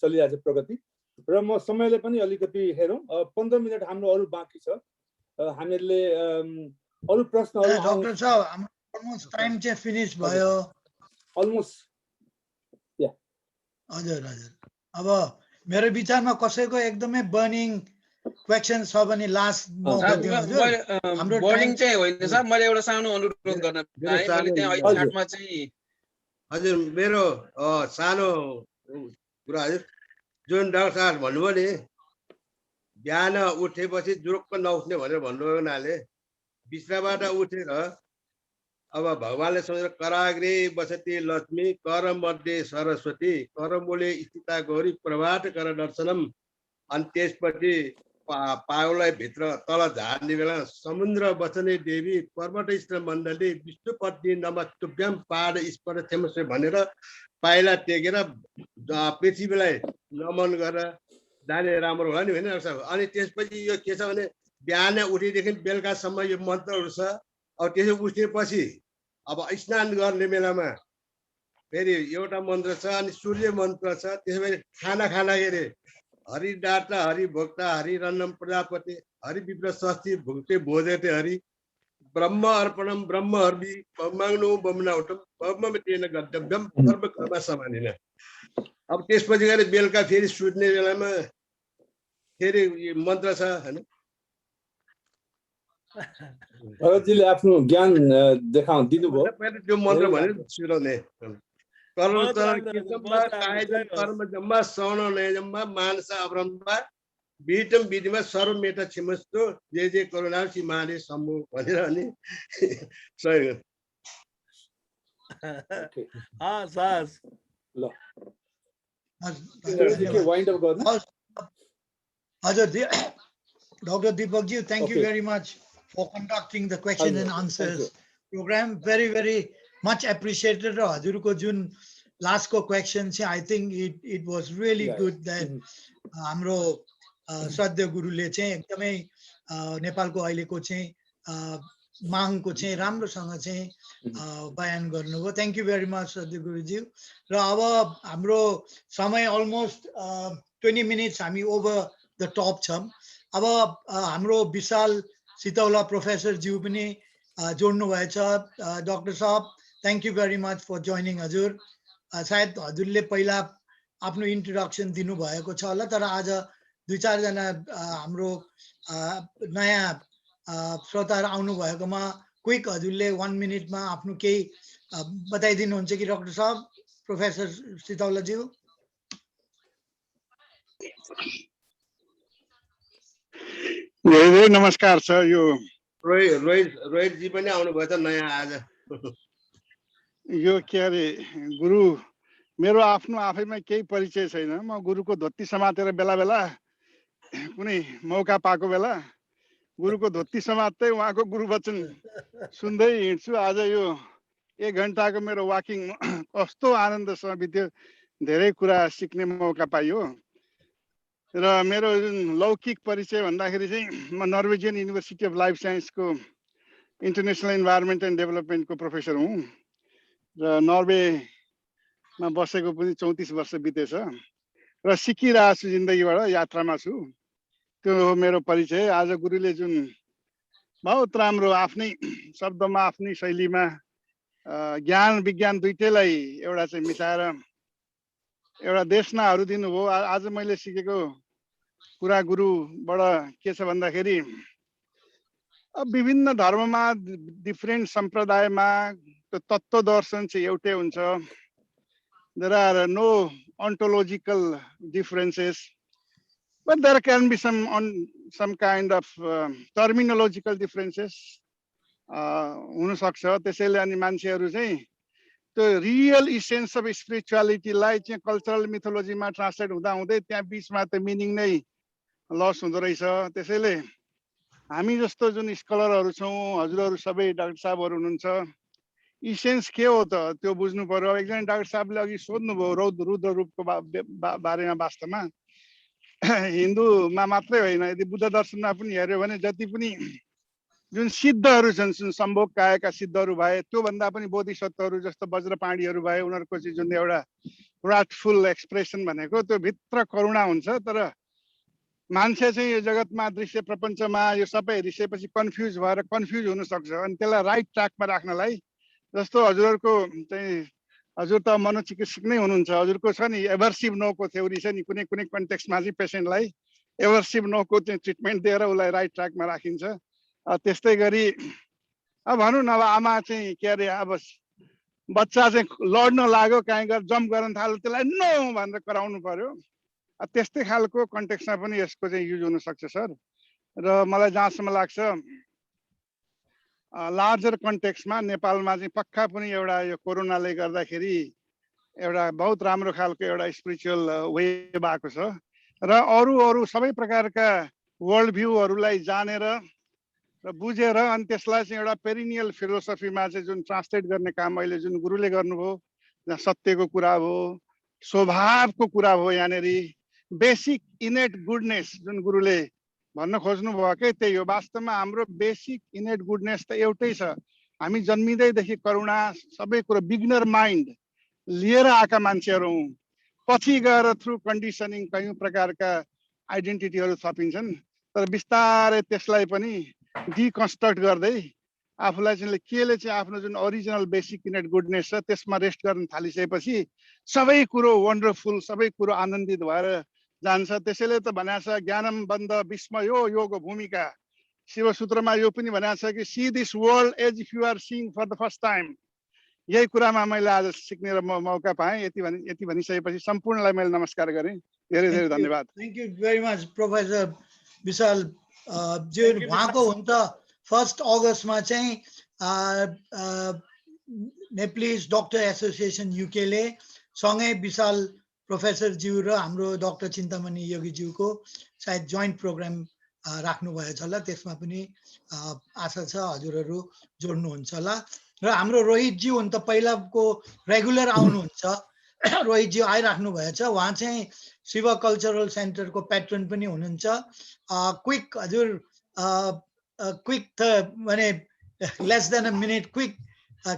चलिरहेको छ प्रगति। र म समयले पनि अलिकति हेरौँ, 15 मिनेट हाम्रो अरू बाँकी छ। हामीहरूले अरू प्रश्नहरू डाक्टर साहब हाम्रो अलमोस्ट टाइम चाहिँ फिनिश भयो अलमोस्ट। या हजुर हजुर। अब मेरो विचारमा कसैको एकदमै बर्निङ क्वेशन छ भने लास्ट मौका दिउँ हजुर। हाम्रो बर्निङ चाहिँ होइन सर, मैले एउटा सानो अनुरोध गर्न चाहे। मैले त्यहाँ अहिले चार्टमा चाहिँ हजुर मेरो सानो कुरा हजुर, जुन डाक्टर साहब भन्नुभयो नि बिहान उठेपछि जुरुक्क नउठ्ने भनेर भन्नुभयो हुनाले बिछराबाट उठेर अब भगवानले सोचेर कराग्रे बसती लक्ष्मी कर मध्ये सरस्वती करमूले स्थिता गौरी प्रभात कर दर्शनम, अनि त्यसपछि पाउलाई भित्र तल झार्ने बेला समुद्र बचने देवी पर्वत स्त्र मण्डली विष्णुपत्नी नमस्तुभ्याम पाद स्पर थेमसे भनेर पाइला टेकेर पृथ्वीलाई नमन गरेर जाने राम्रो होला नि होइन। अनि त्यसपछि यो के छ भने बिहान उठेदेखि बेलुकासम्म यो मन्त्रहरू छ। अब त्यसो उठेपछि अब स्नान गर्ने बेलामा फेरि एउटा मन्त्र छ अनि सूर्य मन्त्र छ। त्यसो भए खाना खाँदाखेरि हरि डाटा हरि भोक्ता हरि रन्नम प्रजापति हरि विप्र षष्ठी भुक्ते भोजते हरि ब्रह्म अर्पणम ब्रह्म हर्बी ब्रह्माग्नो ब्रह्मनाउटम ब्रह्म तेन गन्तव्यम सर्व कर्म समानिन। अब त्यसपछि गएर बेलुका फेरि सुत्ने बेलामा फेरि मन्त्र छ हैन। भरतजीले आफ्नो ज्ञान दिनुभयो। पहिले त्यो मन्त्र भनेर सुनाउने कर्म जम्मा सौन नय जम्मा मानस अब्रह्मा बीटम विधिमा सर्वमेट छिमस्तो जे करुणा सिमाले सम्मु भनेर अनि सही सास ल के वाइन्ड अप गर्नु हजुर Dr. Deepakji, thank you very much for conducting the question and answers program. Very much appreciated. हजुरको जुन last को question चाहिँ I think it was really good that हाम्रो श्रद्धेय गुरुले चाहिँ एकदमै नेपालको अहिलेको चाहिँ मागको चाहिँ राम्रोसँग चाहिँ बयान गर्नुभयो। Thank you very much श्रद्धेय गुरुजी। र अब हाम्रो समय almost 20 minutes हामी over the top छौं। अब हाम्रो विशाल सितौला प्रोफेसर ज्यू पनि जोड्नु भएछ। डाक्टर साहब thank you very much for joining हजुर। सायद हजुरले पहिला आफ्नो इन्ट्रोडक्सन दिनु भएको छ होला, तर आज दुई चार जना हाम्रो नयाँ श्रोताहरु आउनु भएकोमा क्विक हजुरले 1 मिनेटमा आफ्नो केही बताइदिनुहुन्छ कि डाक्टर साहब, प्रोफेसर सितौला ज्यू? नमस्कार छ। यो रोहित जी पनि आउनु भयो त नयाँ आज। यो के अरे गुरु मेरो आफ्नो आफैमा केही परिचय छैन। म गुरुको धोती समातेर बेला बेला कुनै मौका पाएको बेला गुरुको धोती समात्दै उहाँको गुरु वचन सुन्दै हिँड्छु। आज यो 1 घण्टाको मेरो वाकिङ कस्तो आनन्दसँग बित्यो। धेरै कुरा सिक्ने मौका पाइयो। र मेरो जुन लौकिक परिचय भन्दाखेरि चाहिँ म नर्वेजियन युनिभर्सिटी अफ लाइफ साइन्सको इन्टरनेसनल इन्भाइरोमेन्ट एन्ड डेभलपमेन्टको प्रोफेसर हुँ र नर्वेमा बसेको पनि 34 वर्ष बितेछ र सिकिरहेको छु, जिन्दगीबाट यात्रामा छु। त्यो हो मेरो परिचय। आज गुरुले जुन बहुत राम्रो आफ्नै शब्दमा आफ्नै शैलीमा ज्ञान विज्ञान दुईटैलाई एउटा चाहिँ मिसाएर एउटा देशनाहरू दिनुभयो। आज मैले सिकेको कुरा गुरुबाट के छ भन्दाखेरि विभिन्न धर्ममा डिफरेन्ट सम्प्रदायमा तत्त्व दर्शन चाहिँ एउटै हुन्छ। There are no ontological differences, but there can be some kind of terminological differences हुन सक्छ। त्यसैले अनि मान्छेहरू चाहिँ त्यो रियल इसेन्स अफ स्पिरिचुअलिटीलाई चाहिँ कल्चरल मिथोलोजीमा ट्रान्सलेट हुँदा हुँदै त्यहाँ बिचमा त्यो मिनिङ नै लस हुँदो रहेछ। त्यसैले हामी जस्तो जुन स्कलरहरू छौँ, हजुरहरू सबै डाक्टर साहबहरू हुनुहुन्छ, इसेन्स के हो त त्यो बुझ्नु पर्यो। एकजना डाक्टर साहबले अघि सोध्नुभयो रुद्र रूपको बारेमा। वास्तवमा हिन्दूमा मात्रै होइन, यदि बुद्ध दर्शनमा पनि हेऱ्यो भने जति पनि जुन सिद्धहरू छन्, जुन सम्भोग कायका सिद्धहरू भए, त्योभन्दा पनि बोधिसत्वहरू जस्तो वज्रपाणीहरू भए, उनीहरूको चाहिँ जुन एउटा राटफुल एक्सप्रेसन भनेको त्यो भित्र करुणा हुन्छ। तर मान्छे चाहिँ यो जगतमा दृश्य प्रपञ्चमा यो सबै हेरिसकेपछि कन्फ्युज भएर कन्फ्युज हुन सक्छ। अनि त्यसलाई राइट ट्र्याकमा राख्नलाई जस्तो हजुरहरूको चाहिँ हजुर त मनोचिकित्सक नै हुनुहुन्छ, हजुरको छ नि एभर्सिभ नोको थ्योरी छ नि, कुनै कुनै कन्टेक्स्टमा चाहिँ पेसेन्टलाई एभर्सिभ नोको चाहिँ ट्रिटमेन्ट दिएर उसलाई राइट ट्र्याकमा राखिन्छ। त्यस्तै गरी अब भनौँ न, अब आमा चाहिँ के अरे अब बच्चा चाहिँ लड्न लाग्यो, काहीँ गएर जम्प गर्न थाल्यो, त्यसलाई नो भनेर कराउनु पर्यो। त्यस्तै खालको कन्टेक्स्टमा पनि यसको चाहिँ युज हुन सक्छ सर। र मलाई जहाँसम्म लाग्छ लार्जर कन्टेक्स्टमा नेपालमा चाहिँ पक्का पनि एउटा यो कोरोनाले गर्दाखेरि एउटा बहुत राम्रो खालको एउटा स्पिरिचुअल वेभ आएको छ र अरू सबै प्रकारका वर्ल्ड भ्यूहरूलाई जानेर र बुझेर अनि त्यसलाई चाहिँ एउटा पेरिनियल फिलोसफीमा चाहिँ जुन ट्रान्सलेट गर्ने काम अहिले जुन गुरुले गर्नुभयो, जहाँ सत्यको कुरा भयो, स्वभावको कुरा भयो, यहाँनिर बेसिक इनेट गुडनेस जुन गुरुले भन्न खोज्नु भएकै त्यही हो। वास्तवमा हाम्रो बेसिक इनेट गुडनेस त एउटै छ। हामी जन्मिँदैदेखि करुणा सबै कुरो बिगिनर माइन्ड लिएर आएका मान्छेहरू हौँ। पछि गएर थ्रु कन्डिसनिङ कयौँ प्रकारका आइडेन्टिटीहरू थपिन्छन्, तर बिस्तारै त्यसलाई पनि डिकन्स्ट्रक्ट गर्दै आफूलाई चाहिँ केले चाहिँ आफ्नो जुन ओरिजिनल बेसिक इनेट गुडनेस छ त्यसमा रेस्ट गर्न थालिसकेपछि सबै कुरो वन्डरफुल, सबै कुरो आनन्दित भएर जान्छ। त्यसैले त भनेको छ ज्ञानम बन्द विस्मयो योगको भूमिका। शिवसूत्रमा यो पनि भनेको छ कि see this world as if you are seeing for the first time. यही कुरामा मैले आज सिक्ने र मौका पाएँ। यति भनिसकेपछि सम्पूर्णलाई मैले नमस्कार गरेँ। धेरै धेरै धन्यवाद। Thank you very much professor Vishal. जुन उहाँको हुन्छ 1 अगस्तमा चाहिँ नेप्लिज डक्टर एसोसिएसन युकेले सँगै विशाल प्रोफेसरज्यू र हाम्रो डक्टर चिन्तामणि योगीज्यूको सायद जोइन्ट प्रोग्राम राख्नुभएछ होला। त्यसमा पनि आशा छ हजुरहरू जोड्नुहुन्छ होला। र हाम्रो रोहितज्यू हुन त पहिलाको रेगुलर आउनुहुन्छ, रोहितज्यू आइराख्नु भएछ। उहाँ चाहिँ शिव कल्चरल सेन्टरको प्याट्रन पनि हुनुहुन्छ। क्विक हजुर क्विक त माने less than a minute quick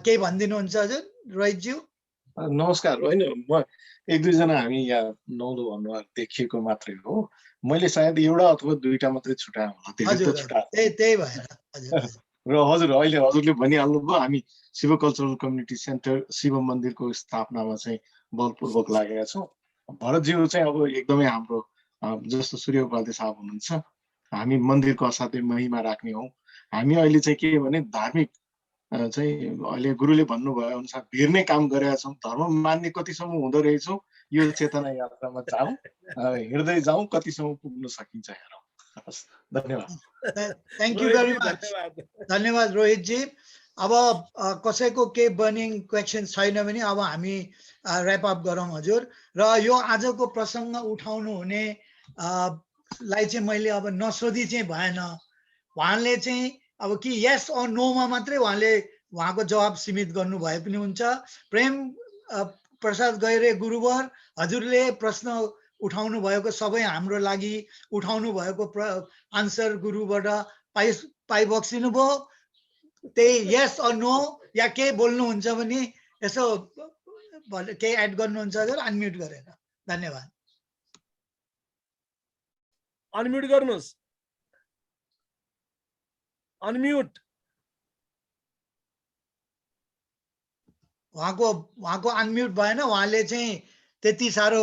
केही भनिदिनुहुन्छ हजुर रोहितज्यू? नमस्कार। होइन, म 1-2 जना हामी यहाँ नौलो अनुहार देखिएको मात्रै हो। मैले सायद एउटा अथवा 2टा मात्रै छुटाएँ होला। त्यही भएर र हजुर अहिले हजुरले भनिहाल्नुभयो, हामी Shiva cultural community centre Shiva मन्दिरको स्थापनामा चाहिँ बलपूर्वक लागेका छौँ। भरतज्यू चाहिँ अब एकदमै हाम्रो जस्तो सूर्य उपाध्याय साहब हुनुहुन्छ, हामी मन्दिरको असाध्यै महिमा राख्ने हौँ। हामी अहिले चाहिँ के भने धार्मिक चाहिँ अहिले गुरुले भन्नुभयो अनुसार भिर्ने काम गरेका छौँ। धर्म मान्ने कतिसम्म हुँदो रहेछौँ यो चेतना यात्रामा जाउँ, हिँड्दै जाउँ, कतिसम्म पुग्न सकिन्छ हेरौँ। धन्यवाद। Thank you very much. धन्यवाद रोहितजी। अब कसैको केही बर्निङ क्वेसन छैन भने अब हामी ऱ्याप अप गरौँ हजुर। र यो आजको प्रसङ्ग उठाउनु हुने लाई चाहिँ मैले अब नसोधी चाहिँ भएन। उहाँले चाहिँ अब कि यस अर नोमा मात्रै उहाँको जवाब सीमित गर्नु भए पनि हुन्छ। प्रेम प्रसाद गैरे गुरुवर, हजुरले प्रश्न उठाउनु भएको सबै हाम्रो लागि उठाउनु भएको आन्सर गुरुबाट पाइबक्सिनु भयो। त्यही यस अर नो या केही बोल्नुहुन्छ भने यसो केही एड गर्नुहुन्छ हजुर? अनम्युट गरेर। धन्यवाद। अनम्युट गर्नुहोस्। अनम्युट। उहाँको अनम्युट भएन। उहाँले चाहिँ त्यति साह्रो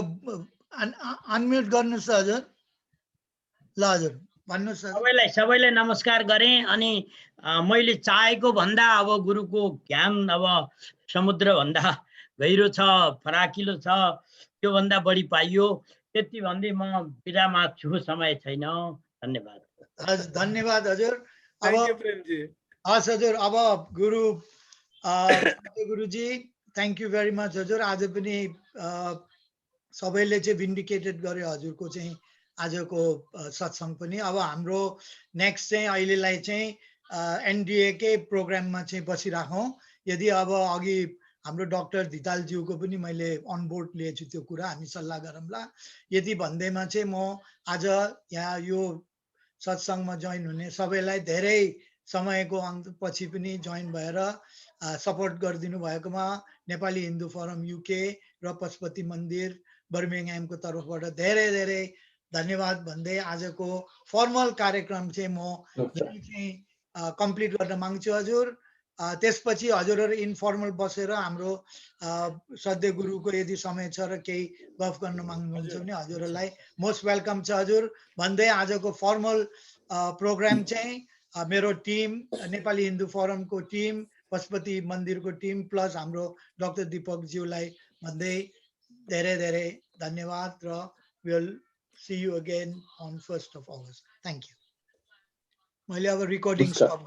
अनम्युट गर्नुहोस् हजुर। ल हजुर भन्नुहोस्। सबैलाई नमस्कार गरेँ। अनि मैले चाहेको भन्दा अब गुरुको ज्ञान अब समुद्र भन्दा गहिरो छ, फराकिलो छ, त्यो भन्दा बढी पाइयो। त्यति भन्दै म बिदा माग्छु, समय छैन। धन्यवाद। हजुर धन्यवाद हजुर। अब प्रेमजी। हस् हजुर। अब गुरुजी थ्याङ्क यू भेरी मच हजुर। आज पनि सबैले चाहिँ भिन्डिकेटेड गरे हजुरको चाहिँ आजको सत्सङ्ग पनि। अब हाम्रो नेक्स्ट चाहिँ अहिलेलाई चाहिँ एनडिएकै प्रोग्राममा चाहिँ बसिराखौँ। यदि अब अघि हाम्रो डक्टर धितालज्यूको पनि मैले अनबोर्ड लिएछु त्यो कुरा, हामी सल्लाह गरौँला। यदि भन्दैमा चाहिँ म आज यहाँ यो सत्सङ्गमा जोइन हुने सबैलाई धेरै समयको पछि पनि जोइन भएर सपोर्ट गरिदिनु भएकोमा नेपाली हिन्दू फोरम युके र पशुपति मन्दिर बर्मिङहामको तर्फबाट धेरै धेरै धन्यवाद भन्दै आजको फर्मल कार्यक्रम चाहिँ म चाहिँ कम्प्लिट गर्न माग्छु हजुर। त्यसपछि हजुरहरू इन्फर्मल बसेर हाम्रो सद्य गुरुको यदि समय छ र केही गफ गर्न माग्नुहुन्छ भने हजुरहरूलाई मोस्ट वेलकम छ हजुर भन्दै आजको फर्मल प्रोग्राम चाहिँ मेरो टिम, नेपाली हिन्दू फोरमको टिम, पशुपति मन्दिरको टिम प्लस हाम्रो डक्टर दीपकज्यूलाई भन्दै धेरै धेरै धन्यवाद र will see you again on 1st of August. Thank you. मैले अब रिकर्डिङ स्टप